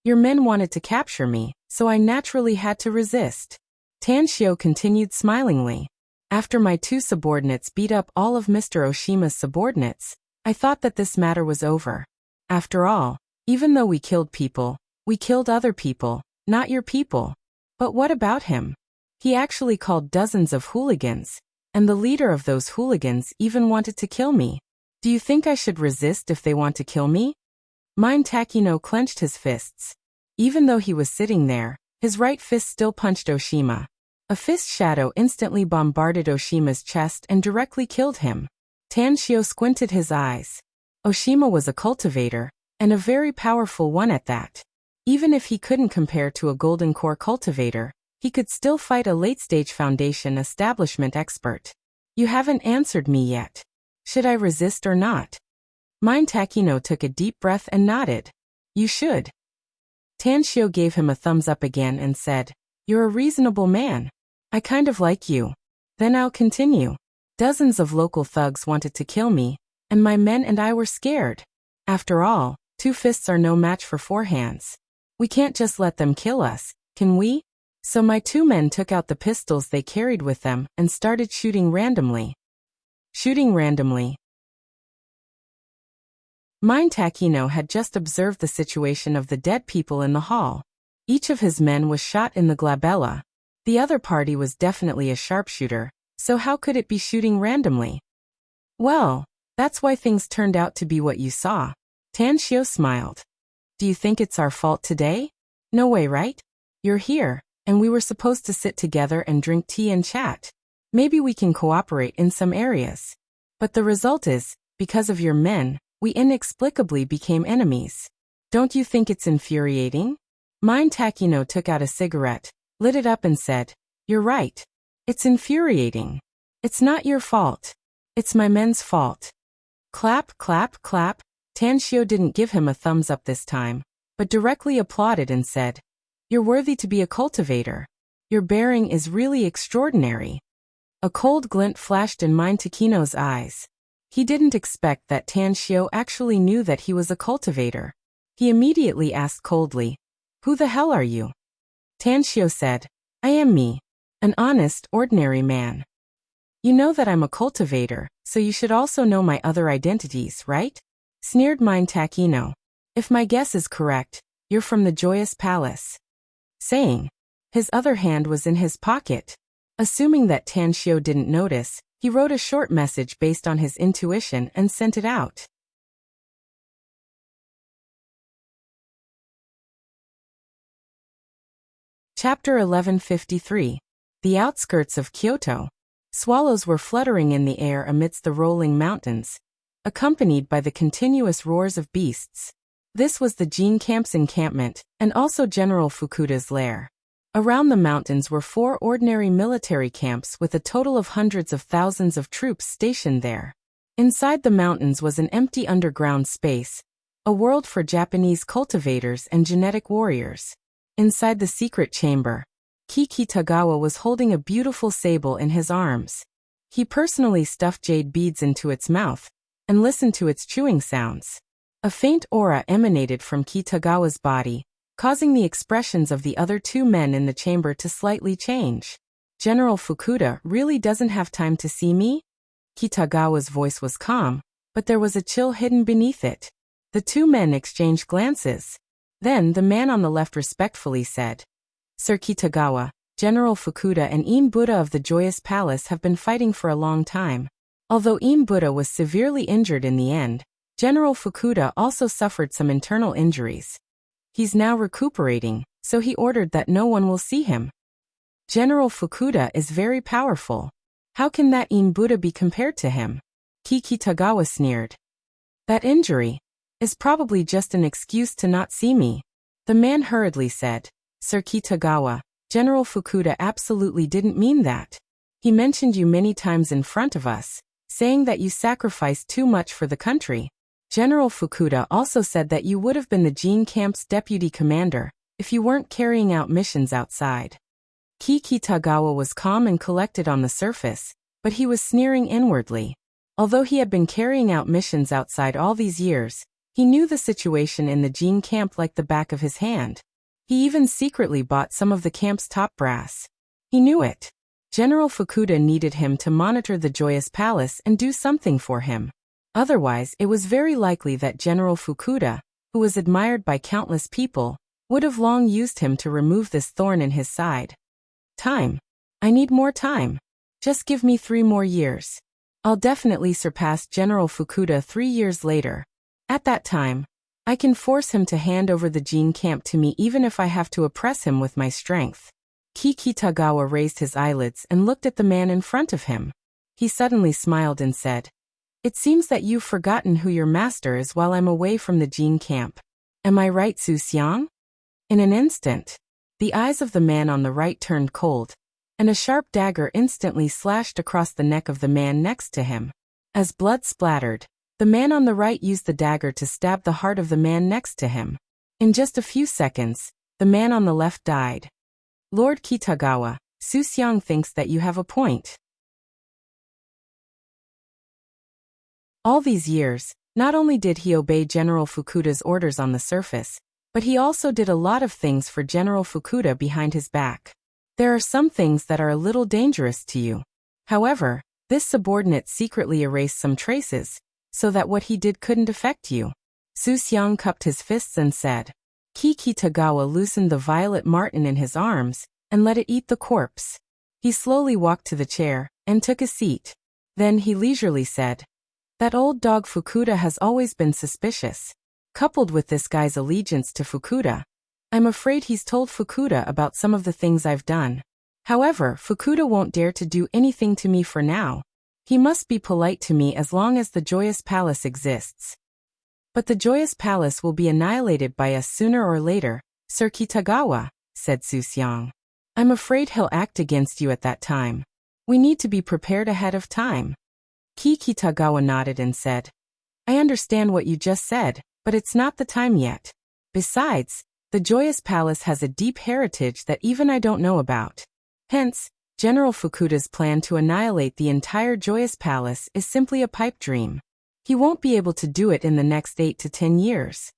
Your men wanted to capture me, so I naturally had to resist. Tan Xiao continued smilingly. After my two subordinates beat up all of Mr. Oshima's subordinates, I thought that this matter was over. After all, even though we killed people, we killed other people, not your people. But what about him? He actually called dozens of hooligans, and the leader of those hooligans even wanted to kill me. Do you think I should resist if they want to kill me? Mine Takino clenched his fists. Even though he was sitting there, his right fist still punched Oshima. A fist shadow instantly bombarded Oshima's chest and directly killed him. Tan Xiao squinted his eyes. Oshima was a cultivator, and a very powerful one at that. Even if he couldn't compare to a golden core cultivator, he could still fight a late-stage foundation establishment expert. You haven't answered me yet. Should I resist or not? Mine Takino took a deep breath and nodded. You should. Tan Xiao gave him a thumbs up again and said, "You're a reasonable man. I kind of like you." Then I'll continue. Dozens of local thugs wanted to kill me, and my men and I were scared. After all, 2 fists are no match for 4 hands. We can't just let them kill us, can we? So my 2 men took out the pistols they carried with them and started shooting randomly. Shooting randomly. Mine Takino had just observed the situation of the dead people in the hall. Each of his men was shot in the glabella. The other party was definitely a sharpshooter, so how could it be shooting randomly? Well, that's why things turned out to be what you saw. Tan Xiao smiled. Do you think it's our fault today? No way, right? You're here, and we were supposed to sit together and drink tea and chat. Maybe we can cooperate in some areas. But the result is, because of your men, we inexplicably became enemies. Don't you think it's infuriating? Mine Takino took out a cigarette, lit it up and said, "You're right. It's infuriating. It's not your fault. It's my men's fault." Clap, clap, clap. Tan Xiao didn't give him a thumbs up this time, but directly applauded and said, "You're worthy to be a cultivator. Your bearing is really extraordinary." A cold glint flashed in Mine Takino's eyes. He didn't expect that Tan Xiao actually knew that he was a cultivator. He immediately asked coldly, "Who the hell are you?" Tan Xiao said, "I am me, an honest, ordinary man. You know that I'm a cultivator, so you should also know my other identities, right?" Sneered Mine Takino. "If my guess is correct, you're from the Joyous Palace." Saying, his other hand was in his pocket. Assuming that Tan Xiao didn't notice, he wrote a short message based on his intuition and sent it out. Chapter 1153. The outskirts of Kyoto. Swallows were fluttering in the air amidst the rolling mountains, accompanied by the continuous roars of beasts. This was the Jin Camp's encampment, and also General Fukuda's lair. Around the mountains were 4 ordinary military camps with a total of hundreds of thousands of troops stationed there. Inside the mountains was an empty underground space, a world for Japanese cultivators and genetic warriors. Inside the secret chamber, Kikitagawa was holding a beautiful sable in his arms. He personally stuffed jade beads into its mouth and listened to its chewing sounds. A faint aura emanated from Kitagawa's body, causing the expressions of the other 2 men in the chamber to slightly change. General Fukuda really doesn't have time to see me? Kitagawa's voice was calm, but there was a chill hidden beneath it. The 2 men exchanged glances. Then the man on the left respectfully said, "Sir Kitagawa, General Fukuda and Ine Buddha of the Joyous Palace have been fighting for a long time. Although Ine Buddha was severely injured in the end, General Fukuda also suffered some internal injuries. He's now recuperating, so he ordered that no one will see him. General Fukuda is very powerful. How can that Ine Buddha be compared to him?" Kikitagawa sneered. "That injury is probably just an excuse to not see me." The man hurriedly said, "Sir Kitagawa, General Fukuda absolutely didn't mean that. He mentioned you many times in front of us, saying that you sacrificed too much for the country. General Fukuda also said that you would have been the Jin camp's deputy commander if you weren't carrying out missions outside." Kikitagawa was calm and collected on the surface, but he was sneering inwardly. Although he had been carrying out missions outside all these years, he knew the situation in the Jin camp like the back of his hand. He even secretly bought some of the camp's top brass. He knew it. General Fukuda needed him to monitor the Joyous Palace and do something for him. Otherwise, it was very likely that General Fukuda, who was admired by countless people, would have long used him to remove this thorn in his side. Time. I need more time. Just give me 3 more years. I'll definitely surpass General Fukuda 3 years later. At that time, I can force him to hand over the Jin camp to me even if I have to oppress him with my strength. Kikitagawa raised his eyelids and looked at the man in front of him. He suddenly smiled and said, "It seems that you've forgotten who your master is while I'm away from the Jin camp. Am I right, Su Xiang?" In an instant, the eyes of the man on the right turned cold, and a sharp dagger instantly slashed across the neck of the man next to him. As blood splattered, the man on the right used the dagger to stab the heart of the man next to him. In just a few seconds, the man on the left died. Lord Kitagawa, Su Xiang thinks that you have a point. All these years, not only did he obey General Fukuda's orders on the surface, but he also did a lot of things for General Fukuda behind his back. There are some things that are a little dangerous to you. However, this subordinate secretly erased some traces, so that what he did couldn't affect you. Su Xiang cupped his fists and said. Kikitagawa loosened the violet marten in his arms and let it eat the corpse. He slowly walked to the chair and took a seat. Then he leisurely said, "That old dog Fukuda has always been suspicious. Coupled with this guy's allegiance to Fukuda, I'm afraid he's told Fukuda about some of the things I've done. However, Fukuda won't dare to do anything to me for now. He must be polite to me as long as the Joyous Palace exists. But the Joyous Palace will be annihilated by us sooner or later, Sir Kitagawa," said Su Xiang. "I'm afraid he'll act against you at that time. We need to be prepared ahead of time." Kikitagawa nodded and said, "I understand what you just said, but it's not the time yet. Besides, the Joyous Palace has a deep heritage that even I don't know about. Hence, General Fukuda's plan to annihilate the entire Joyous Palace is simply a pipe dream. He won't be able to do it in the next 8 to 10 years.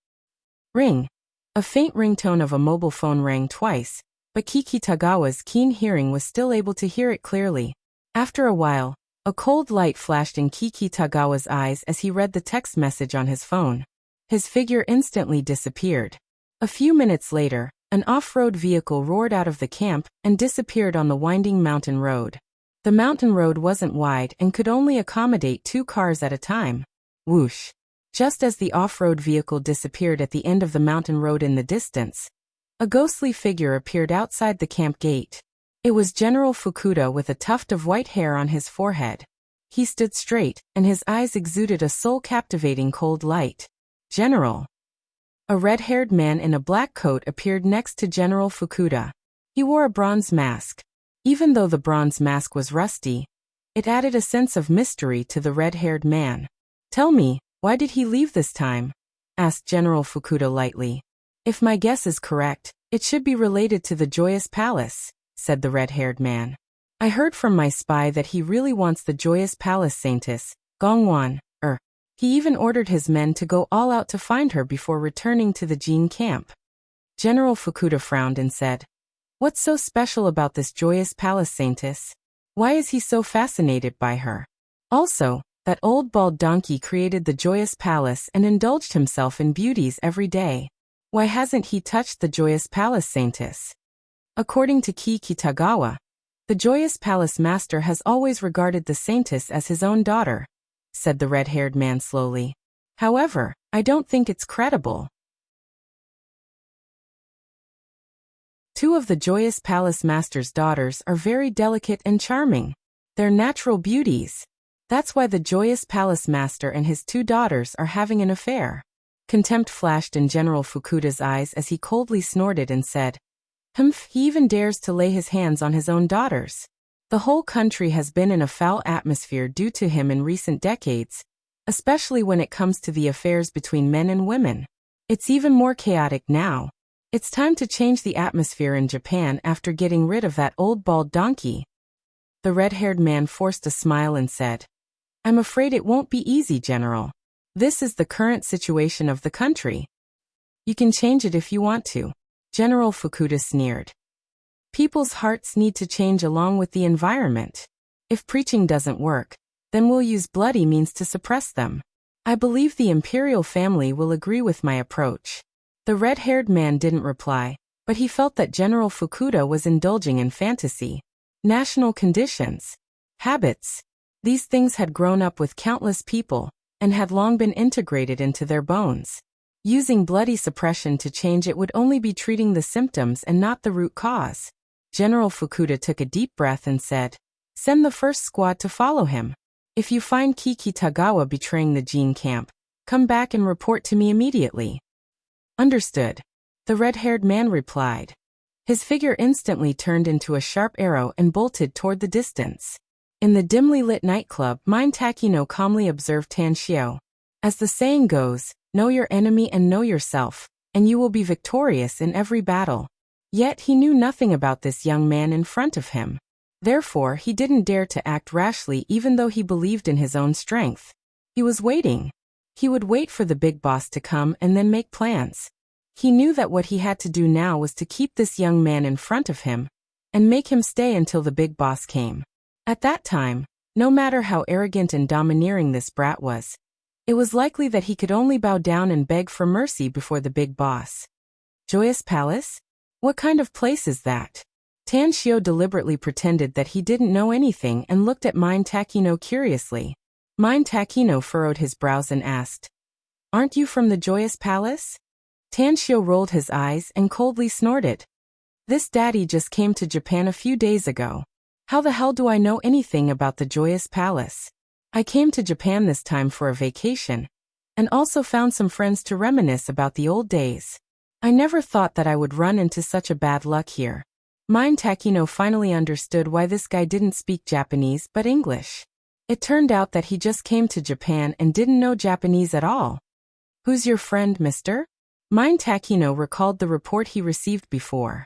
Ring. A faint ringtone of a mobile phone rang twice, but Kikitagawa's keen hearing was still able to hear it clearly. After a while, a cold light flashed in Kikitagawa's eyes as he read the text message on his phone. His figure instantly disappeared. A few minutes later, an off-road vehicle roared out of the camp and disappeared on the winding mountain road. The mountain road wasn't wide and could only accommodate 2 cars at a time. Whoosh! Just as the off-road vehicle disappeared at the end of the mountain road in the distance, a ghostly figure appeared outside the camp gate. It was General Fukuda with a tuft of white hair on his forehead. He stood straight, and his eyes exuded a soul-captivating cold light. "General." A red-haired man in a black coat appeared next to General Fukuda. He wore a bronze mask. Even though the bronze mask was rusty, it added a sense of mystery to the red-haired man. "Tell me, why did he leave this time?" asked General Fukuda lightly. "If my guess is correct, it should be related to the Joyous Palace," said the red-haired man. "I heard from my spy that he really wants the Joyous Palace Saintess, Gongwan. He even ordered his men to go all out to find her before returning to the Jin camp." General Fukuda frowned and said, "What's so special about this Joyous Palace Saintess? Why is he so fascinated by her? Also, that old bald donkey created the Joyous Palace and indulged himself in beauties every day. Why hasn't he touched the Joyous Palace Saintess?" According to Ki Kitagawa, the Joyous Palace Master has always regarded the Saintess as his own daughter, said the red-haired man slowly. "However, I don't think it's credible. Two of the Joyous Palace Master's daughters are very delicate and charming. They're natural beauties. That's why the Joyous Palace Master and his two daughters are having an affair." Contempt flashed in General Fukuda's eyes as he coldly snorted and said, "Humph, he even dares to lay his hands on his own daughters. The whole country has been in a foul atmosphere due to him in recent decades, especially when it comes to the affairs between men and women. It's even more chaotic now. It's time to change the atmosphere in Japan after getting rid of that old bald donkey." The red-haired man forced a smile and said, "I'm afraid it won't be easy, General. This is the current situation of the country. You can change it if you want to." General Fukuda sneered. "People's hearts need to change along with the environment. If preaching doesn't work, then we'll use bloody means to suppress them. I believe the imperial family will agree with my approach." The red-haired man didn't reply, but he felt that General Fukuda was indulging in fantasy. National conditions, habits, these things had grown up with countless people and had long been integrated into their bones. Using bloody suppression to change it would only be treating the symptoms and not the root cause. General Fukuda took a deep breath and said, "Send the first squad to follow him. If you find Kiki Tagawa betraying the Jin camp, come back and report to me immediately." "Understood," the red-haired man replied. His figure instantly turned into a sharp arrow and bolted toward the distance. In the dimly lit nightclub, Mind Takino calmly observed Tan Xiao. As the saying goes, know your enemy and know yourself, and you will be victorious in every battle. Yet he knew nothing about this young man in front of him. Therefore, he didn't dare to act rashly even though he believed in his own strength. He was waiting. He would wait for the big boss to come and then make plans. He knew that what he had to do now was to keep this young man in front of him and make him stay until the big boss came. At that time, no matter how arrogant and domineering this brat was, it was likely that he could only bow down and beg for mercy before the big boss. Joyous Palace? What kind of place is that? Tan Xiao deliberately pretended that he didn't know anything and looked at Mind Takino curiously. Mind Takino furrowed his brows and asked, "Aren't you from the Joyous Palace?" Tan Xiao rolled his eyes and coldly snorted. "This daddy just came to Japan a few days ago. How the hell do I know anything about the Joyous Palace? I came to Japan this time for a vacation, and also found some friends to reminisce about the old days. I never thought that I would run into such a bad luck here." Mind Takino finally understood why this guy didn't speak Japanese but English. It turned out that he just came to Japan and didn't know Japanese at all. "Who's your friend, mister?" Mind Takino recalled the report he received before.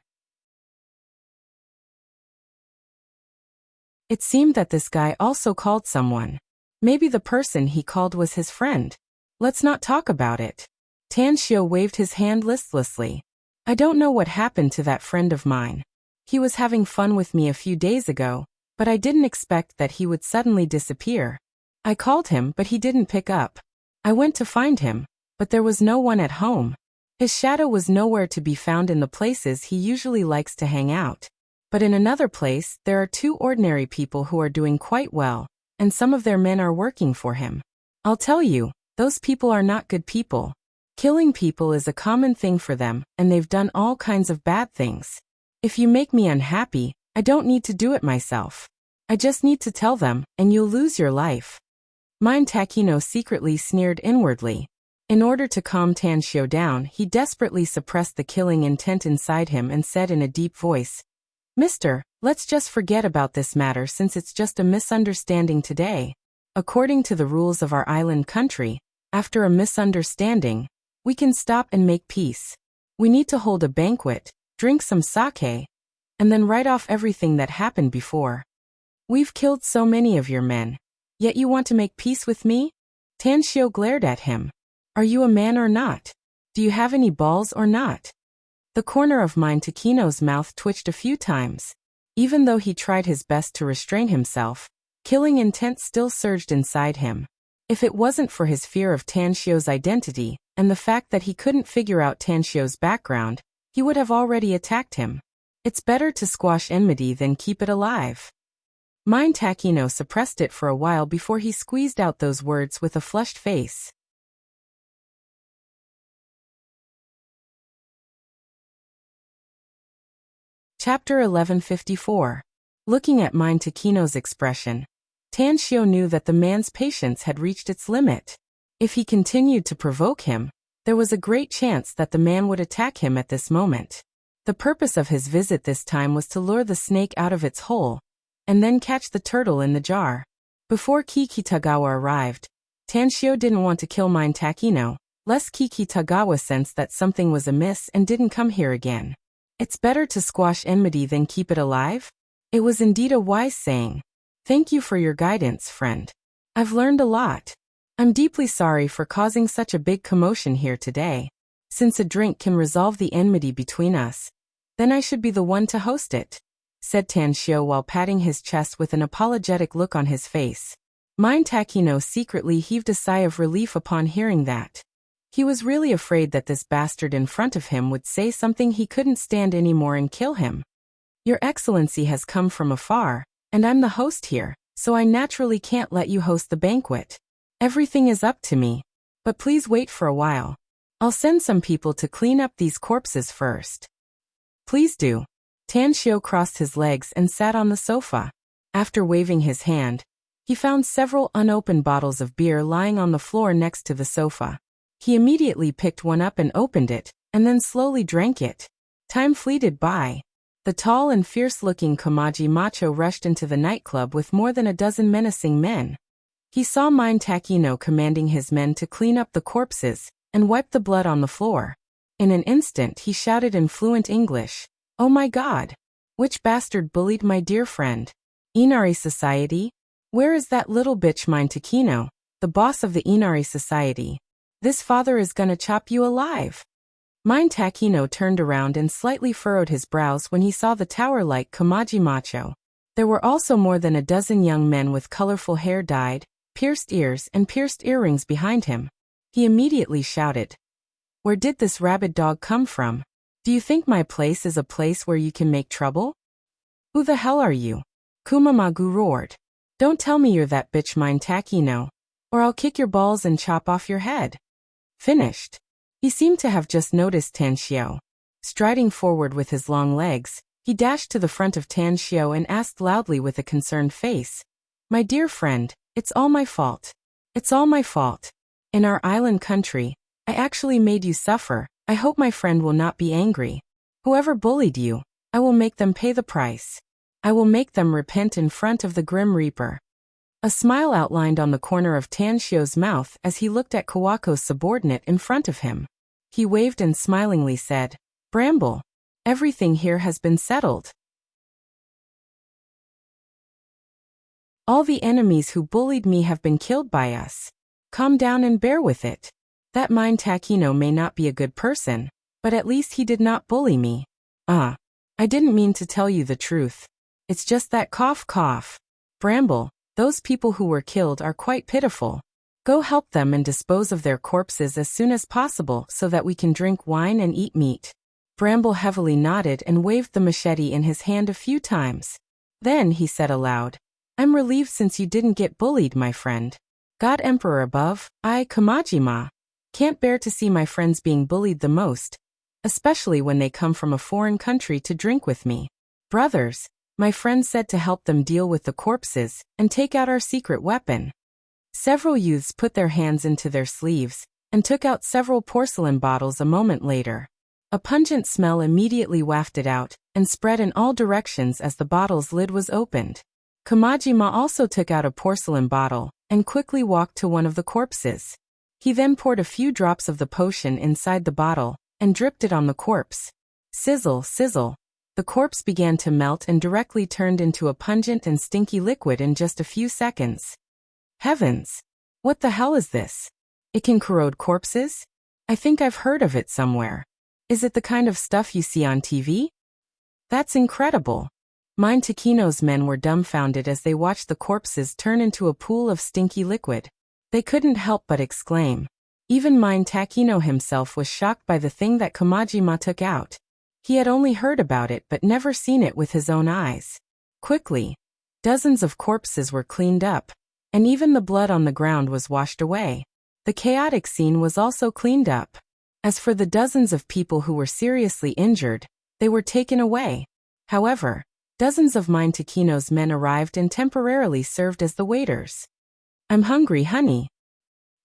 It seemed that this guy also called someone. Maybe the person he called was his friend. "Let's not talk about it." Tan Xiao waved his hand listlessly. "I don't know what happened to that friend of mine. He was having fun with me a few days ago, but I didn't expect that he would suddenly disappear. I called him but he didn't pick up. I went to find him, but there was no one at home. His shadow was nowhere to be found in the places he usually likes to hang out. But in another place, there are two ordinary people who are doing quite well, and some of their men are working for him. I'll tell you, those people are not good people. Killing people is a common thing for them, and they've done all kinds of bad things. If you make me unhappy, I don't need to do it myself. I just need to tell them, and you'll lose your life." Mind Takino secretly sneered inwardly. In order to calm Tan Xiao down, he desperately suppressed the killing intent inside him and said in a deep voice, Mister, let's just forget about this matter since it's just a misunderstanding today. According to the rules of our island country, after a misunderstanding, we can stop and make peace. We need to hold a banquet, drink some sake, and then write off everything that happened before. We've killed so many of your men, yet you want to make peace with me? Tanshio glared at him. Are you a man or not? Do you have any balls or not? The corner of mine Takino's mouth twitched a few times. Even though he tried his best to restrain himself, killing intent still surged inside him. If it wasn't for his fear of Tanshio's identity, and the fact that he couldn't figure out Tanshio's background, he would have already attacked him. It's better to squash enmity than keep it alive. Mind Takino suppressed it for a while before he squeezed out those words with a flushed face. Chapter 1154. Looking at Mind Takino's expression, Tanshio knew that the man's patience had reached its limit. If he continued to provoke him, there was a great chance that the man would attack him at this moment. The purpose of his visit this time was to lure the snake out of its hole, and then catch the turtle in the jar. Before Kikitagawa arrived, Tanshio didn't want to kill Mind Takino, lest Kikitagawa sensed that something was amiss and didn't come here again. It's better to squash enmity than keep it alive? It was indeed a wise saying. Thank you for your guidance, friend. I've learned a lot. I'm deeply sorry for causing such a big commotion here today. Since a drink can resolve the enmity between us, then I should be the one to host it, said Tanshio while patting his chest with an apologetic look on his face. Mind Takino secretly heaved a sigh of relief upon hearing that. He was really afraid that this bastard in front of him would say something he couldn't stand anymore and kill him. Your Excellency has come from afar, and I'm the host here, so I naturally can't let you host the banquet. Everything is up to me. But please wait for a while. I'll send some people to clean up these corpses first. Please do. Tanshio crossed his legs and sat on the sofa. After waving his hand, he found several unopened bottles of beer lying on the floor next to the sofa. He immediately picked one up and opened it, and then slowly drank it. Time fleeted by. The tall and fierce-looking Kamaji macho rushed into the nightclub with more than a dozen menacing men. He saw Mind Takino commanding his men to clean up the corpses and wipe the blood on the floor. In an instant he shouted in fluent English, "Oh my God! Which bastard bullied my dear friend? Inari Society? Where is that little bitch Mind Takino, the boss of the Inari Society? This father is gonna chop you alive." Mind Takino turned around and slightly furrowed his brows when he saw the tower-like Kamaji macho. There were also more than a dozen young men with colorful hair dyed, pierced ears and pierced earrings behind him. He immediately shouted, "Where did this rabid dog come from? Do you think my place is a place where you can make trouble? Who the hell are you?" Kumamagu roared. "Don't tell me you're that bitch Mind Takino, or I'll kick your balls and chop off your head." Finished. He seemed to have just noticed Tanshio. Striding forward with his long legs, he dashed to the front of Tanshio and asked loudly with a concerned face, "My dear friend, it's all my fault. It's all my fault. In our island country, I actually made you suffer. I hope my friend will not be angry. Whoever bullied you, I will make them pay the price. I will make them repent in front of the Grim Reaper." A smile outlined on the corner of Tanshio's mouth as he looked at Kawako's subordinate in front of him. He waved and smilingly said, "Bramble, everything here has been settled. All the enemies who bullied me have been killed by us. Calm down and bear with it. That Mind Takino may not be a good person, but at least he did not bully me. I didn't mean to tell you the truth. It's just that cough cough. Bramble, those people who were killed are quite pitiful. Go help them and dispose of their corpses as soon as possible so that we can drink wine and eat meat." Bramble heavily nodded and waved the machete in his hand a few times. Then he said aloud, "I'm relieved since you didn't get bullied, my friend. God Emperor above, I, Kamajima, can't bear to see my friends being bullied the most, especially when they come from a foreign country to drink with me. Brothers, my friend said to help them deal with the corpses and take out our secret weapon." Several youths put their hands into their sleeves and took out several porcelain bottles a moment later. A pungent smell immediately wafted out and spread in all directions as the bottle's lid was opened. Kamajima also took out a porcelain bottle and quickly walked to one of the corpses. He then poured a few drops of the potion inside the bottle and dripped it on the corpse. Sizzle, sizzle. The corpse began to melt and directly turned into a pungent and stinky liquid in just a few seconds. Heavens! What the hell is this? It can corrode corpses? I think I've heard of it somewhere. Is it the kind of stuff you see on TV? That's incredible. Mine Takino's men were dumbfounded as they watched the corpses turn into a pool of stinky liquid. They couldn't help but exclaim. Even Mine Takino himself was shocked by the thing that Kamajima took out. He had only heard about it but never seen it with his own eyes. Quickly, dozens of corpses were cleaned up, and even the blood on the ground was washed away. The chaotic scene was also cleaned up. As for the dozens of people who were seriously injured, they were taken away. However, dozens of Mine Takino's men arrived and temporarily served as the waiters. I'm hungry, honey.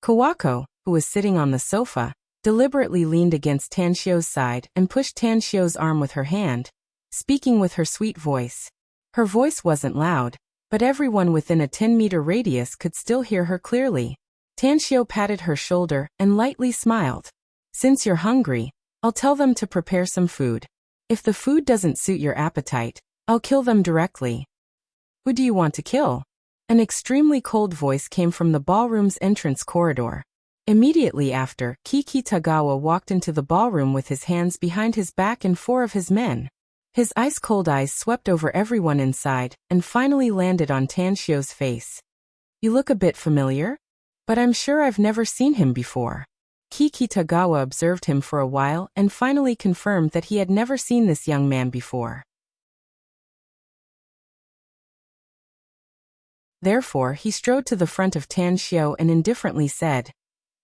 Kawako, who was sitting on the sofa, deliberately leaned against Tanshio's side and pushed Tanshio's arm with her hand, speaking with her sweet voice. Her voice wasn't loud, but everyone within a 10-meter radius could still hear her clearly. Tanshio patted her shoulder and lightly smiled. Since you're hungry, I'll tell them to prepare some food. If the food doesn't suit your appetite, I'll kill them directly. Who do you want to kill? An extremely cold voice came from the ballroom's entrance corridor. Immediately after, Kiki Tagawa walked into the ballroom with his hands behind his back and 4 of his men. His ice-cold eyes swept over everyone inside and finally landed on Tanshio's face. You look a bit familiar? But I'm sure I've never seen him before. Kiki Tagawa observed him for a while and finally confirmed that he had never seen this young man before. Therefore, he strode to the front of Tanshio and indifferently said,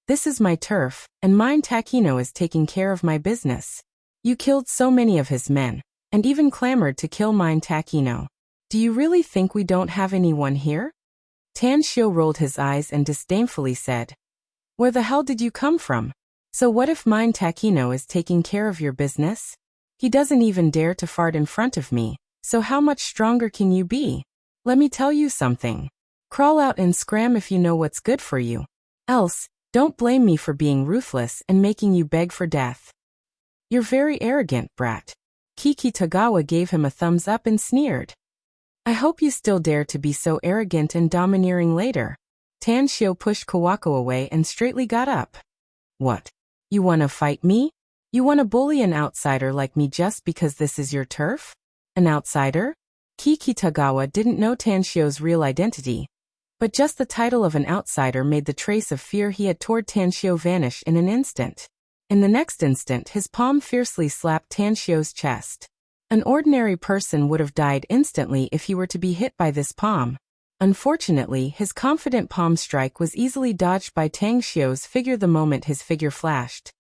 "This is my turf, and Mine Takino is taking care of my business. You killed so many of his men, and even clamored to kill Mine Takino. Do you really think we don't have anyone here?" Tanshio rolled his eyes and disdainfully said, "Where the hell did you come from? So what if Mine Takino is taking care of your business? He doesn't even dare to fart in front of me, so how much stronger can you be? Let me tell you something. Crawl out and scram if you know what's good for you. Else, don't blame me for being ruthless and making you beg for death." "You're very arrogant, brat." Kiki Tagawa gave him a thumbs up and sneered. "I hope you still dare to be so arrogant and domineering later." Tanshio pushed Kawako away and straightly got up. "What? You wanna fight me? You wanna bully an outsider like me just because this is your turf? An outsider?" Kiki Tagawa didn't know Tanshio's real identity, but just the title of an outsider made the trace of fear he had toward Tanshio vanish in an instant. In the next instant, his palm fiercely slapped Tanshio's chest. An ordinary person would have died instantly if he were to be hit by this palm. Unfortunately, his confident palm strike was easily dodged by Tanshio's figure the moment his figure flashed.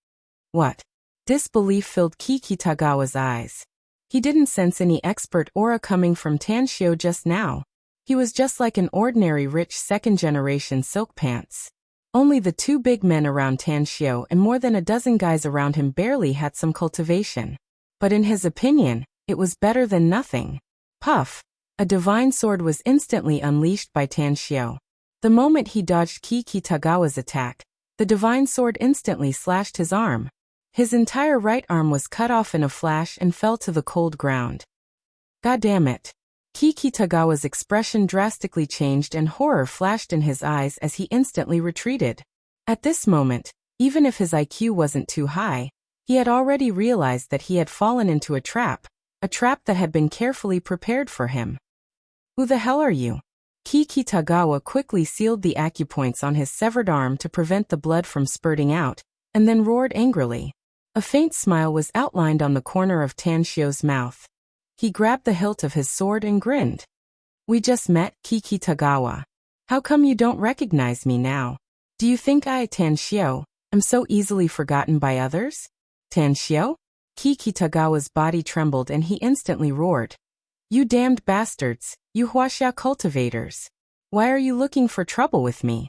What? Disbelief filled Kiki Tagawa's eyes. He didn't sense any expert aura coming from Tanshio just now. He was just like an ordinary rich second-generation silk pants. Only the 2 big men around Tanshio and more than a dozen guys around him barely had some cultivation. But in his opinion, it was better than nothing. Puff! A divine sword was instantly unleashed by Tanshio. The moment he dodged Kiki Tagawa's attack, the divine sword instantly slashed his arm. His entire right arm was cut off in a flash and fell to the cold ground. God damn it. Kiki Tagawa's expression drastically changed and horror flashed in his eyes as he instantly retreated. At this moment, even if his IQ wasn't too high, he had already realized that he had fallen into a trap that had been carefully prepared for him. Who the hell are you? Kiki Tagawa quickly sealed the acupoints on his severed arm to prevent the blood from spurting out, and then roared angrily. A faint smile was outlined on the corner of Tanshio's mouth. He grabbed the hilt of his sword and grinned. We just met, Kiki Tagawa. How come you don't recognize me now? Do you think I, Tanshio, am so easily forgotten by others? Tanshio? Kiki Tagawa's body trembled and he instantly roared. You damned bastards, you Wuxia cultivators. Why are you looking for trouble with me?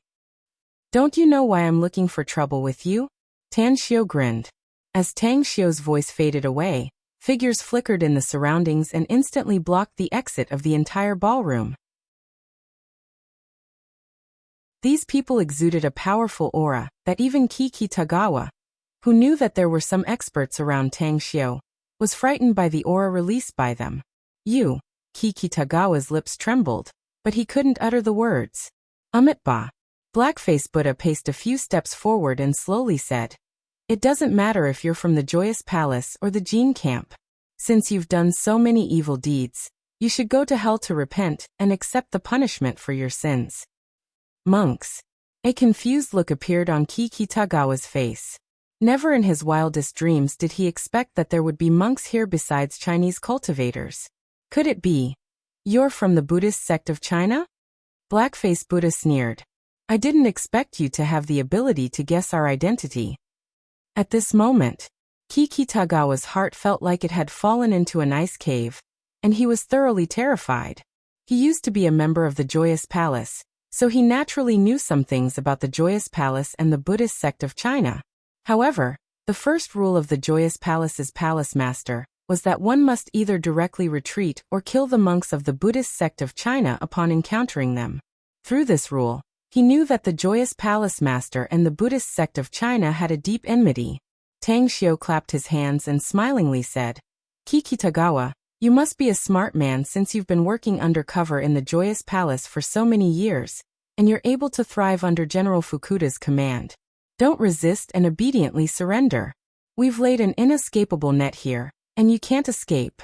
Don't you know why I'm looking for trouble with you? Tanshio grinned. As Tang Xiu's voice faded away, figures flickered in the surroundings and instantly blocked the exit of the entire ballroom. These people exuded a powerful aura that even Kiki Tagawa, who knew that there were some experts around Tang Xiu, was frightened by the aura released by them. Kiki Tagawa's lips trembled, but he couldn't utter the words. Ba. Blackface Buddha paced a few steps forward and slowly said, "It doesn't matter if you're from the Joyous Palace or the Jin Camp. Since you've done so many evil deeds, you should go to hell to repent and accept the punishment for your sins." Monks. A confused look appeared on Kiki Tagawa's face. Never in his wildest dreams did he expect that there would be monks here besides Chinese cultivators. Could it be? "You're from the Buddhist sect of China?" Blackface Buddha sneered. "I didn't expect you to have the ability to guess our identity." At this moment, Kiki Tagawa's heart felt like it had fallen into an ice cave, and he was thoroughly terrified. He used to be a member of the Joyous Palace, so he naturally knew some things about the Joyous Palace and the Buddhist sect of China. However, the first rule of the Joyous Palace's palace master was that one must either directly retreat or kill the monks of the Buddhist sect of China upon encountering them. Through this rule, he knew that the Joyous Palace master and the Buddhist sect of China had a deep enmity. Tang Xiu clapped his hands and smilingly said, "Kiki Tagawa, you must be a smart man since you've been working undercover in the Joyous Palace for so many years, and you're able to thrive under General Fukuda's command. Don't resist and obediently surrender. We've laid an inescapable net here, and you can't escape."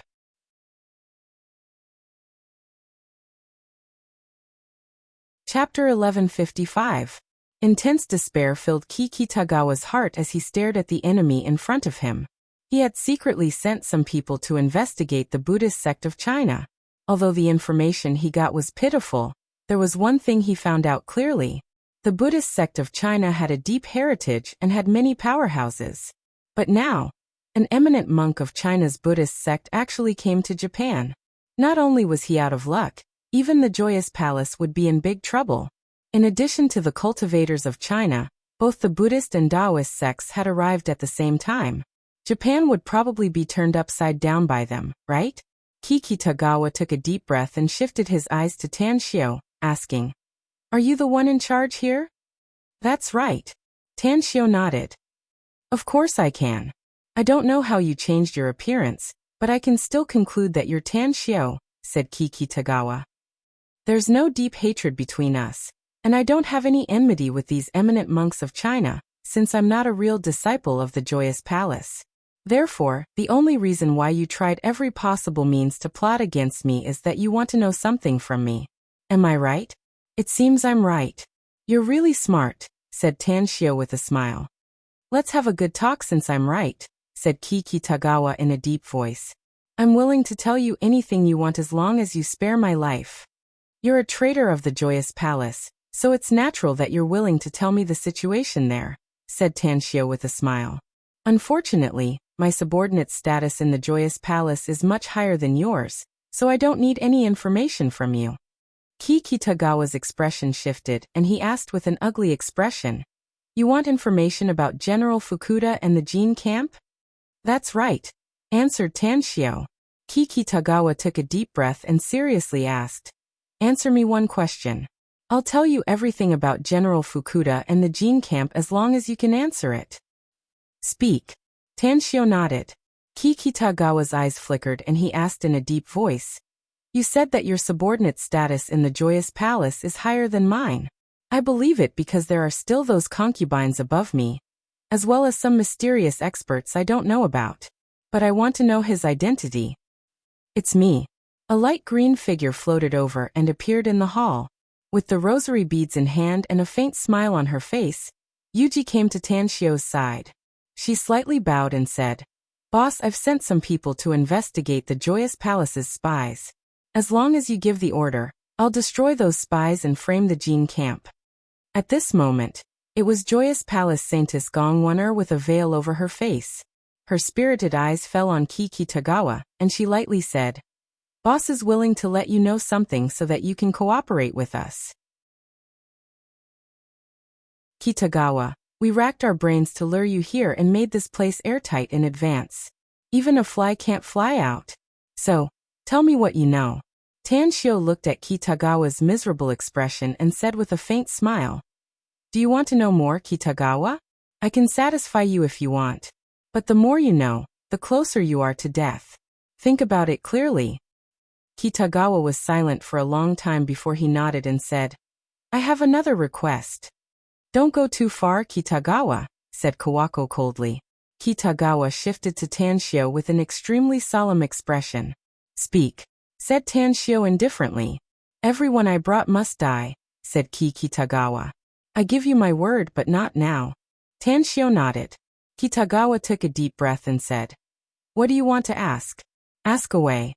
Chapter 1155. Intense despair filled Kiki Tagawa's heart as he stared at the enemy in front of him. He had secretly sent some people to investigate the Buddhist sect of China. Although the information he got was pitiful, there was one thing he found out clearly. The Buddhist sect of China had a deep heritage and had many powerhouses. But now, an eminent monk of China's Buddhist sect actually came to Japan. Not only was he out of luck, even the Joyous Palace would be in big trouble. In addition to the cultivators of China, both the Buddhist and Taoist sects had arrived at the same time. Japan would probably be turned upside down by them, right? Kiki Tagawa took a deep breath and shifted his eyes to Tang Xiu, asking, "Are you the one in charge here?" "That's right." Tang Xiu nodded. "Of course I can. I don't know how you changed your appearance, but I can still conclude that you're Tang Xiu," said Kiki Tagawa. "There's no deep hatred between us, and I don't have any enmity with these eminent monks of China, since I'm not a real disciple of the Joyous Palace. Therefore, the only reason why you tried every possible means to plot against me is that you want to know something from me. Am I right?" "It seems I'm right." "You're really smart," said Tang Xiu with a smile. "Let's have a good talk since I'm right," said Kiki Tagawa in a deep voice. "I'm willing to tell you anything you want as long as you spare my life. You're a traitor of the Joyous Palace, so it's natural that you're willing to tell me the situation there," said Tang Xiu with a smile. "Unfortunately, my subordinate status in the Joyous Palace is much higher than yours, so I don't need any information from you." Kiki Tagawa's expression shifted and he asked with an ugly expression, "You want information about General Fukuda and the Jin camp?" "That's right," answered Tang Xiu. Kiki Tagawa took a deep breath and seriously asked, "Answer me one question. I'll tell you everything about General Fukuda and the Jin camp as long as you can answer it." "Speak." Tang Xiu nodded. Kiki Tagawa's eyes flickered and he asked in a deep voice, "You said that your subordinate status in the Joyous Palace is higher than mine. I believe it because there are still those concubines above me, as well as some mysterious experts I don't know about. But I want to know his identity." "It's me." A light green figure floated over and appeared in the hall. With the rosary beads in hand and a faint smile on her face, Yuji came to Tang Xiu's side. She slightly bowed and said, "Boss, I've sent some people to investigate the Joyous Palace's spies. As long as you give the order, I'll destroy those spies and frame the Jin camp." At this moment, it was Joyous Palace Saintess Gongwon'er with a veil over her face. Her spirited eyes fell on Kiki Tagawa, and she lightly said, "Boss is willing to let you know something so that you can cooperate with us." Kitagawa, We racked our brains to lure you here and made this place airtight in advance. Even a fly can't fly out. So, tell me what you know. Tanshio looked at Kitagawa's miserable expression and said with a faint smile, "Do you want to know more, Kitagawa? I can satisfy you if you want. But the more you know, the closer you are to death. Think about it clearly." Kitagawa was silent for a long time before he nodded and said, "I have another request." "Don't go too far, Kitagawa," said Kawako coldly. Kitagawa shifted to Tanshio with an extremely solemn expression. "Speak," said Tanshio indifferently. "Everyone I brought must die," said Kitagawa. "I give you my word, but not now." Tanshio nodded. Kitagawa took a deep breath and said, "What do you want to ask? Ask away."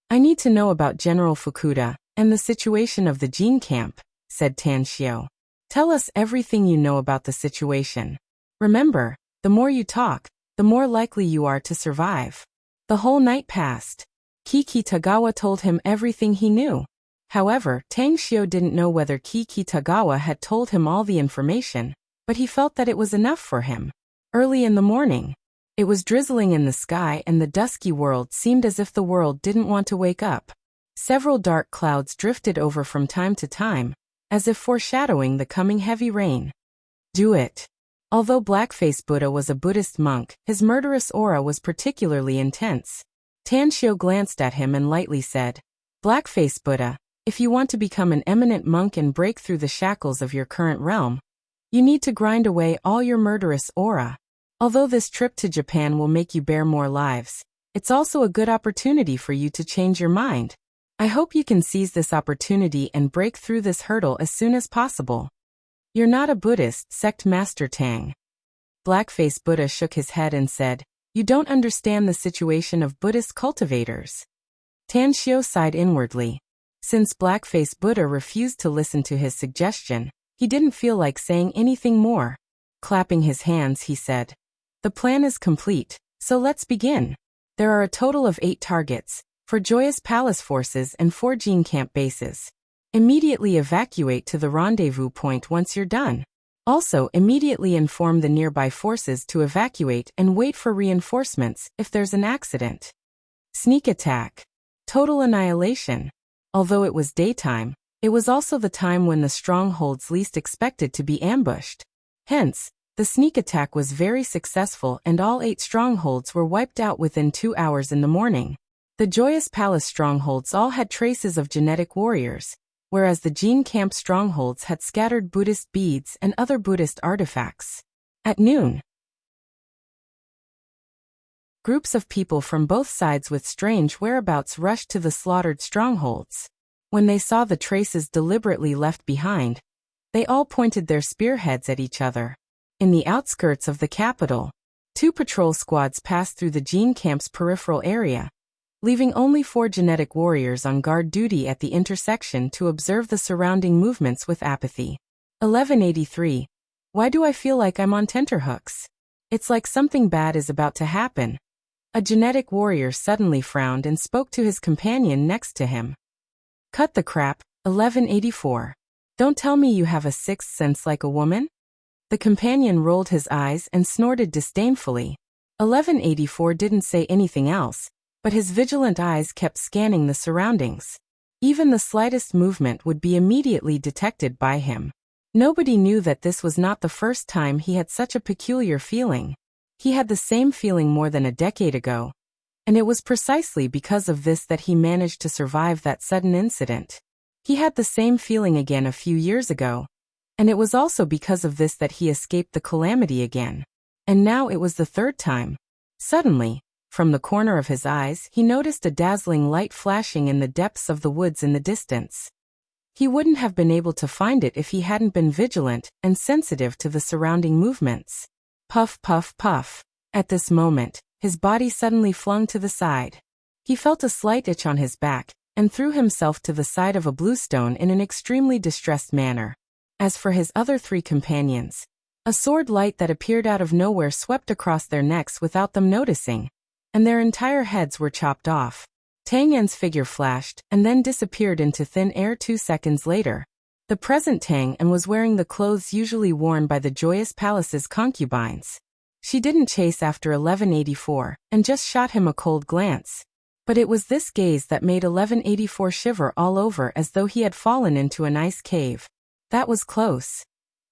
"I need to know about General Fukuda and the situation of the Gene Camp," said Tanshio. "Tell us everything you know about the situation. Remember, the more you talk, the more likely you are to survive." The whole night passed. Kitagawa told him everything he knew. However, Tanshio didn't know whether Kitagawa had told him all the information, but he felt that it was enough for him. Early in the morning, it was drizzling in the sky and the dusky world seemed as if the world didn't want to wake up. Several dark clouds drifted over from time to time, as if foreshadowing the coming heavy rain. "Do it." Although Blackface Buddha was a Buddhist monk, his murderous aura was particularly intense. Tanshio glanced at him and lightly said, "Blackface Buddha, if you want to become an eminent monk and break through the shackles of your current realm, you need to grind away all your murderous aura. Although this trip to Japan will make you bear more lives, it's also a good opportunity for you to change your mind. I hope you can seize this opportunity and break through this hurdle as soon as possible. You're not a Buddhist, sect Master Tang." Blackface Buddha shook his head and said, "You don't understand the situation of Buddhist cultivators." Tanshio sighed inwardly. Since Blackface Buddha refused to listen to his suggestion, he didn't feel like saying anything more. Clapping his hands, he said, "The plan is complete, so let's begin. There are a total of 8 targets, for Joyous Palace forces and 4 Gene Camp bases. Immediately evacuate to the rendezvous point once you're done. Also, immediately inform the nearby forces to evacuate and wait for reinforcements if there's an accident. Sneak attack. Total annihilation." Although it was daytime, it was also the time when the strongholds least expected to be ambushed. Hence, the sneak attack was very successful and all 8 strongholds were wiped out within 2 hours in the morning. The Joyous Palace strongholds all had traces of genetic warriors, whereas the Gene Camp strongholds had scattered Buddhist beads and other Buddhist artifacts. At noon, groups of people from both sides with strange whereabouts rushed to the slaughtered strongholds. When they saw the traces deliberately left behind, they all pointed their spearheads at each other. In the outskirts of the capital, 2 patrol squads passed through the Gene Camp's peripheral area, leaving only 4 genetic warriors on guard duty at the intersection to observe the surrounding movements with apathy. 1183. Why do I feel like I'm on tenterhooks? It's like something bad is about to happen. A genetic warrior suddenly frowned and spoke to his companion next to him. Cut the crap, 1184. Don't tell me you have a sixth sense like a woman? The companion rolled his eyes and snorted disdainfully. 1184 didn't say anything else, but his vigilant eyes kept scanning the surroundings. Even the slightest movement would be immediately detected by him. Nobody knew that this was not the first time he had such a peculiar feeling. He had the same feeling more than a decade ago, and it was precisely because of this that he managed to survive that sudden incident. He had the same feeling again a few years ago, and it was also because of this that he escaped the calamity again. And now it was the 3rd time. Suddenly, from the corner of his eyes, he noticed a dazzling light flashing in the depths of the woods in the distance. He wouldn't have been able to find it if he hadn't been vigilant and sensitive to the surrounding movements. Puff, puff, puff. At this moment, his body suddenly flung to the side. He felt a slight itch on his back, and threw himself to the side of a bluestone in an extremely distressed manner. As for his other 3 companions, a sword light that appeared out of nowhere swept across their necks without them noticing, and their entire heads were chopped off. Tang Yan's figure flashed and then disappeared into thin air 2 seconds later. the present Tang, and was wearing the clothes usually worn by the Joyous Palace's concubines. She didn't chase after 1184, and just shot him a cold glance. But it was this gaze that made 1184 shiver all over as though he had fallen into an ice cave. That was close.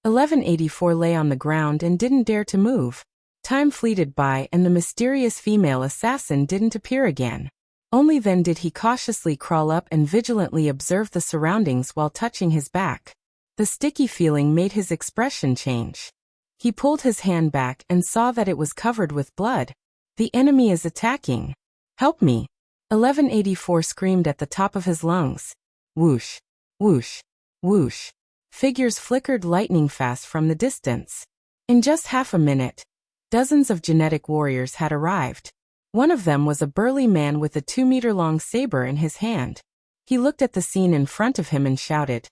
1184 lay on the ground and didn't dare to move. Time fleeted by and the mysterious female assassin didn't appear again. Only then did he cautiously crawl up and vigilantly observe the surroundings while touching his back. The sticky feeling made his expression change. He pulled his hand back and saw that it was covered with blood. The enemy is attacking. Help me! 1184 screamed at the top of his lungs. Whoosh! Whoosh! Whoosh! Figures flickered lightning fast from the distance. In just half a minute, dozens of genetic warriors had arrived. One of them was a burly man with a 2-meter-long saber in his hand. He looked at the scene in front of him and shouted,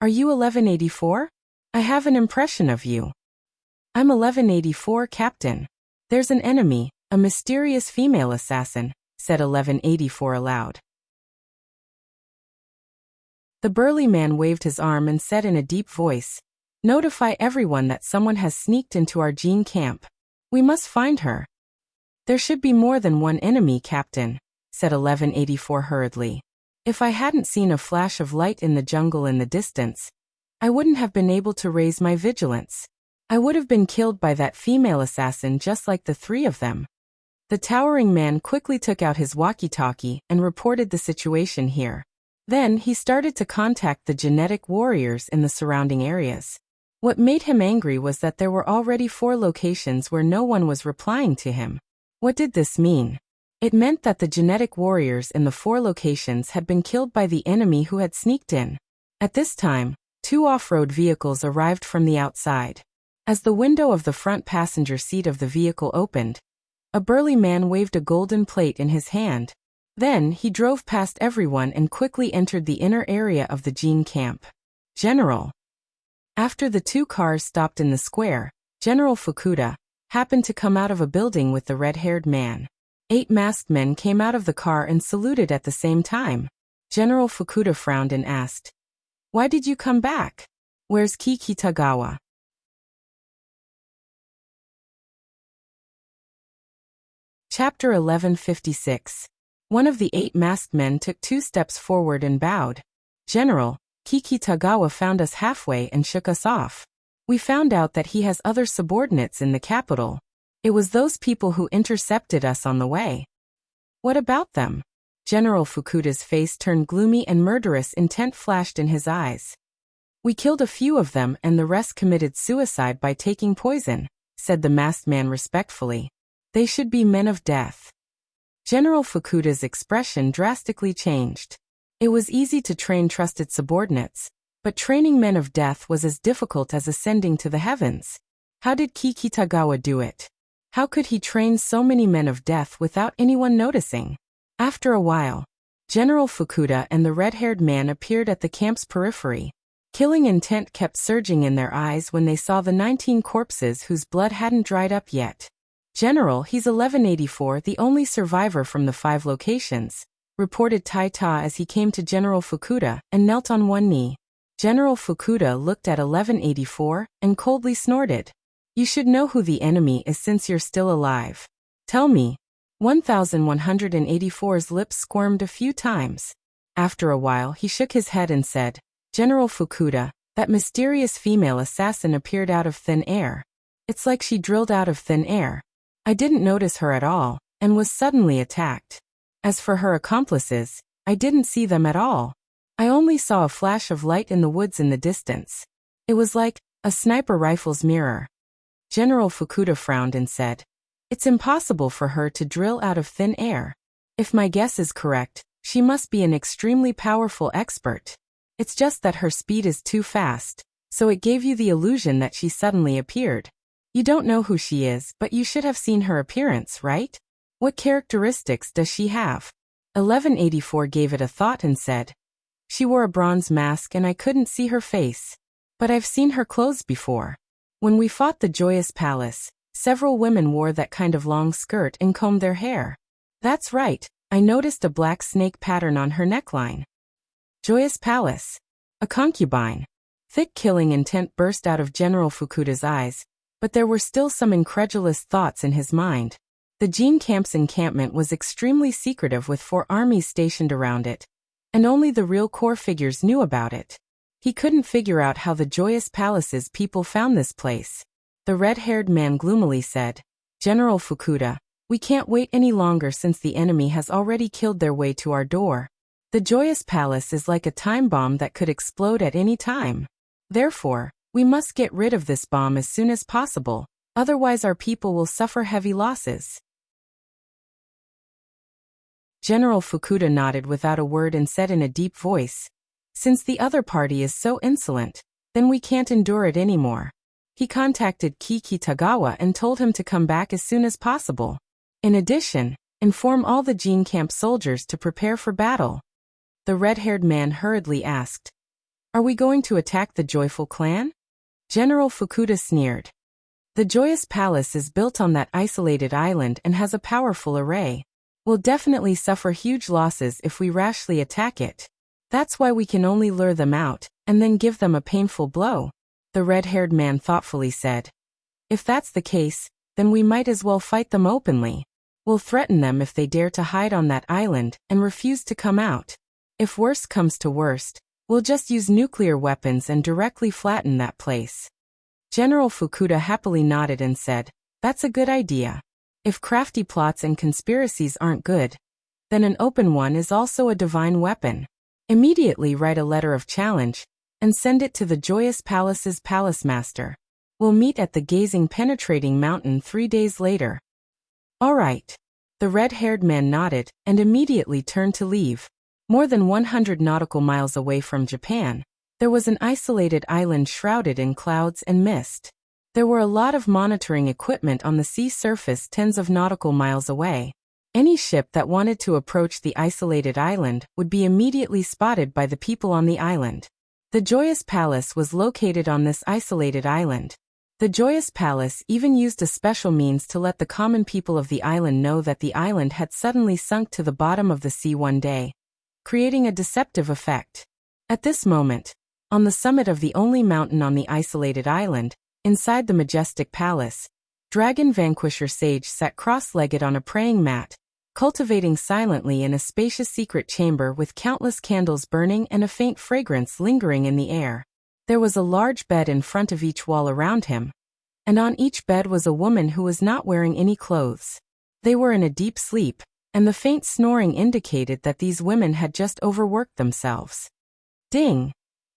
"Are you 1184? I have an impression of you." "I'm 1184, Captain. There's an enemy, a mysterious female assassin," said 1184 aloud. The burly man waved his arm and said in a deep voice, "Notify everyone that someone has sneaked into our Jin camp. We must find her." "There should be more than one enemy, Captain," said 1184 hurriedly. "If I hadn't seen a flash of light in the jungle in the distance, I wouldn't have been able to raise my vigilance. I would have been killed by that female assassin just like the three of them." The towering man quickly took out his walkie-talkie and reported the situation here. Then he started to contact the genetic warriors in the surrounding areas. What made him angry was that there were already 4 locations where no one was replying to him. What did this mean? It meant that the genetic warriors in the 4 locations had been killed by the enemy who had sneaked in. At this time, 2 off-road vehicles arrived from the outside. As the window of the front passenger seat of the vehicle opened, a burly man waved a golden plate in his hand. Then he drove past everyone and quickly entered the inner area of the Jin camp. "General." After the 2 cars stopped in the square, General Fukuda happened to come out of a building with the red-haired man. 8 masked men came out of the car and saluted at the same time. General Fukuda frowned and asked, "Why did you come back? Where's Kikitagawa?" Chapter 1156. One of the 8 masked men took 2 steps forward and bowed. "General, Kikitagawa found us halfway and shook us off. We found out that he has other subordinates in the capital. It was those people who intercepted us on the way." "What about them?" General Fukuda's face turned gloomy and murderous intent flashed in his eyes. "We killed a few of them and the rest committed suicide by taking poison," said the masked man respectfully. "They should be men of death." General Fukuda's expression drastically changed. It was easy to train trusted subordinates, but training men of death was as difficult as ascending to the heavens. How did Kikitagawa do it? How could he train so many men of death without anyone noticing? After a while, General Fukuda and the red-haired man appeared at the camp's periphery. Killing intent kept surging in their eyes when they saw the 19 corpses whose blood hadn't dried up yet. "General, he's 1184, the only survivor from the 5 locations," reported Taita as he came to General Fukuda and knelt on one knee. General Fukuda looked at 1184 and coldly snorted. "You should know who the enemy is since you're still alive. Tell me." 1184's lips squirmed a few times. After a while he shook his head and said, "General Fukuda, that mysterious female assassin appeared out of thin air. It's like she drilled out of thin air. I didn't notice her at all, and was suddenly attacked. As for her accomplices, I didn't see them at all. I only saw a flash of light in the woods in the distance. It was like a sniper rifle's mirror." General Fukuda frowned and said, "It's impossible for her to drill out of thin air. If my guess is correct, she must be an extremely powerful expert. It's just that her speed is too fast, so it gave you the illusion that she suddenly appeared. You don't know who she is, but you should have seen her appearance, right? What characteristics does she have?" 1184 gave it a thought and said, "She wore a bronze mask and I couldn't see her face. But I've seen her clothes before. When we fought the Joyous Palace, several women wore that kind of long skirt and combed their hair. That's right, I noticed a black snake pattern on her neckline." "Joyous Palace. A concubine. Thick killing intent burst out of General Fukuda's eyes, but there were still some incredulous thoughts in his mind. The Jin camp's encampment was extremely secretive with 4 armies stationed around it, and only the real core figures knew about it. He couldn't figure out how the Joyous Palace's people found this place. The red-haired man gloomily said, "General Fukuda, we can't wait any longer since the enemy has already killed their way to our door. The Joyous Palace is like a time bomb that could explode at any time. Therefore, we must get rid of this bomb as soon as possible, otherwise our people will suffer heavy losses." General Fukuda nodded without a word and said in a deep voice, "Since the other party is so insolent, then we can't endure it anymore." He contacted Kiki Tagawa and told him to come back as soon as possible. In addition, inform all the Jin camp soldiers to prepare for battle. The red-haired man hurriedly asked, "Are we going to attack the Joyful clan?" General Fukuda sneered. "The Joyous Palace is built on that isolated island and has a powerful array. We'll definitely suffer huge losses if we rashly attack it. That's why we can only lure them out, and then give them a painful blow," the red-haired man thoughtfully said. "If that's the case, then we might as well fight them openly. We'll threaten them if they dare to hide on that island and refuse to come out. If worst comes to worst, we'll just use nuclear weapons and directly flatten that place." General Fukuda happily nodded and said, "That's a good idea. If crafty plots and conspiracies aren't good, then an open one is also a divine weapon. Immediately write a letter of challenge and send it to the Joyous Palace's palace master. We'll meet at the Gazing Penetrating Mountain 3 days later." "All right." The red-haired man nodded and immediately turned to leave. More than 100 nautical miles away from Japan, there was an isolated island shrouded in clouds and mist. There were a lot of monitoring equipment on the sea surface tens of nautical miles away. Any ship that wanted to approach the isolated island would be immediately spotted by the people on the island. The Joyous Palace was located on this isolated island. The Joyous Palace even used a special means to let the common people of the island know that the island had suddenly sunk to the bottom of the sea one day, creating a deceptive effect. At this moment, on the summit of the only mountain on the isolated island, inside the majestic palace, Dragon Vanquisher Sage sat cross-legged on a praying mat, cultivating silently in a spacious secret chamber with countless candles burning and a faint fragrance lingering in the air. There was a large bed in front of each wall around him, and on each bed was a woman who was not wearing any clothes. They were in a deep sleep, and the faint snoring indicated that these women had just overworked themselves. Ding!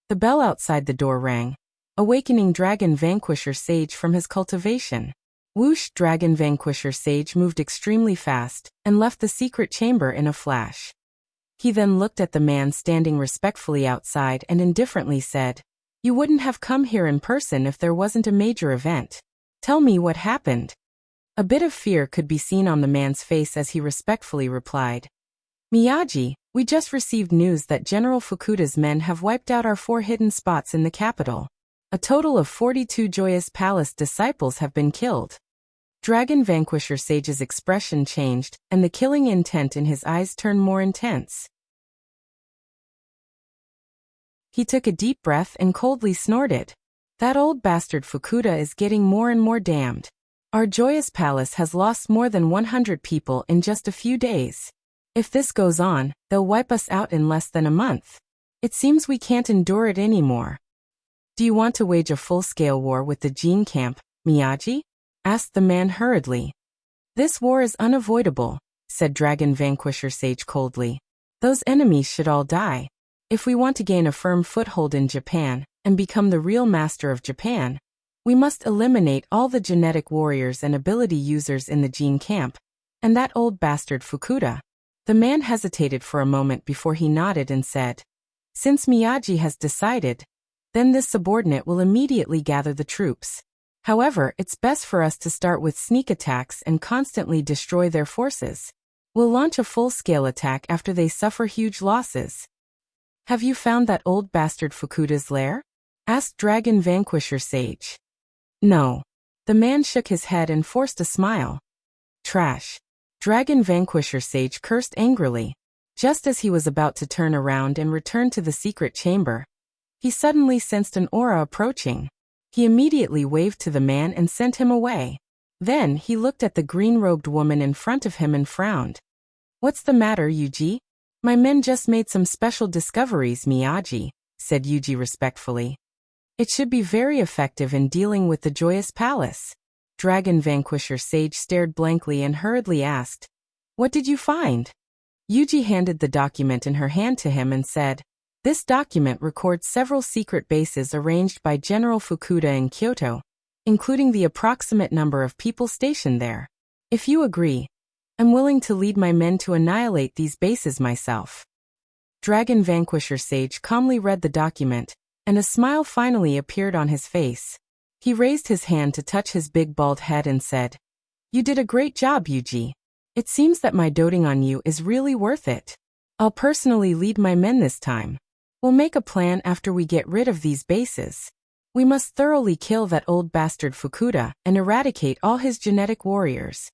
The bell outside the door rang, awakening Dragon Vanquisher Sage from his cultivation. Whoosh! Dragon Vanquisher Sage moved extremely fast and left the secret chamber in a flash. He then looked at the man standing respectfully outside and indifferently said, "You wouldn't have come here in person if there wasn't a major event. Tell me what happened." A bit of fear could be seen on the man's face as he respectfully replied, "Miyagi, we just received news that General Fukuda's men have wiped out our 4 hidden spots in the capital. A total of 42 Joyous Palace disciples have been killed." Dragon Vanquisher Sage's expression changed, and the killing intent in his eyes turned more intense. He took a deep breath and coldly snorted. "That old bastard Fukuda is getting more and more damned. Our Joyous Palace has lost more than 100 people in just a few days. If this goes on, they'll wipe us out in less than a month. It seems we can't endure it anymore." "Do you want to wage a full-scale war with the Jin camp, Miyagi?" asked the man hurriedly. "This war is unavoidable," said Dragon Vanquisher Sage coldly. "Those enemies should all die. If we want to gain a firm foothold in Japan and become the real master of Japan, we must eliminate all the genetic warriors and ability users in the Jin camp, and that old bastard Fukuda." The man hesitated for a moment before he nodded and said, "Since Miyagi has decided, then this subordinate will immediately gather the troops. However, it's best for us to start with sneak attacks and constantly destroy their forces. We'll launch a full-scale attack after they suffer huge losses." "Have you found that old bastard Fukuda's lair?" asked Dragon Vanquisher Sage. "No." The man shook his head and forced a smile. "Trash." Dragon Vanquisher Sage cursed angrily. Just as he was about to turn around and return to the secret chamber, He suddenly sensed an aura approaching. He immediately waved to the man and sent him away. Then he looked at the green-robed woman in front of him and frowned. "What's the matter, Yuji?" "My men just made some special discoveries, Miyagi," said Yuji respectfully. "It should be very effective in dealing with the Joyous Palace." Dragon Vanquisher Sage stared blankly and hurriedly asked, "What did you find?" Yuji handed the document in her hand to him and said, "This document records several secret bases arranged by General Fukuda in Kyoto, including the approximate number of people stationed there. If you agree, I'm willing to lead my men to annihilate these bases myself." Dragon Vanquisher Sage calmly read the document, and a smile finally appeared on his face. He raised his hand to touch his big bald head and said, "You did a great job, Yuji. It seems that my doting on you is really worth it. I'll personally lead my men this time. We'll make a plan after we get rid of these bases. We must thoroughly kill that old bastard Fukuda and eradicate all his genetic warriors."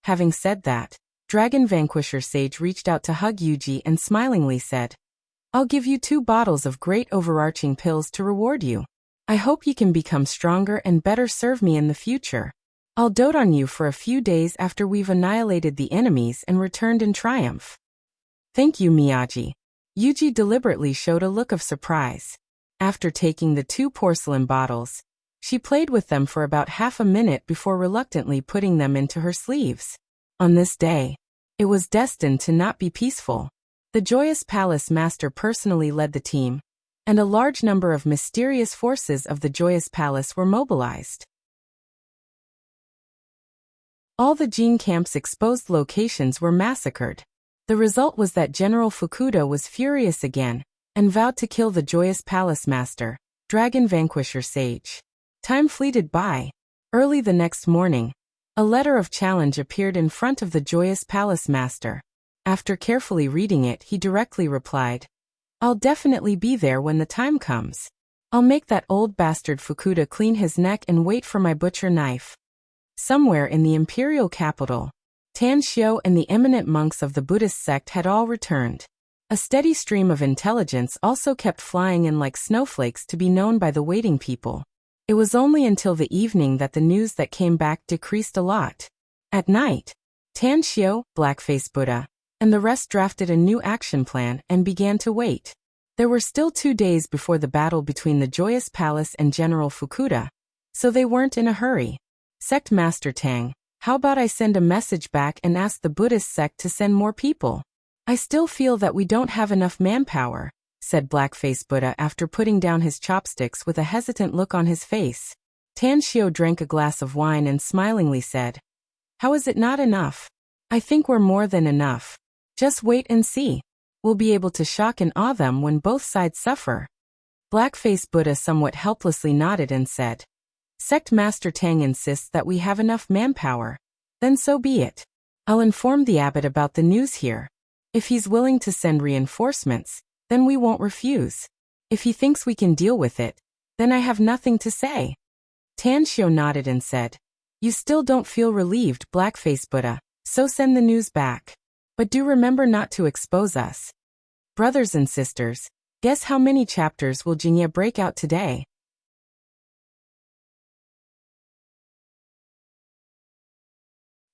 Having said that, Dragon Vanquisher Sage reached out to hug Yuji and smilingly said, "I'll give you 2 bottles of great overarching pills to reward you. I hope you can become stronger and better serve me in the future. I'll dote on you for a few days after we've annihilated the enemies and returned in triumph." "Thank you, Miyagi." Yuji deliberately showed a look of surprise. After taking the 2 porcelain bottles, she played with them for about half a minute before reluctantly putting them into her sleeves. On this day, it was destined to not be peaceful. The Joyous Palace Master personally led the team, and a large number of mysterious forces of the Joyous Palace were mobilized. All the Jin Camp's exposed locations were massacred. The result was that General Fukuda was furious again, and vowed to kill the Joyous Palace Master, Dragon Vanquisher Sage. Time fleeted by. Early the next morning, a letter of challenge appeared in front of the Joyous Palace Master. After carefully reading it, he directly replied, "I'll definitely be there when the time comes. I'll make that old bastard Fukuda clean his neck and wait for my butcher knife." Somewhere in the imperial capital, Tan Xiao and the eminent monks of the Buddhist sect had all returned. A steady stream of intelligence also kept flying in like snowflakes to be known by the waiting people. It was only until the evening that the news that came back decreased a lot. At night, Tan Xiao, Blackface Buddha, and the rest drafted a new action plan and began to wait. There were still 2 days before the battle between the Joyous Palace and General Fukuda, so they weren't in a hurry. Sect Master Tang, how about I send a message back and ask the Buddhist sect to send more people? I still feel that we don't have enough manpower, said Blackface Buddha after putting down his chopsticks with a hesitant look on his face. Tan Xiao drank a glass of wine and smilingly said, "How is it not enough? I think we're more than enough. Just wait and see. We'll be able to shock and awe them when both sides suffer." Blackface Buddha somewhat helplessly nodded and said, "Sect Master Tang insists that we have enough manpower. Then so be it. I'll inform the abbot about the news here. If he's willing to send reinforcements, then we won't refuse. If he thinks we can deal with it, then I have nothing to say." Tan Xiao nodded and said, "You still don't feel relieved, Blackface Buddha, so send the news back. But do remember not to expose us." Brothers and sisters, guess how many chapters will Jinya break out today?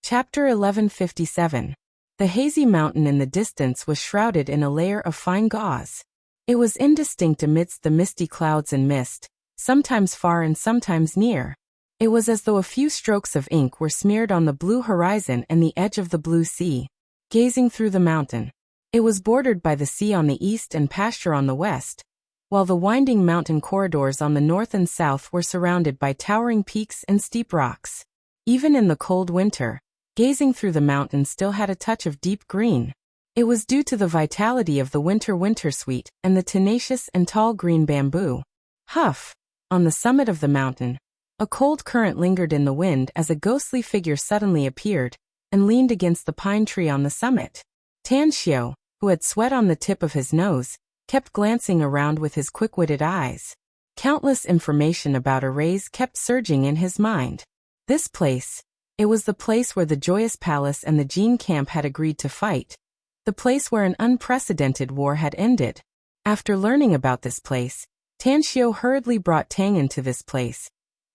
Chapter 1157. The hazy mountain in the distance was shrouded in a layer of fine gauze. It was indistinct amidst the misty clouds and mist, sometimes far and sometimes near. It was as though a few strokes of ink were smeared on the blue horizon and the edge of the blue sea. Gazing through the mountain, it was bordered by the sea on the east and pasture on the west, while the winding mountain corridors on the north and south were surrounded by towering peaks and steep rocks. Even in the cold winter, gazing through the mountain still had a touch of deep green. It was due to the vitality of the winter-sweet and the tenacious and tall green bamboo. Huff! On the summit of the mountain, a cold current lingered in the wind as a ghostly figure suddenly appeared and leaned against the pine tree on the summit. Tan Xiao, who had sweat on the tip of his nose, kept glancing around with his quick-witted eyes. Countless information about arrays kept surging in his mind. This place, it was the place where the Joyous Palace and the Jin camp had agreed to fight. The place where an unprecedented war had ended. After learning about this place, Tan Xiu hurriedly brought Tang into this place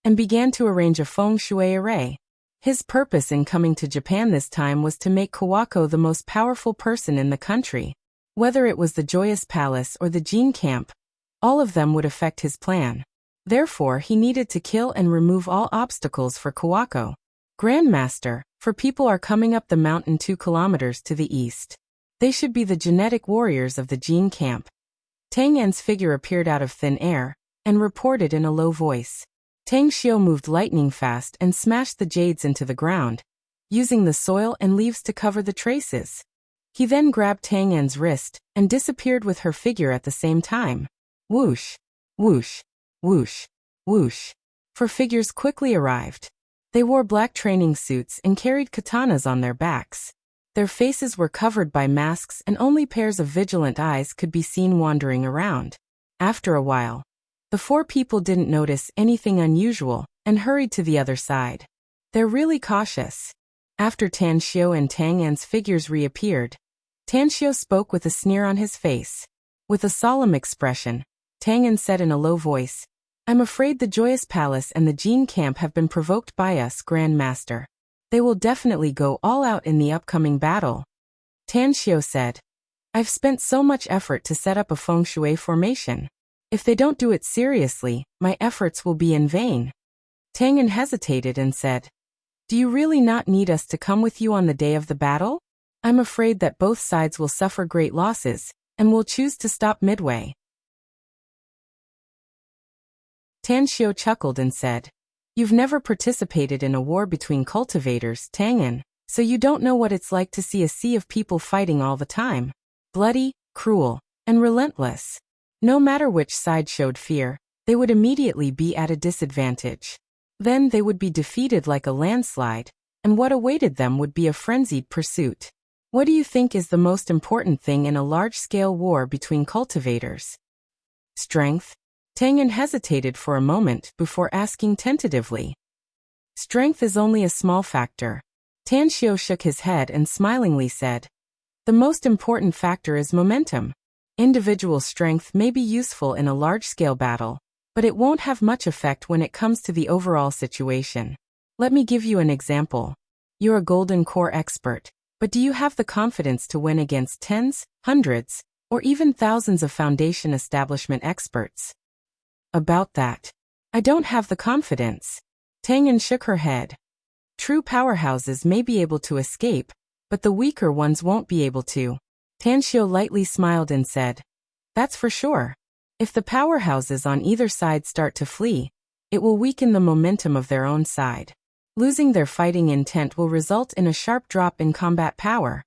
and began to arrange a feng shui array. His purpose in coming to Japan this time was to make Kawako the most powerful person in the country. Whether it was the Joyous Palace or the Jin Camp, all of them would affect his plan. Therefore, he needed to kill and remove all obstacles for Kawako. Grandmaster, for people are coming up the mountain 2 kilometers to the east. They should be the genetic warriors of the Jin Camp. Tang En's figure appeared out of thin air and reported in a low voice. Tang Xiu moved lightning fast and smashed the jades into the ground, using the soil and leaves to cover the traces. He then grabbed Tang En's wrist and disappeared with her figure at the same time. Whoosh, whoosh, whoosh, whoosh. 4 figures quickly arrived. They wore black training suits and carried katanas on their backs. Their faces were covered by masks and only pairs of vigilant eyes could be seen wandering around. After a while, the 4 people didn't notice anything unusual and hurried to the other side. They're really cautious. After Tan Xiu and Tang En's figures reappeared, Tan Xiu spoke with a sneer on his face. With a solemn expression, Tang En said in a low voice, "I'm afraid the Joyous Palace and the Jin Camp have been provoked by us, Grand Master. They will definitely go all out in the upcoming battle." Tan Xiu said, "I've spent so much effort to set up a feng shui formation. If they don't do it seriously, my efforts will be in vain." Tang En hesitated and said, "Do you really not need us to come with you on the day of the battle? I'm afraid that both sides will suffer great losses and will choose to stop midway." Tan Xiu chuckled and said, "You've never participated in a war between cultivators, Tang En, so you don't know what it's like to see a sea of people fighting all the time. Bloody, cruel, and relentless. No matter which side showed fear, they would immediately be at a disadvantage. Then they would be defeated like a landslide, and what awaited them would be a frenzied pursuit. What do you think is the most important thing in a large-scale war between cultivators?" "Strength." Tang En hesitated for a moment before asking tentatively. "Strength is only a small factor." Tan Xiu shook his head and smilingly said, "The most important factor is momentum. Individual strength may be useful in a large-scale battle, but it won't have much effect when it comes to the overall situation. Let me give you an example. You're a golden core expert, but do you have the confidence to win against tens, hundreds, or even thousands of foundation establishment experts?" "About that, I don't have the confidence." Tang En shook her head. "True powerhouses may be able to escape, but the weaker ones won't be able to." Tan Xiu lightly smiled and said, "That's for sure. If the powerhouses on either side start to flee, it will weaken the momentum of their own side. Losing their fighting intent will result in a sharp drop in combat power."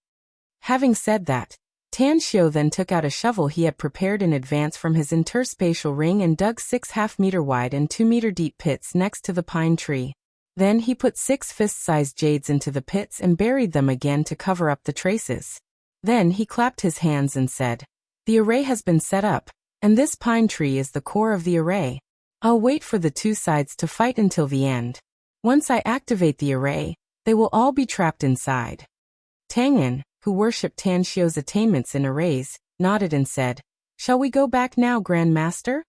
Having said that, Tan Xiu then took out a shovel he had prepared in advance from his interspatial ring and dug 6 half-meter wide and 2-meter deep pits next to the pine tree. Then he put 6 fist-sized jades into the pits and buried them again to cover up the traces. Then he clapped his hands and said, "The array has been set up, and this pine tree is the core of the array. I'll wait for the 2 sides to fight until the end. Once I activate the array, they will all be trapped inside." Tang En, who worshipped Tan Xiu's attainments in arrays, nodded and said, "Shall we go back now, Grand Master?"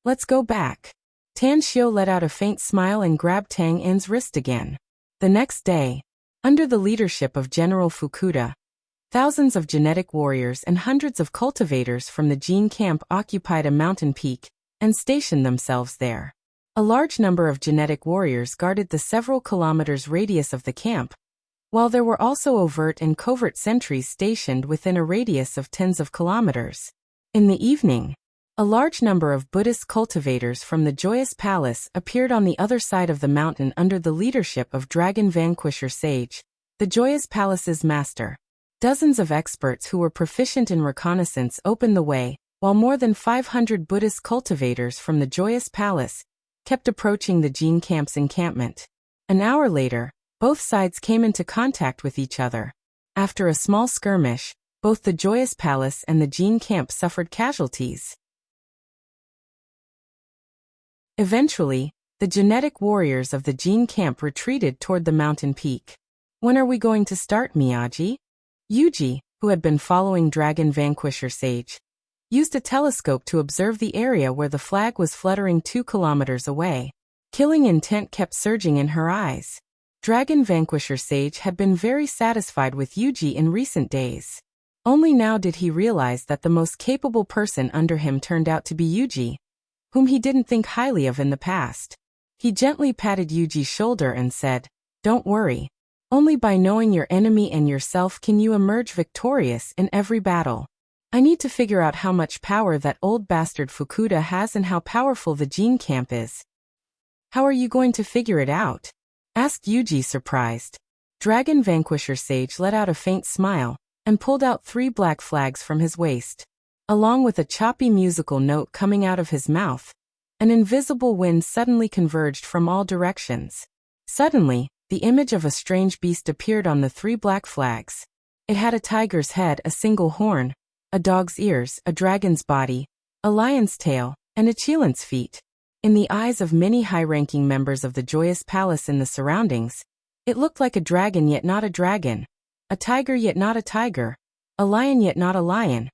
"Let's go back." Tan Xiu let out a faint smile and grabbed Tang En's wrist again. The next day, under the leadership of General Fukuda, thousands of genetic warriors and hundreds of cultivators from the Jin Camp occupied a mountain peak and stationed themselves there. A large number of genetic warriors guarded the several kilometers radius of the camp, while there were also overt and covert sentries stationed within a radius of tens of kilometers. In the evening, a large number of Buddhist cultivators from the Joyous Palace appeared on the other side of the mountain under the leadership of Dragon Vanquisher Sage, the Joyous Palace's master. Dozens of experts who were proficient in reconnaissance opened the way, while more than 500 Buddhist cultivators from the Joyous Palace kept approaching the Jin Camp's encampment. An hour later, both sides came into contact with each other. After a small skirmish, both the Joyous Palace and the Jin Camp suffered casualties. Eventually, the genetic warriors of the Jin Camp retreated toward the mountain peak. "When are we going to start, Miyagi?" Yuji, who had been following Dragon Vanquisher Sage, used a telescope to observe the area where the flag was fluttering 2 kilometers away. Killing intent kept surging in her eyes. Dragon Vanquisher Sage had been very satisfied with Yuji in recent days. Only now did he realize that the most capable person under him turned out to be Yuji, whom he didn't think highly of in the past. He gently patted Yuji's shoulder and said, "Don't worry. Only by knowing your enemy and yourself can you emerge victorious in every battle. I need to figure out how much power that old bastard Fukuda has and how powerful the Gene Camp is." "How are you going to figure it out?" asked Yuji, surprised. Dragon Vanquisher Sage let out a faint smile and pulled out 3 black flags from his waist. Along with a choppy musical note coming out of his mouth, an invisible wind suddenly converged from all directions. Suddenly, the image of a strange beast appeared on the 3 black flags. It had a tiger's head, a single horn, a dog's ears, a dragon's body, a lion's tail, and a cheetah's feet. In the eyes of many high-ranking members of the Joyous Palace in the surroundings, it looked like a dragon yet not a dragon, a tiger yet not a tiger, a lion yet not a lion,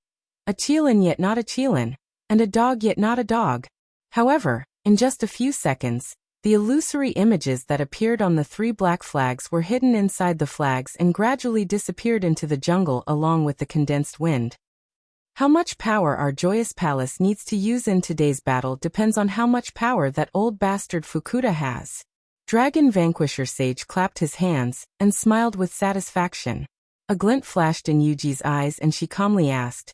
a cheetah yet not a cheetah, and a dog yet not a dog. However, in just a few seconds, the illusory images that appeared on the 3 black flags were hidden inside the flags and gradually disappeared into the jungle along with the condensed wind. How much power our Joyous Palace needs to use in today's battle depends on how much power that old bastard Fukuda has. Dragon Vanquisher Sage clapped his hands and smiled with satisfaction. A glint flashed in Yuji's eyes and she calmly asked,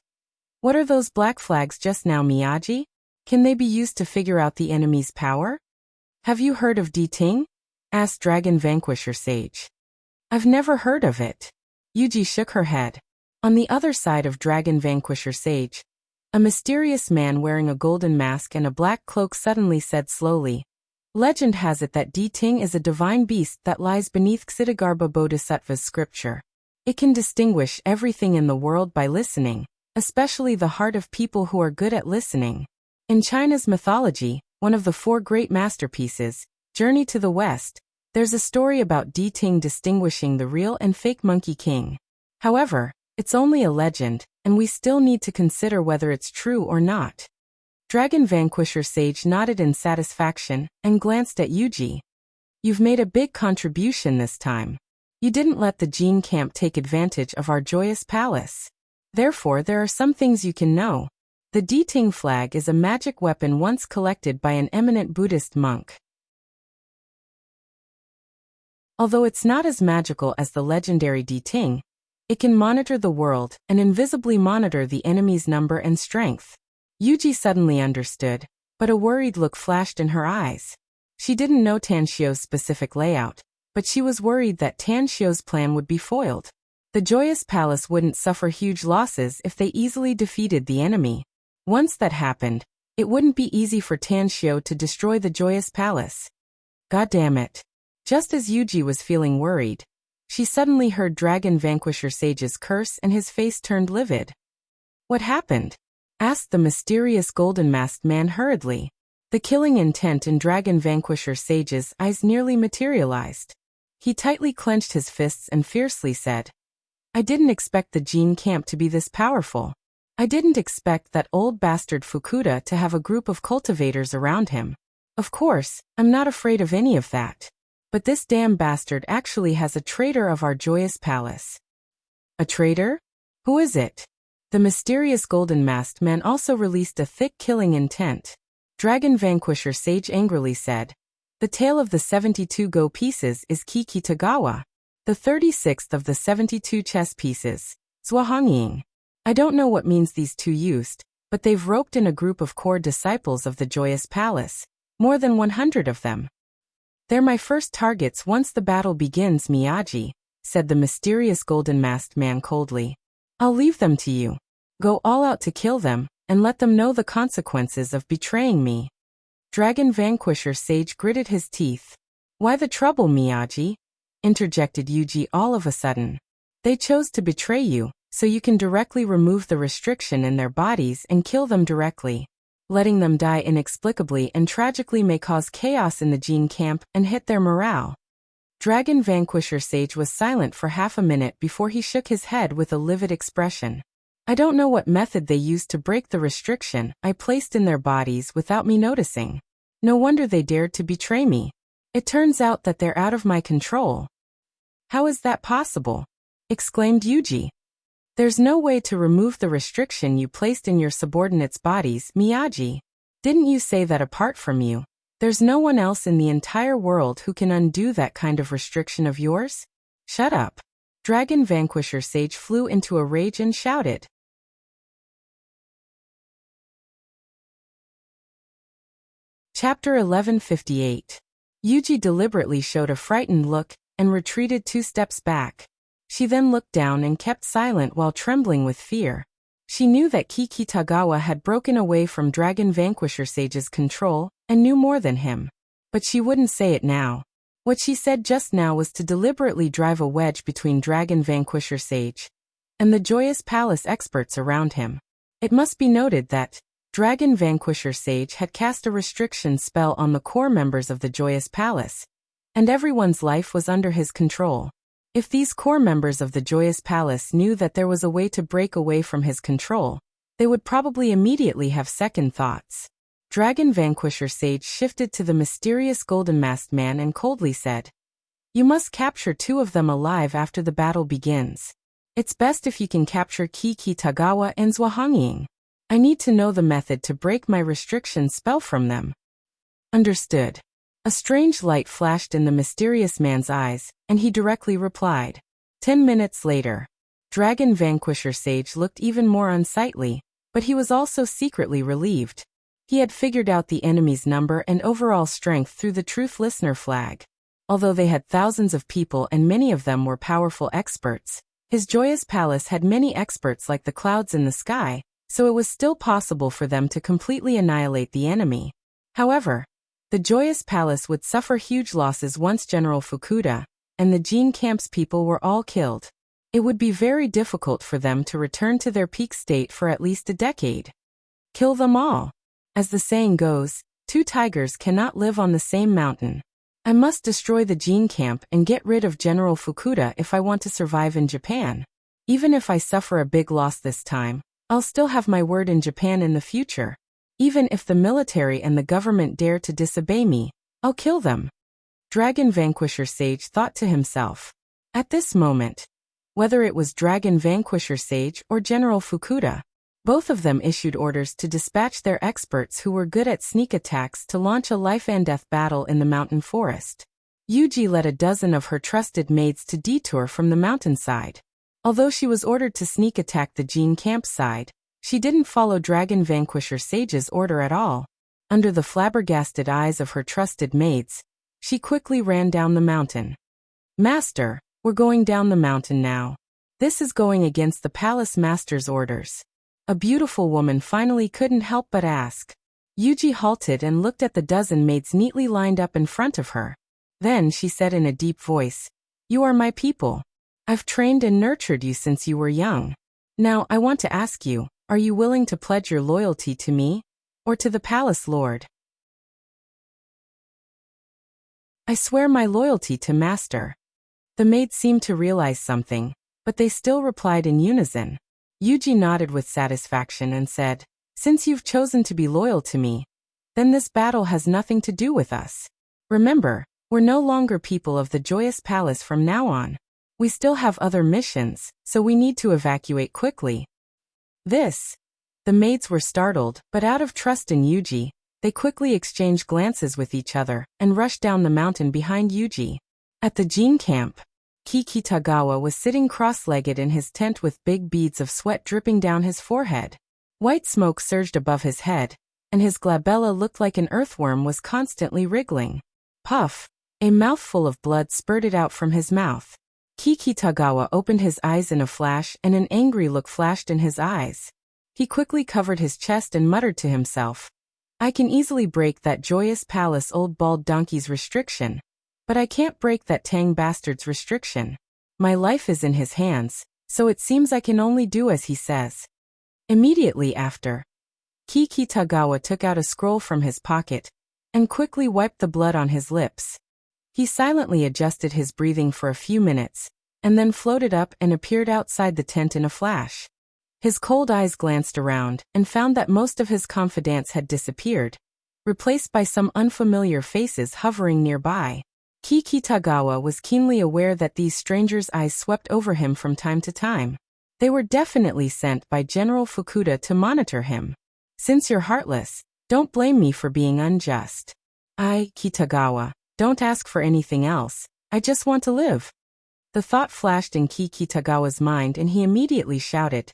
"What are those black flags just now, Miyagi? Can they be used to figure out the enemy's power?" "Have you heard of Ting?" asked Dragon Vanquisher Sage. "I've never heard of it." Yuji shook her head. On the other side of Dragon Vanquisher Sage, a mysterious man wearing a golden mask and a black cloak suddenly said slowly, "Legend has it that Ting is a divine beast that lies beneath Ksitigarbha Bodhisattva's scripture. It can distinguish everything in the world by listening, especially the heart of people who are good at listening. In China's mythology, one of the 4 great masterpieces, Journey to the West, there's a story about Ting distinguishing the real and fake Monkey King. However, it's only a legend, and we still need to consider whether it's true or not." Dragon Vanquisher Sage nodded in satisfaction and glanced at Yuji. "You've made a big contribution this time. You didn't let the Gene Camp take advantage of our Joyous Palace. Therefore, there are some things you can know. The Ting flag is a magic weapon once collected by an eminent Buddhist monk. Although it's not as magical as the legendary Ting, it can monitor the world and invisibly monitor the enemy's number and strength." Yuji suddenly understood, but a worried look flashed in her eyes. She didn't know Tanshio's specific layout, but she was worried that Tanshio's plan would be foiled. The Joyous Palace wouldn't suffer huge losses if they easily defeated the enemy. Once that happened, it wouldn't be easy for Tanshio to destroy the Joyous Palace. God damn it. Just as Yuji was feeling worried, she suddenly heard Dragon Vanquisher Sage's curse and his face turned livid. "What happened?" asked the mysterious golden-masked man hurriedly. The killing intent in Dragon Vanquisher Sage's eyes nearly materialized. He tightly clenched his fists and fiercely said, "I didn't expect the Gene Camp to be this powerful. I didn't expect that old bastard Fukuda to have a group of cultivators around him. Of course, I'm not afraid of any of that. But this damn bastard actually has a traitor of our Joyous Palace." "A traitor? Who is it?" The mysterious golden-masked man also released a thick killing intent. Dragon Vanquisher Sage angrily said, "The tale of the 72 go pieces is Kiki Tagawa. The 36th of the 72 chess pieces, Zhuahangying. I don't know what means these 2 used, but they've roped in a group of core disciples of the Joyous Palace, more than 100 of them. They're my first targets once the battle begins, Miyagi," said the mysterious golden-masked man coldly. "I'll leave them to you. Go all out to kill them, and let them know the consequences of betraying me." Dragon Vanquisher Sage gritted his teeth. "Why the trouble, Miyagi?" interjected Yuji all of a sudden. "They chose to betray you, so you can directly remove the restriction in their bodies and kill them directly. Letting them die inexplicably and tragically may cause chaos in the Gene Camp and hit their morale." Dragon Vanquisher Sage was silent for half a minute before he shook his head with a livid expression. I don't know what method they used to break the restriction I placed in their bodies without me noticing. No wonder they dared to betray me. It turns out that they're out of my control. How is that possible? Exclaimed Yuji. There's no way to remove the restriction you placed in your subordinates' bodies, Miyagi. Didn't you say that apart from you, there's no one else in the entire world who can undo that kind of restriction of yours? Shut up. Dragon Vanquisher Sage flew into a rage and shouted. Chapter 1158. Yuji deliberately showed a frightened look and retreated 2 steps back. She then looked down and kept silent while trembling with fear. She knew that Kikitagawa had broken away from Dragon Vanquisher Sage's control and knew more than him. But she wouldn't say it now. What she said just now was to deliberately drive a wedge between Dragon Vanquisher Sage and the Joyous Palace experts around him. It must be noted that Dragon Vanquisher Sage had cast a restriction spell on the core members of the Joyous Palace, and everyone's life was under his control. If these core members of the Joyous Palace knew that there was a way to break away from his control, they would probably immediately have second thoughts. Dragon Vanquisher Sage shifted to the mysterious golden-masked man and coldly said, "You must capture 2 of them alive after the battle begins. It's best if you can capture Kikitagawa and Zhuangying. I need to know the method to break my restriction spell from them." Understood. A strange light flashed in the mysterious man's eyes, and he directly replied. 10 minutes later. Dragon Vanquisher Sage looked even more unsightly, but he was also secretly relieved. He had figured out the enemy's number and overall strength through the Truth Listener flag. Although they had thousands of people and many of them were powerful experts, his Joyous Palace had many experts like the clouds in the sky, so it was still possible for them to completely annihilate the enemy. However, the Joyous Palace would suffer huge losses once General Fukuda and the Jean Camp's people were all killed. It would be very difficult for them to return to their peak state for at least a decade. Kill them all. As the saying goes, 2 tigers cannot live on the same mountain. I must destroy the Jean Camp and get rid of General Fukuda if I want to survive in Japan. Even if I suffer a big loss this time, I'll still have my word in Japan in the future. Even if the military and the government dare to disobey me, I'll kill them. Dragon Vanquisher Sage thought to himself. At this moment, whether it was Dragon Vanquisher Sage or General Fukuda, both of them issued orders to dispatch their experts who were good at sneak attacks to launch a life-and-death battle in the mountain forest. Yuji led a dozen of her trusted maids to detour from the mountainside. Although she was ordered to sneak attack the Jean Camp side, she didn't follow Dragon Vanquisher Sage's order at all. Under the flabbergasted eyes of her trusted maids, she quickly ran down the mountain. "Master, we're going down the mountain now. This is going against the palace master's orders." A beautiful woman finally couldn't help but ask. Yuji halted and looked at the dozen maids neatly lined up in front of her. Then she said in a deep voice, "You are my people. I've trained and nurtured you since you were young. Now I want to ask you, are you willing to pledge your loyalty to me, or to the palace lord?" "I swear my loyalty to master." The maids seemed to realize something, but they still replied in unison. Yuji nodded with satisfaction and said, "Since you've chosen to be loyal to me, then this battle has nothing to do with us. Remember, we're no longer people of the Joyous Palace from now on. We still have other missions, so we need to evacuate quickly." The maids were startled, but out of trust in Yuji, they quickly exchanged glances with each other and rushed down the mountain behind Yuji. At the Jean Camp, Kikitagawa was sitting cross-legged in his tent with big beads of sweat dripping down his forehead. White smoke surged above his head, and his glabella looked like an earthworm was constantly wriggling. Puff! A mouthful of blood spurted out from his mouth. Kikitagawa opened his eyes in a flash and an angry look flashed in his eyes. He quickly covered his chest and muttered to himself, "I can easily break that Joyous Palace old bald donkey's restriction, but I can't break that Tang bastard's restriction. My life is in his hands, so it seems I can only do as he says." Immediately after, Kikitagawa took out a scroll from his pocket and quickly wiped the blood on his lips. He silently adjusted his breathing for a few minutes, and then floated up and appeared outside the tent in a flash. His cold eyes glanced around and found that most of his confidants had disappeared, replaced by some unfamiliar faces hovering nearby. Kikitagawa was keenly aware that these strangers' eyes swept over him from time to time. They were definitely sent by General Fukuda to monitor him. Since you're heartless, don't blame me for being unjust. Kitagawa, don't ask for anything else. I just want to live. The thought flashed in Kikitagawa's mind and he immediately shouted,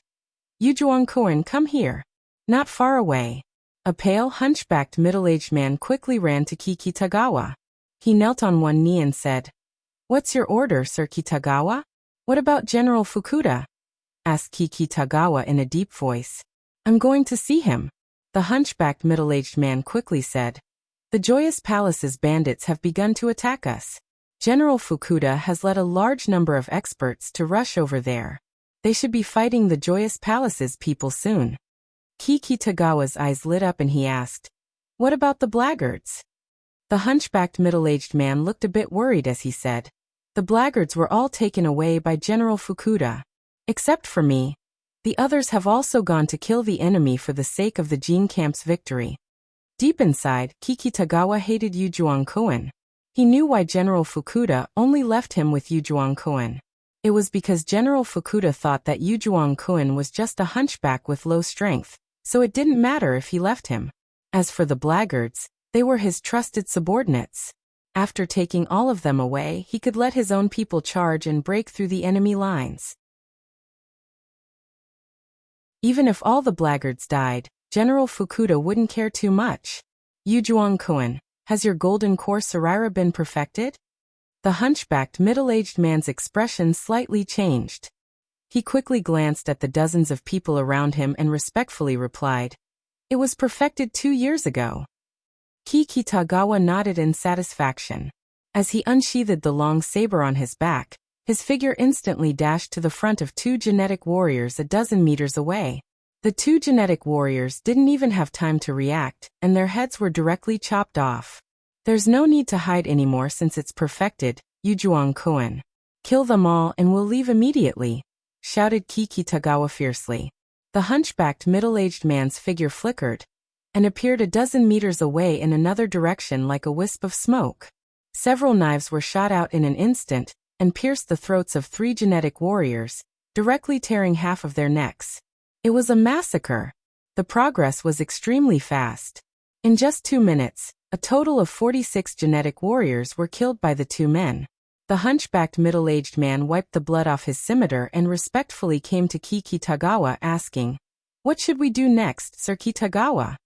Yujuan-kun, come here. Not far away. A pale, hunchbacked middle-aged man quickly ran to Kikitagawa. He knelt on one knee and said, What's your order, Sir Kitagawa? What about General Fukuda? Asked Kikitagawa in a deep voice. I'm going to see him. The hunchbacked middle-aged man quickly said, The Joyous Palace's bandits have begun to attack us. General Fukuda has led a large number of experts to rush over there. They should be fighting the Joyous Palace's people soon. Kikitagawa's eyes lit up and he asked, What about the blackguards? The hunchbacked middle-aged man looked a bit worried as he said, The blackguards were all taken away by General Fukuda. Except for me. The others have also gone to kill the enemy for the sake of the Jin camp's victory. Deep inside, Kikitagawa hated Yujuan-kun. He knew why General Fukuda only left him with Yujuan-kun. It was because General Fukuda thought that Yujuan-kun was just a hunchback with low strength, so it didn't matter if he left him. As for the blackguards, they were his trusted subordinates. After taking all of them away, he could let his own people charge and break through the enemy lines. Even if all the blackguards died, General Fukuda wouldn't care too much. Yujuan-kun, has your golden core Sarira been perfected? The hunchbacked middle-aged man's expression slightly changed. He quickly glanced at the dozens of people around him and respectfully replied, It was perfected 2 years ago. Kikitagawa nodded in satisfaction. As he unsheathed the long saber on his back, his figure instantly dashed to the front of 2 genetic warriors a dozen meters away. The 2 genetic warriors didn't even have time to react, and their heads were directly chopped off. There's no need to hide anymore since it's perfected, Yujuan-kun. Kill them all and we'll leave immediately, shouted Kikitagawa fiercely. The hunchbacked middle-aged man's figure flickered and appeared a dozen meters away in another direction like a wisp of smoke. Several knives were shot out in an instant and pierced the throats of 3 genetic warriors, directly tearing half of their necks. It was a massacre. The progress was extremely fast. In just 2 minutes, a total of 46 genetic warriors were killed by the 2 men. The hunchbacked middle-aged man wiped the blood off his scimitar and respectfully came to Kikitagawa asking, What should we do next, Sir Kitagawa?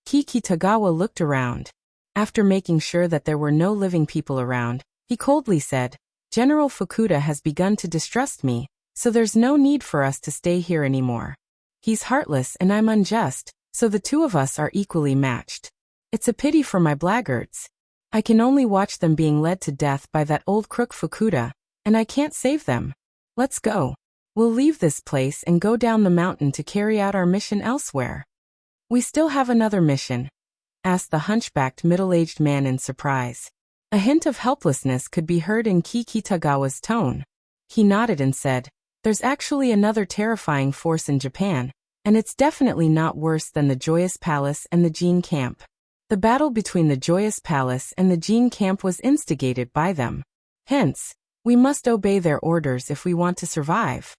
Kikitagawa looked around. After making sure that there were no living people around, he coldly said, General Fukuda has begun to distrust me, so there's no need for us to stay here anymore. He's heartless and I'm unjust, so the 2 of us are equally matched. It's a pity for my blackguards. I can only watch them being led to death by that old crook Fukuda, and I can't save them. Let's go. We'll leave this place and go down the mountain to carry out our mission elsewhere. We still have another mission? Asked the hunchbacked middle-aged man in surprise. A hint of helplessness could be heard in Kikitagawa's tone. He nodded and said, There's actually another terrifying force in Japan, and it's definitely not worse than the Joyous Palace and the Jin camp. The battle between the Joyous Palace and the Jin camp was instigated by them. Hence, we must obey their orders if we want to survive.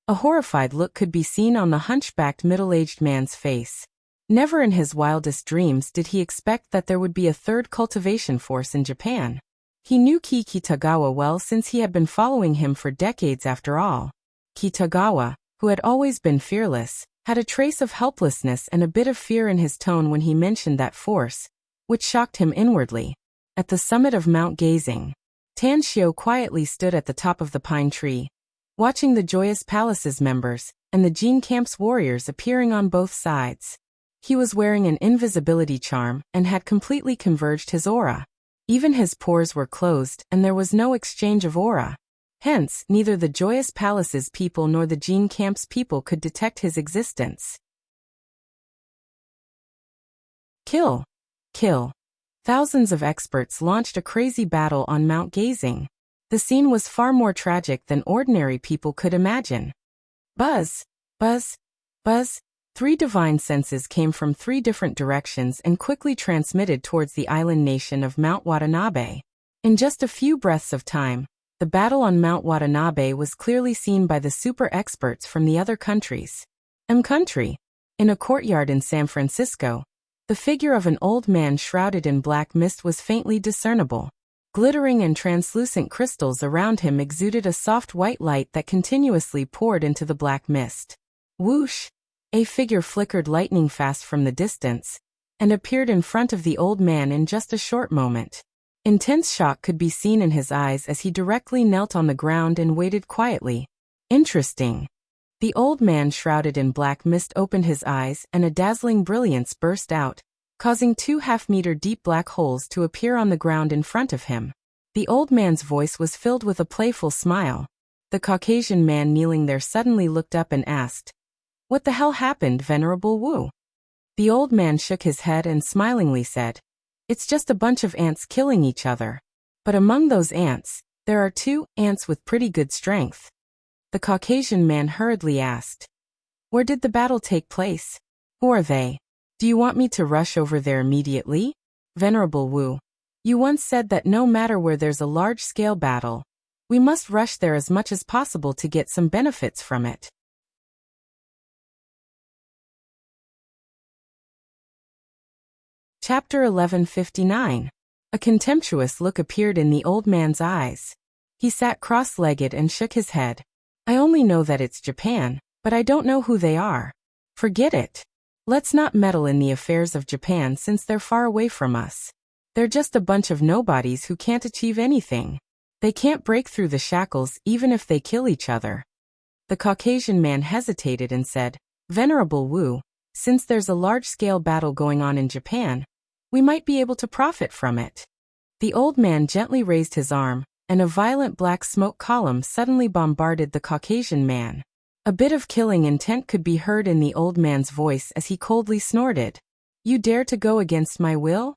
A horrified look could be seen on the hunchbacked middle-aged man's face. Never in his wildest dreams did he expect that there would be a 3rd cultivation force in Japan. He knew Kikitagawa well since he had been following him for decades after all. Kitagawa, who had always been fearless, had a trace of helplessness and a bit of fear in his tone when he mentioned that force, which shocked him inwardly. At the summit of Mount Gazing, Tanshio quietly stood at the top of the pine tree, watching the Joyous Palace's members and the Jin camp's warriors appearing on both sides. He was wearing an invisibility charm and had completely converged his aura. Even his pores were closed and there was no exchange of aura. Hence, neither the Joyous Palace's people nor the Jin camp's people could detect his existence. Kill. Kill. Thousands of experts launched a crazy battle on Mount Gazing. The scene was far more tragic than ordinary people could imagine. Buzz. Buzz, buzz. 3 divine senses came from 3 different directions and quickly transmitted towards the island nation of Mount Watanabe. In just a few breaths of time, the battle on Mount Watanabe was clearly seen by the super experts from the other countries. Country. In a courtyard in San Francisco, the figure of an old man shrouded in black mist was faintly discernible. Glittering and translucent crystals around him exuded a soft white light that continuously poured into the black mist. Whoosh! A figure flickered lightning fast from the distance and appeared in front of the old man in just a short moment. Intense shock could be seen in his eyes as he directly knelt on the ground and waited quietly. Interesting. The old man shrouded in black mist opened his eyes and a dazzling brilliance burst out, causing 2 half-meter deep black holes to appear on the ground in front of him. The old man's voice was filled with a playful smile. The Caucasian man kneeling there suddenly looked up and asked, "What the hell happened, Venerable Wu?" The old man shook his head and smilingly said, "It's just a bunch of ants killing each other. But among those ants, there are 2 ants with pretty good strength." The Caucasian man hurriedly asked, "Where did the battle take place? Who are they? Do you want me to rush over there immediately?" "Venerable Wu, you once said that no matter where there's a large-scale battle, we must rush there as much as possible to get some benefits from it." Chapter 1159. A contemptuous look appeared in the old man's eyes. He sat cross-legged and shook his head. "I only know that it's Japan, but I don't know who they are. Forget it. Let's not meddle in the affairs of Japan since they're far away from us. They're just a bunch of nobodies who can't achieve anything. They can't break through the shackles even if they kill each other." The Caucasian man hesitated and said, "Venerable Wu, since there's a large-scale battle going on in Japan, we might be able to profit from it." The old man gently raised his arm, and a violent black smoke column suddenly bombarded the Caucasian man. A bit of killing intent could be heard in the old man's voice as he coldly snorted, "You dare to go against my will?"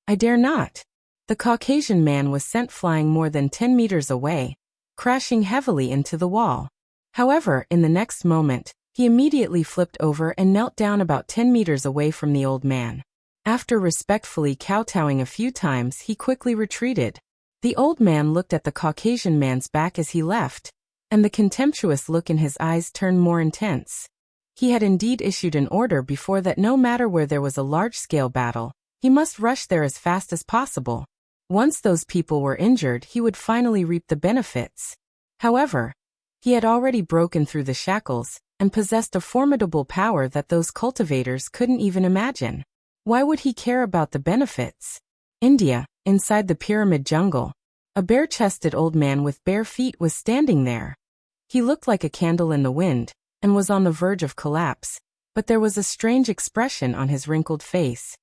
"I dare not." The Caucasian man was sent flying more than 10 meters away, crashing heavily into the wall. However, in the next moment, he immediately flipped over and knelt down about 10 meters away from the old man. After respectfully kowtowing a few times, he quickly retreated. The old man looked at the Caucasian man's back as he left, and the contemptuous look in his eyes turned more intense. He had indeed issued an order before that no matter where there was a large-scale battle, he must rush there as fast as possible. Once those people were injured, he would finally reap the benefits. However, he had already broken through the shackles and possessed a formidable power that those cultivators couldn't even imagine. Why would he care about the benefits? India, inside the pyramid jungle, a bare-chested old man with bare feet was standing there. He looked like a candle in the wind and was on the verge of collapse, but there was a strange expression on his wrinkled face.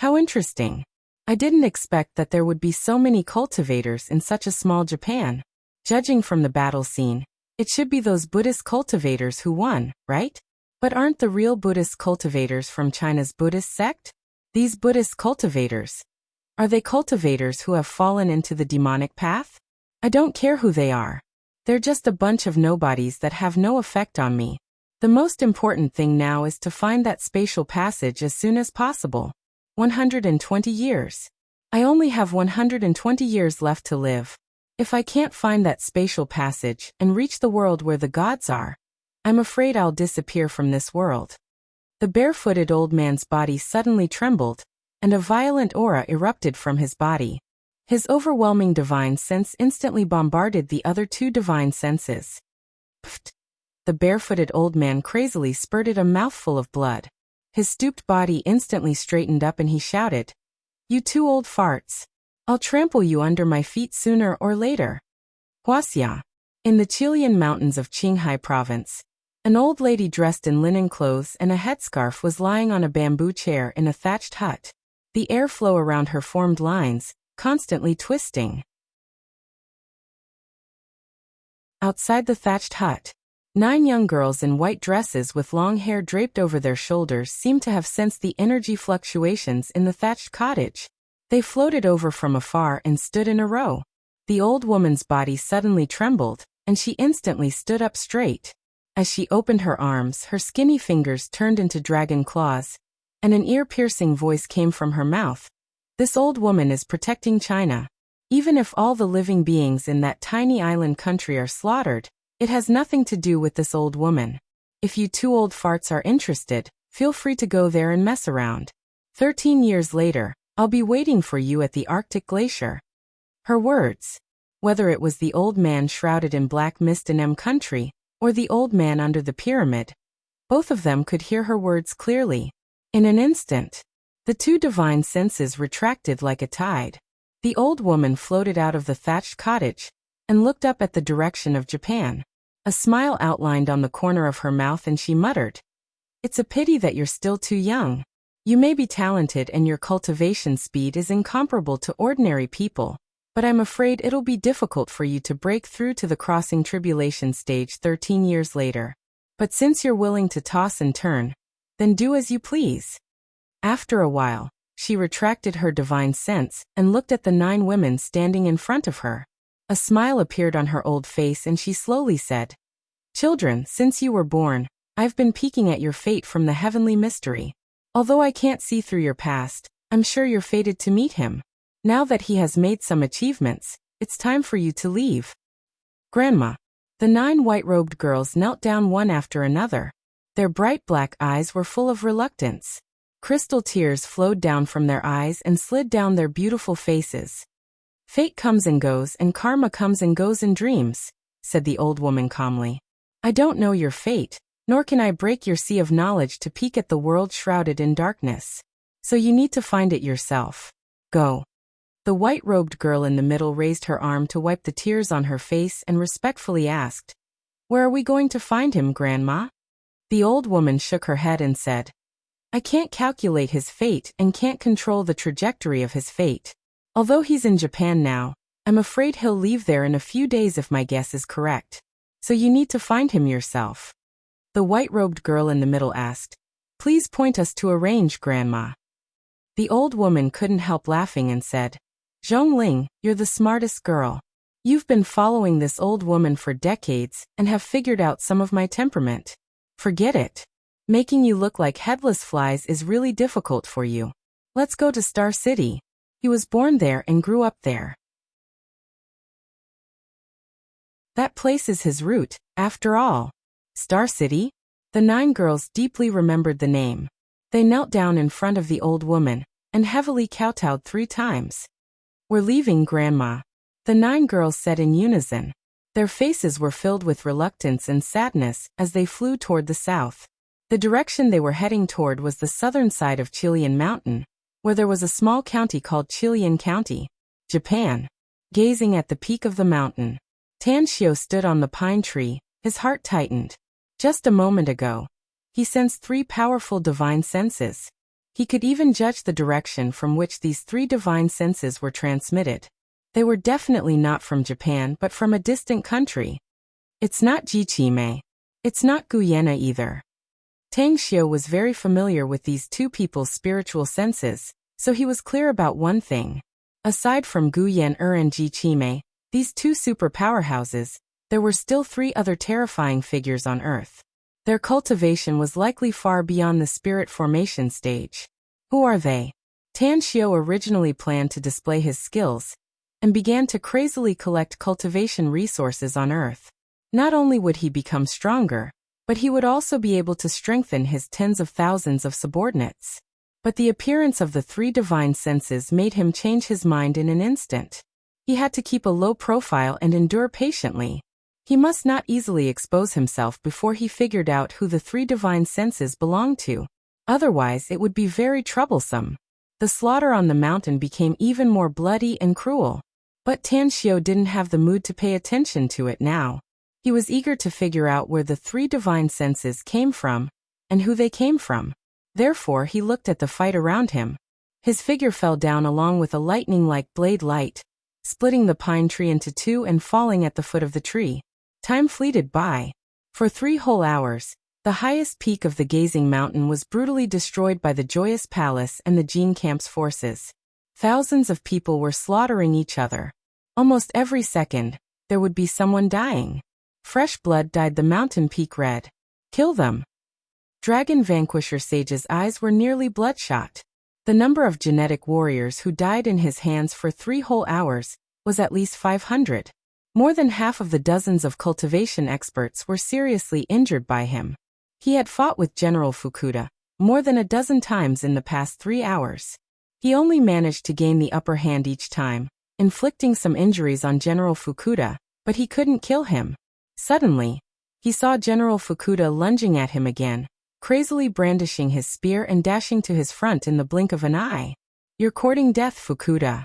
"How interesting. I didn't expect that there would be so many cultivators in such a small Japan. Judging from the battle scene, it should be those Buddhist cultivators who won, right? But aren't the real Buddhist cultivators from China's Buddhist sect? These Buddhist cultivators, are they cultivators who have fallen into the demonic path? I don't care who they are. They're just a bunch of nobodies that have no effect on me. The most important thing now is to find that spatial passage as soon as possible. 120 years. I only have 120 years left to live. If I can't find that spatial passage and reach the world where the gods are, I'm afraid I'll disappear from this world." The barefooted old man's body suddenly trembled, and a violent aura erupted from his body. His overwhelming divine sense instantly bombarded the other 2 divine senses. Pfft! The barefooted old man crazily spurted a mouthful of blood. His stooped body instantly straightened up and he shouted, "You 2 old farts. I'll trample you under my feet sooner or later." Wuxia. In the Chilean mountains of Qinghai province, an old lady dressed in linen clothes and a headscarf was lying on a bamboo chair in a thatched hut. The airflow around her formed lines, constantly twisting. Outside the thatched hut, 9 young girls in white dresses with long hair draped over their shoulders seemed to have sensed the energy fluctuations in the thatched cottage. They floated over from afar and stood in a row. The old woman's body suddenly trembled, and she instantly stood up straight. As she opened her arms, her skinny fingers turned into dragon claws, and an ear-piercing voice came from her mouth. This old woman is protecting China. Even if all the living beings in that tiny island country are slaughtered, it has nothing to do with this old woman. If you two old farts are interested, feel free to go there and mess around. 13 years later, I'll be waiting for you at the Arctic glacier. Her words. Whether it was the old man shrouded in black mist in country, or the old man under the pyramid, both of them could hear her words clearly. In an instant, the two divine senses retracted like a tide. The old woman floated out of the thatched cottage and looked up at the direction of Japan. A smile outlined on the corner of her mouth and she muttered, "It's a pity that you're still too young. You may be talented and your cultivation speed is incomparable to ordinary people, but I'm afraid it'll be difficult for you to break through to the crossing tribulation stage 13 years later. But since you're willing to toss and turn, then do as you please." After a while, she retracted her divine sense and looked at the 9 women standing in front of her. A smile appeared on her old face and she slowly said, "Children, since you were born, I've been peeking at your fate from the heavenly mystery. Although I can't see through your past, I'm sure you're fated to meet him. Now that he has made some achievements, it's time for you to leave." Grandma. The 9 white-robed girls knelt down one after another. Their bright black eyes were full of reluctance. Crystal tears flowed down from their eyes and slid down their beautiful faces. "Fate comes and goes and karma comes and goes in dreams," said the old woman calmly. "I don't know your fate, nor can I break your sea of knowledge to peek at the world shrouded in darkness. So you need to find it yourself. Go." The white-robed girl in the middle raised her arm to wipe the tears on her face and respectfully asked, "Where are we going to find him, Grandma?" The old woman shook her head and said, "I can't calculate his fate and can't control the trajectory of his fate. Although he's in Japan now, I'm afraid he'll leave there in a few days if my guess is correct. So you need to find him yourself." The white-robed girl in the middle asked, "Please point us to a range, Grandma." The old woman couldn't help laughing and said, "Zhongling, you're the smartest girl. You've been following this old woman for decades and have figured out some of my temperament. Forget it. Making you look like headless flies is really difficult for you. Let's go to Star City. He was born there and grew up there. That place is his root, after all." Star City? The 9 girls deeply remembered the name. They knelt down in front of the old woman and heavily kowtowed 3 times. "We're leaving, Grandma," the 9 girls said in unison. Their faces were filled with reluctance and sadness as they flew toward the south. The direction they were heading toward was the southern side of Chilean Mountain, where there was a small county called Chilean County, Japan. Gazing at the peak of the mountain, Tanshio stood on the pine tree, his heart tightened. Just a moment ago, he sensed 3 powerful divine senses. He could even judge the direction from which these 3 divine senses were transmitted. They were definitely not from Japan but from a distant country. It's not Jichime. It's not Guyana either. Tanshio was very familiar with these 2 people's spiritual senses, so he was clear about one thing. Aside from Guyana and Jichime, these 2 super powerhouses, there were still 3 other terrifying figures on Earth. Their cultivation was likely far beyond the spirit formation stage. Who are they? Tanshio originally planned to display his skills and began to crazily collect cultivation resources on Earth. Not only would he become stronger, but he would also be able to strengthen his tens of thousands of subordinates. But the appearance of the 3 divine senses made him change his mind in an instant. He had to keep a low profile and endure patiently. He must not easily expose himself before he figured out who the 3 divine senses belonged to. Otherwise, it would be very troublesome. The slaughter on the mountain became even more bloody and cruel. But Tanshio didn't have the mood to pay attention to it now. He was eager to figure out where the 3 divine senses came from, and who they came from. Therefore he looked at the fight around him. His figure fell down along with a lightning-like blade light, splitting the pine tree into 2 and falling at the foot of the tree. Time fleeted by. For 3 whole hours, the highest peak of the gazing mountain was brutally destroyed by the Joyous Palace and the Jean Camp's forces. Thousands of people were slaughtering each other. Almost every second, there would be someone dying. Fresh blood dyed the mountain peak red. Kill them. Dragon Vanquisher Sage's eyes were nearly bloodshot. The number of genetic warriors who died in his hands for 3 whole hours was at least 500. More than half of the dozens of cultivation experts were seriously injured by him. He had fought with General Fukuda more than a dozen times in the past 3 hours. He only managed to gain the upper hand each time, inflicting some injuries on General Fukuda, but he couldn't kill him. Suddenly, he saw General Fukuda lunging at him again, crazily brandishing his spear and dashing to his front in the blink of an eye. "You're courting death, Fukuda."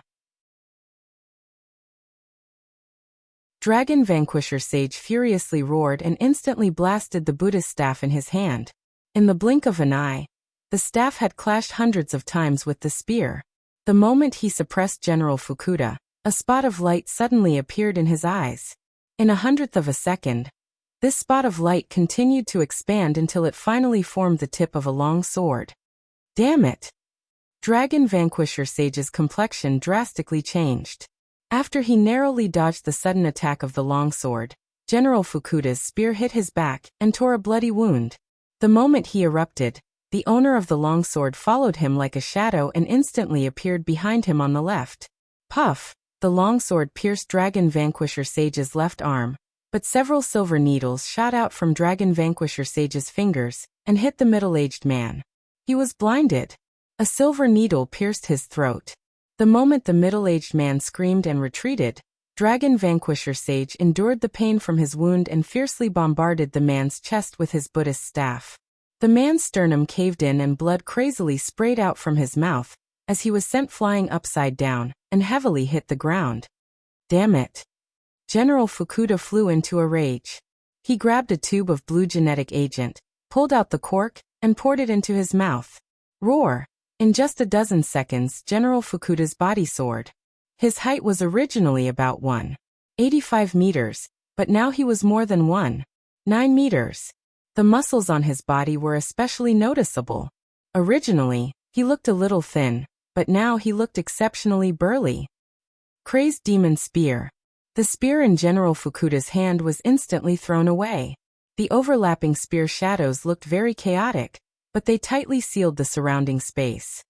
Dragon Vanquisher Sage furiously roared and instantly blasted the Buddhist staff in his hand. In the blink of an eye, the staff had clashed hundreds of times with the spear. The moment he suppressed General Fukuda, a spot of light suddenly appeared in his eyes. In 1/100th of a second, this spot of light continued to expand until it finally formed the tip of a long sword. Damn it! Dragon Vanquisher Sage's complexion drastically changed. After he narrowly dodged the sudden attack of the longsword, General Fukuda's spear hit his back and tore a bloody wound. The moment he erupted, the owner of the longsword followed him like a shadow and instantly appeared behind him on the left. Puff! The longsword pierced Dragon Vanquisher Sage's left arm, but several silver needles shot out from Dragon Vanquisher Sage's fingers and hit the middle-aged man. He was blinded. A silver needle pierced his throat. The moment the middle-aged man screamed and retreated, Dragon Vanquisher Sage endured the pain from his wound and fiercely bombarded the man's chest with his Buddhist staff. The man's sternum caved in and blood crazily sprayed out from his mouth as he was sent flying upside down and heavily hit the ground. Damn it! General Fukuda flew into a rage. He grabbed a tube of blue genetic agent, pulled out the cork, and poured it into his mouth. Roar! In just a dozen seconds, General Fukuda's body soared. His height was originally about 1.85 meters, but now he was more than 1.9 meters. The muscles on his body were especially noticeable. Originally, he looked a little thin, but now he looked exceptionally burly. Crazed Demon Spear. The spear in General Fukuda's hand was instantly thrown away. The overlapping spear shadows looked very chaotic, but they tightly sealed the surrounding space.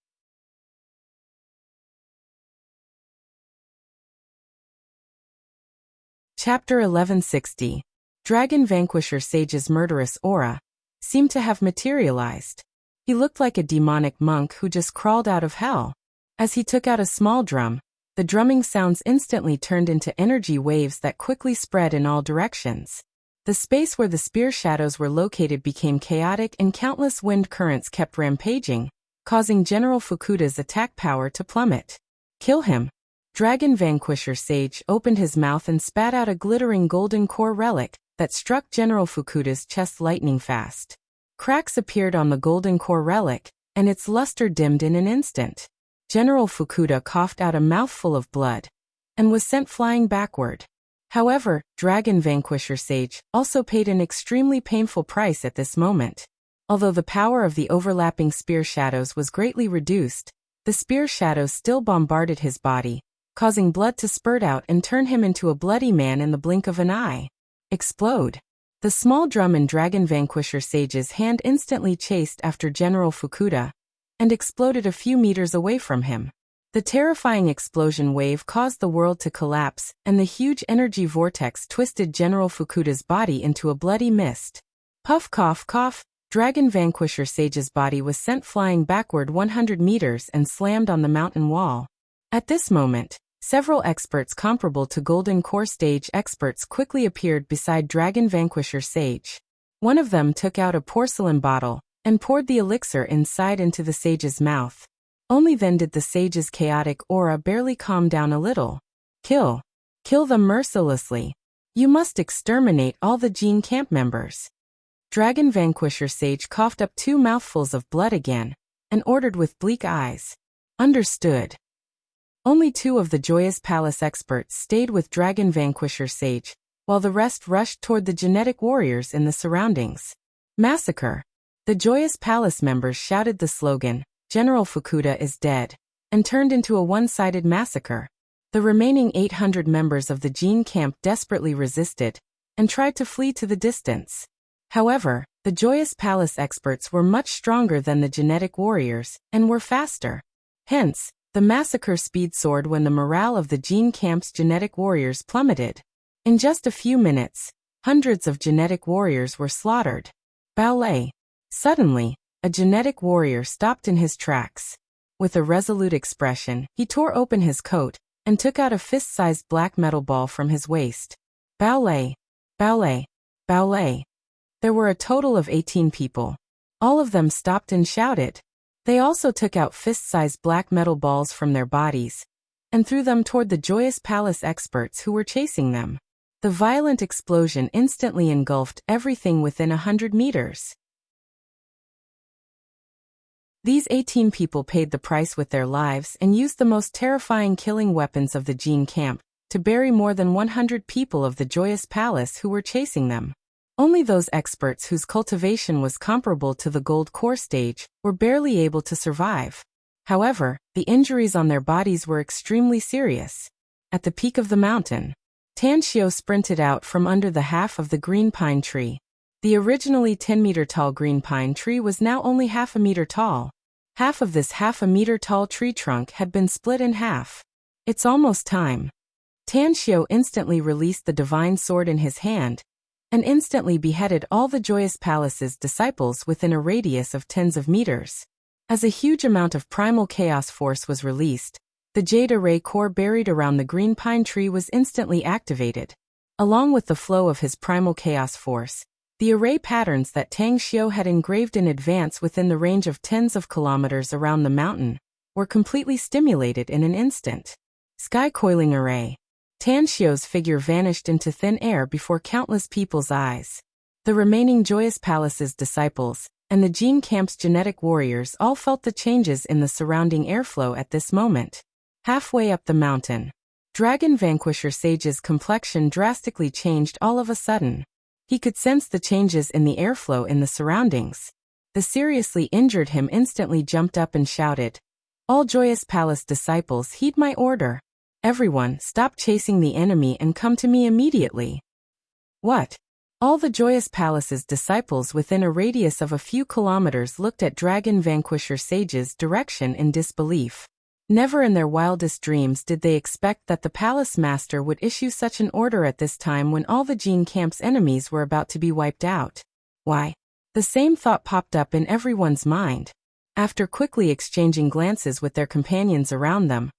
Chapter 1160. Dragon Vanquisher Sage's murderous aura seemed to have materialized. He looked like a demonic monk who just crawled out of hell. As he took out a small drum, the drumming sounds instantly turned into energy waves that quickly spread in all directions. The space where the spear shadows were located became chaotic and countless wind currents kept rampaging, causing General Fukuda's attack power to plummet. Kill him! Dragon Vanquisher Sage opened his mouth and spat out a glittering golden core relic that struck General Fukuda's chest lightning fast. Cracks appeared on the golden core relic, and its luster dimmed in an instant. General Fukuda coughed out a mouthful of blood and was sent flying backward. However, Dragon Vanquisher Sage also paid an extremely painful price at this moment. Although the power of the overlapping spear shadows was greatly reduced, the spear shadows still bombarded his body, causing blood to spurt out and turn him into a bloody man in the blink of an eye. Explode! The small drum in Dragon Vanquisher Sage's hand instantly chased after General Fukuda and exploded a few meters away from him. The terrifying explosion wave caused the world to collapse, and the huge energy vortex twisted General Fukuda's body into a bloody mist. Puff cough cough, Dragon Vanquisher Sage's body was sent flying backward 100 meters and slammed on the mountain wall. At this moment, several experts comparable to Golden Core Stage experts quickly appeared beside Dragon Vanquisher Sage. One of them took out a porcelain bottle and poured the elixir inside into the sage's mouth. Only then did the sage's chaotic aura barely calm down a little. Kill. Kill them mercilessly. You must exterminate all the Gene Camp members. Dragon Vanquisher Sage coughed up 2 mouthfuls of blood again, and ordered with bleak eyes. Understood. Only 2 of the Joyous Palace experts stayed with Dragon Vanquisher Sage, while the rest rushed toward the genetic warriors in the surroundings. Massacre. The Joyous Palace members shouted the slogan, "General Fukuda is dead," and turned into a one-sided massacre. The remaining 800 members of the Gene Camp desperately resisted, and tried to flee to the distance. However, the Joyous Palace experts were much stronger than the genetic warriors, and were faster. Hence, the massacre speed soared when the morale of the Gene Camp's genetic warriors plummeted. In just a few minutes, hundreds of genetic warriors were slaughtered. Ballet. Suddenly, a genetic warrior stopped in his tracks. With a resolute expression, he tore open his coat and took out a fist-sized black metal ball from his waist. Ballet. Ballet. Ballet. There were a total of 18 people. All of them stopped and shouted. They also took out fist-sized black metal balls from their bodies and threw them toward the Joyous Palace experts who were chasing them. The violent explosion instantly engulfed everything within 100 meters. These 18 people paid the price with their lives and used the most terrifying killing weapons of the Gene Camp to bury more than 100 people of the Joyous Palace who were chasing them. Only those experts whose cultivation was comparable to the gold core stage were barely able to survive. However, the injuries on their bodies were extremely serious. At the peak of the mountain, Tanshio sprinted out from under the half of the green pine tree. The originally 10-meter-tall green pine tree was now only half a meter tall. Half of this half-a-meter-tall tree trunk had been split in half. It's almost time. Tanshio instantly released the divine sword in his hand and instantly beheaded all the Joyous Palace's disciples within a radius of tens of meters. As a huge amount of primal chaos force was released, the Jade Array core buried around the green pine tree was instantly activated. Along with the flow of his primal chaos force, the array patterns that Tang Xiu had engraved in advance within the range of tens of kilometers around the mountain were completely stimulated in an instant. Sky Coiling Array. Tan Xiu's figure vanished into thin air before countless people's eyes. The remaining Joyous Palace's disciples and the Gene Camp's genetic warriors all felt the changes in the surrounding airflow at this moment. Halfway up the mountain, Dragon Vanquisher Sage's complexion drastically changed all of a sudden. He could sense the changes in the airflow in the surroundings. The seriously injured him instantly jumped up and shouted, "All Joyous Palace disciples, heed my order. Everyone, stop chasing the enemy and come to me immediately." What? All the Joyous Palace's disciples within a radius of a few kilometers looked at Dragon Vanquisher Sage's direction in disbelief. Never in their wildest dreams did they expect that the Palace Master would issue such an order at this time when all the Gene Camp's enemies were about to be wiped out. Why? The same thought popped up in everyone's mind. After quickly exchanging glances with their companions around them,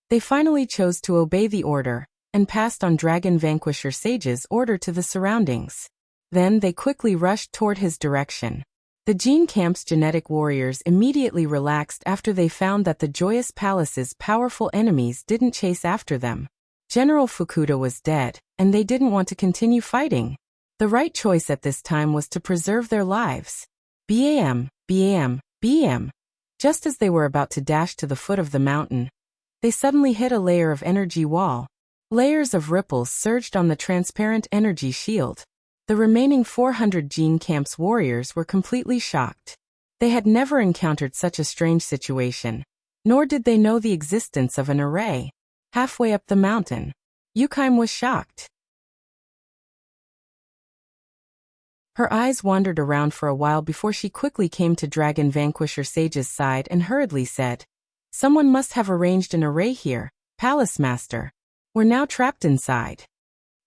they finally chose to obey the order and passed on Dragon Vanquisher Sage's order to the surroundings. Then they quickly rushed toward his direction. The Gene Camp's genetic warriors immediately relaxed after they found that the Joyous Palace's powerful enemies didn't chase after them. General Fukuda was dead, and they didn't want to continue fighting. The right choice at this time was to preserve their lives. Bam, bam, bam. Just as they were about to dash to the foot of the mountain, they suddenly hit a layer of energy wall. Layers of ripples surged on the transparent energy shield. The remaining 400 Gene Camp's warriors were completely shocked. They had never encountered such a strange situation, nor did they know the existence of an array. Halfway up the mountain, Yukaim was shocked. Her eyes wandered around for a while before she quickly came to Dragon Vanquisher Sage's side and hurriedly said, "Someone must have arranged an array here, Palace Master. We're now trapped inside."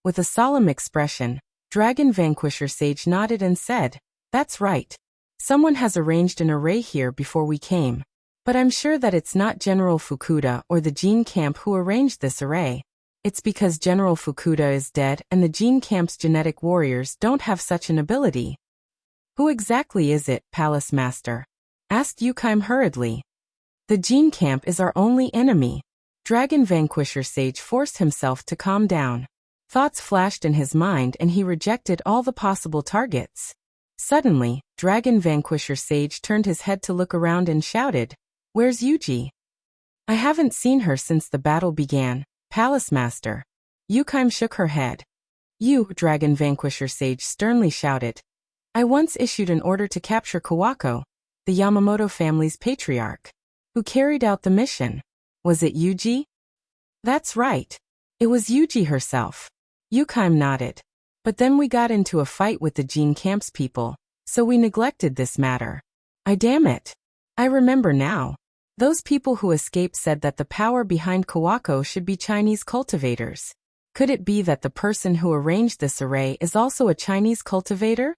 With a solemn expression, Dragon Vanquisher Sage nodded and said, "That's right. Someone has arranged an array here before we came. But I'm sure that it's not General Fukuda or the Gene Camp who arranged this array. It's because General Fukuda is dead and the Gene Camp's genetic warriors don't have such an ability." "Who exactly is it, Palace Master?" asked Yukaim hurriedly. "The Gene Camp is our only enemy." Dragon Vanquisher Sage forced himself to calm down. Thoughts flashed in his mind and he rejected all the possible targets. Suddenly, Dragon Vanquisher Sage turned his head to look around and shouted, "Where's Yuji?" "I haven't seen her since the battle began, Palace Master." Yukaim shook her head. "You," Dragon Vanquisher Sage sternly shouted. "I once issued an order to capture Kawako, the Yamamoto family's patriarch. Who carried out the mission? Was it Yuji?" "That's right. It was Yuji herself." Yukaim nodded. But then we got into a fight with the Jin camp's people, so we neglected this matter. Damn it. I remember now. Those people who escaped said that the power behind Kawako should be Chinese cultivators. Could it be that the person who arranged this array is also a Chinese cultivator?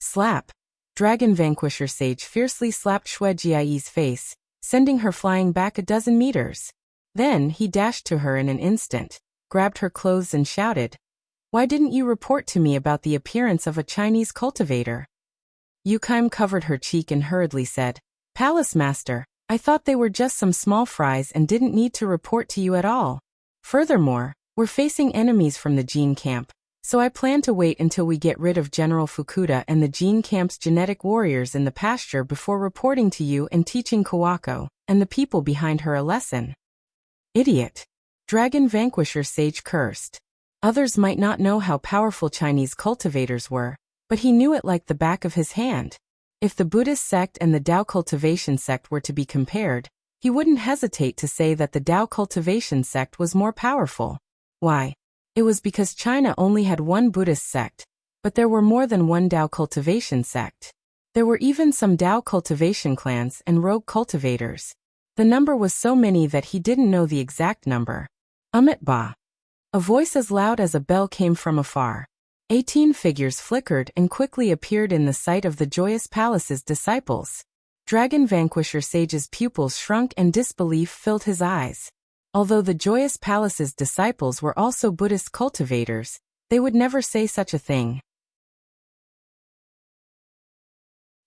Slap. Dragon Vanquisher Sage fiercely slapped Xue Jiayi's face, sending her flying back a dozen meters. Then he dashed to her in an instant, grabbed her clothes and shouted, "Why didn't you report to me about the appearance of a Chinese cultivator?" Yukime covered her cheek and hurriedly said, "Palace Master, I thought they were just some small fries and didn't need to report to you at all. Furthermore, we're facing enemies from the Jin camp, so I plan to wait until we get rid of General Fukuda and the Jin camp's genetic warriors in the pasture before reporting to you and teaching Kawako and the people behind her a lesson." Idiot. Dragon Vanquisher Sage cursed. Others might not know how powerful Chinese cultivators were, but he knew it like the back of his hand. If the Buddhist sect and the Tao cultivation sect were to be compared, he wouldn't hesitate to say that the Tao cultivation sect was more powerful. Why? It was because China only had one Buddhist sect, but there were more than one Tao cultivation sect. There were even some Tao cultivation clans and rogue cultivators. The number was so many that he didn't know the exact number. Ba. A voice as loud as a bell came from afar. 18 figures flickered and quickly appeared in the sight of the Joyous Palace's disciples. Dragon Vanquisher Sage's pupils shrunk and disbelief filled his eyes. Although the Joyous Palace's disciples were also Buddhist cultivators, they would never say such a thing.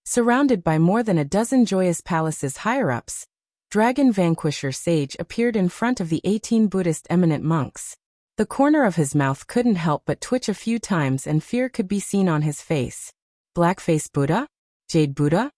Surrounded by more than a dozen Joyous Palace's higher-ups, Dragon Vanquisher Sage appeared in front of the 18 Buddhist eminent monks. The corner of his mouth couldn't help but twitch a few times and fear could be seen on his face. Blackface Buddha? Jade Buddha?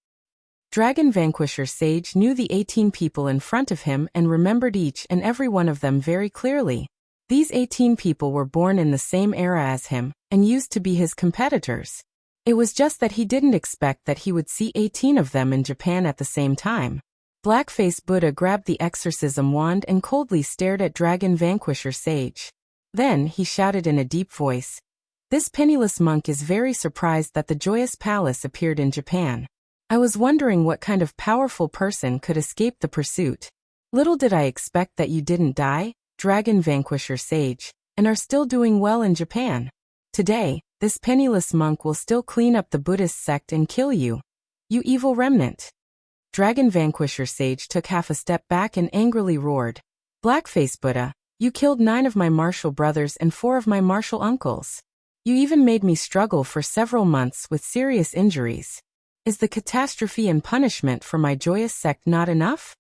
Dragon Vanquisher Sage knew the 18 people in front of him and remembered each and every one of them very clearly. These 18 people were born in the same era as him and used to be his competitors. It was just that he didn't expect that he would see 18 of them in Japan at the same time. Blackface Buddha grabbed the exorcism wand and coldly stared at Dragon Vanquisher Sage. Then he shouted in a deep voice, "This penniless monk is very surprised that the Joyous Palace appeared in Japan. I was wondering what kind of powerful person could escape the pursuit. Little did I expect that you didn't die, Dragon Vanquisher Sage, and are still doing well in Japan. Today, this penniless monk will still clean up the Buddhist sect and kill you. You evil remnant." Dragon Vanquisher Sage took half a step back and angrily roared, "Blackface Buddha, you killed 9 of my martial brothers and 4 of my martial uncles. You even made me struggle for several months with serious injuries. Is the catastrophe and punishment for my joyous sect not enough?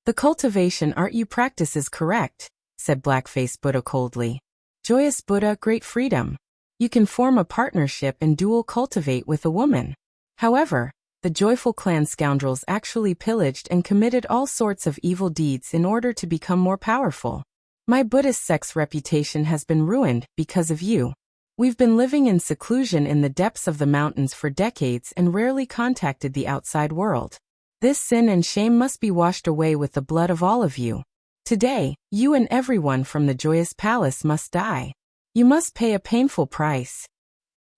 The cultivation art you practice is correct," said Blackface Buddha coldly. "Joyous Buddha, great freedom. You can form a partnership and dual cultivate with a woman. However, the joyful clan scoundrels actually pillaged and committed all sorts of evil deeds in order to become more powerful. My Buddhist sect's reputation has been ruined because of you. We've been living in seclusion in the depths of the mountains for decades and rarely contacted the outside world. This sin and shame must be washed away with the blood of all of you. Today, you and everyone from the Joyous Palace must die. You must pay a painful price."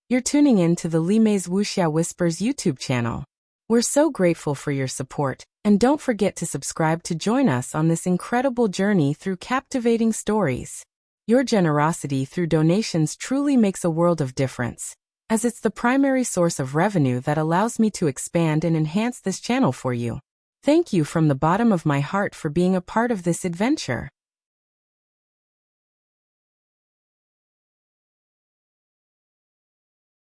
You're tuning in to the Limei's Wuxia Whispers YouTube channel. We're so grateful for your support, and don't forget to subscribe to join us on this incredible journey through captivating stories. Your generosity through donations truly makes a world of difference, as it's the primary source of revenue that allows me to expand and enhance this channel for you. Thank you from the bottom of my heart for being a part of this adventure.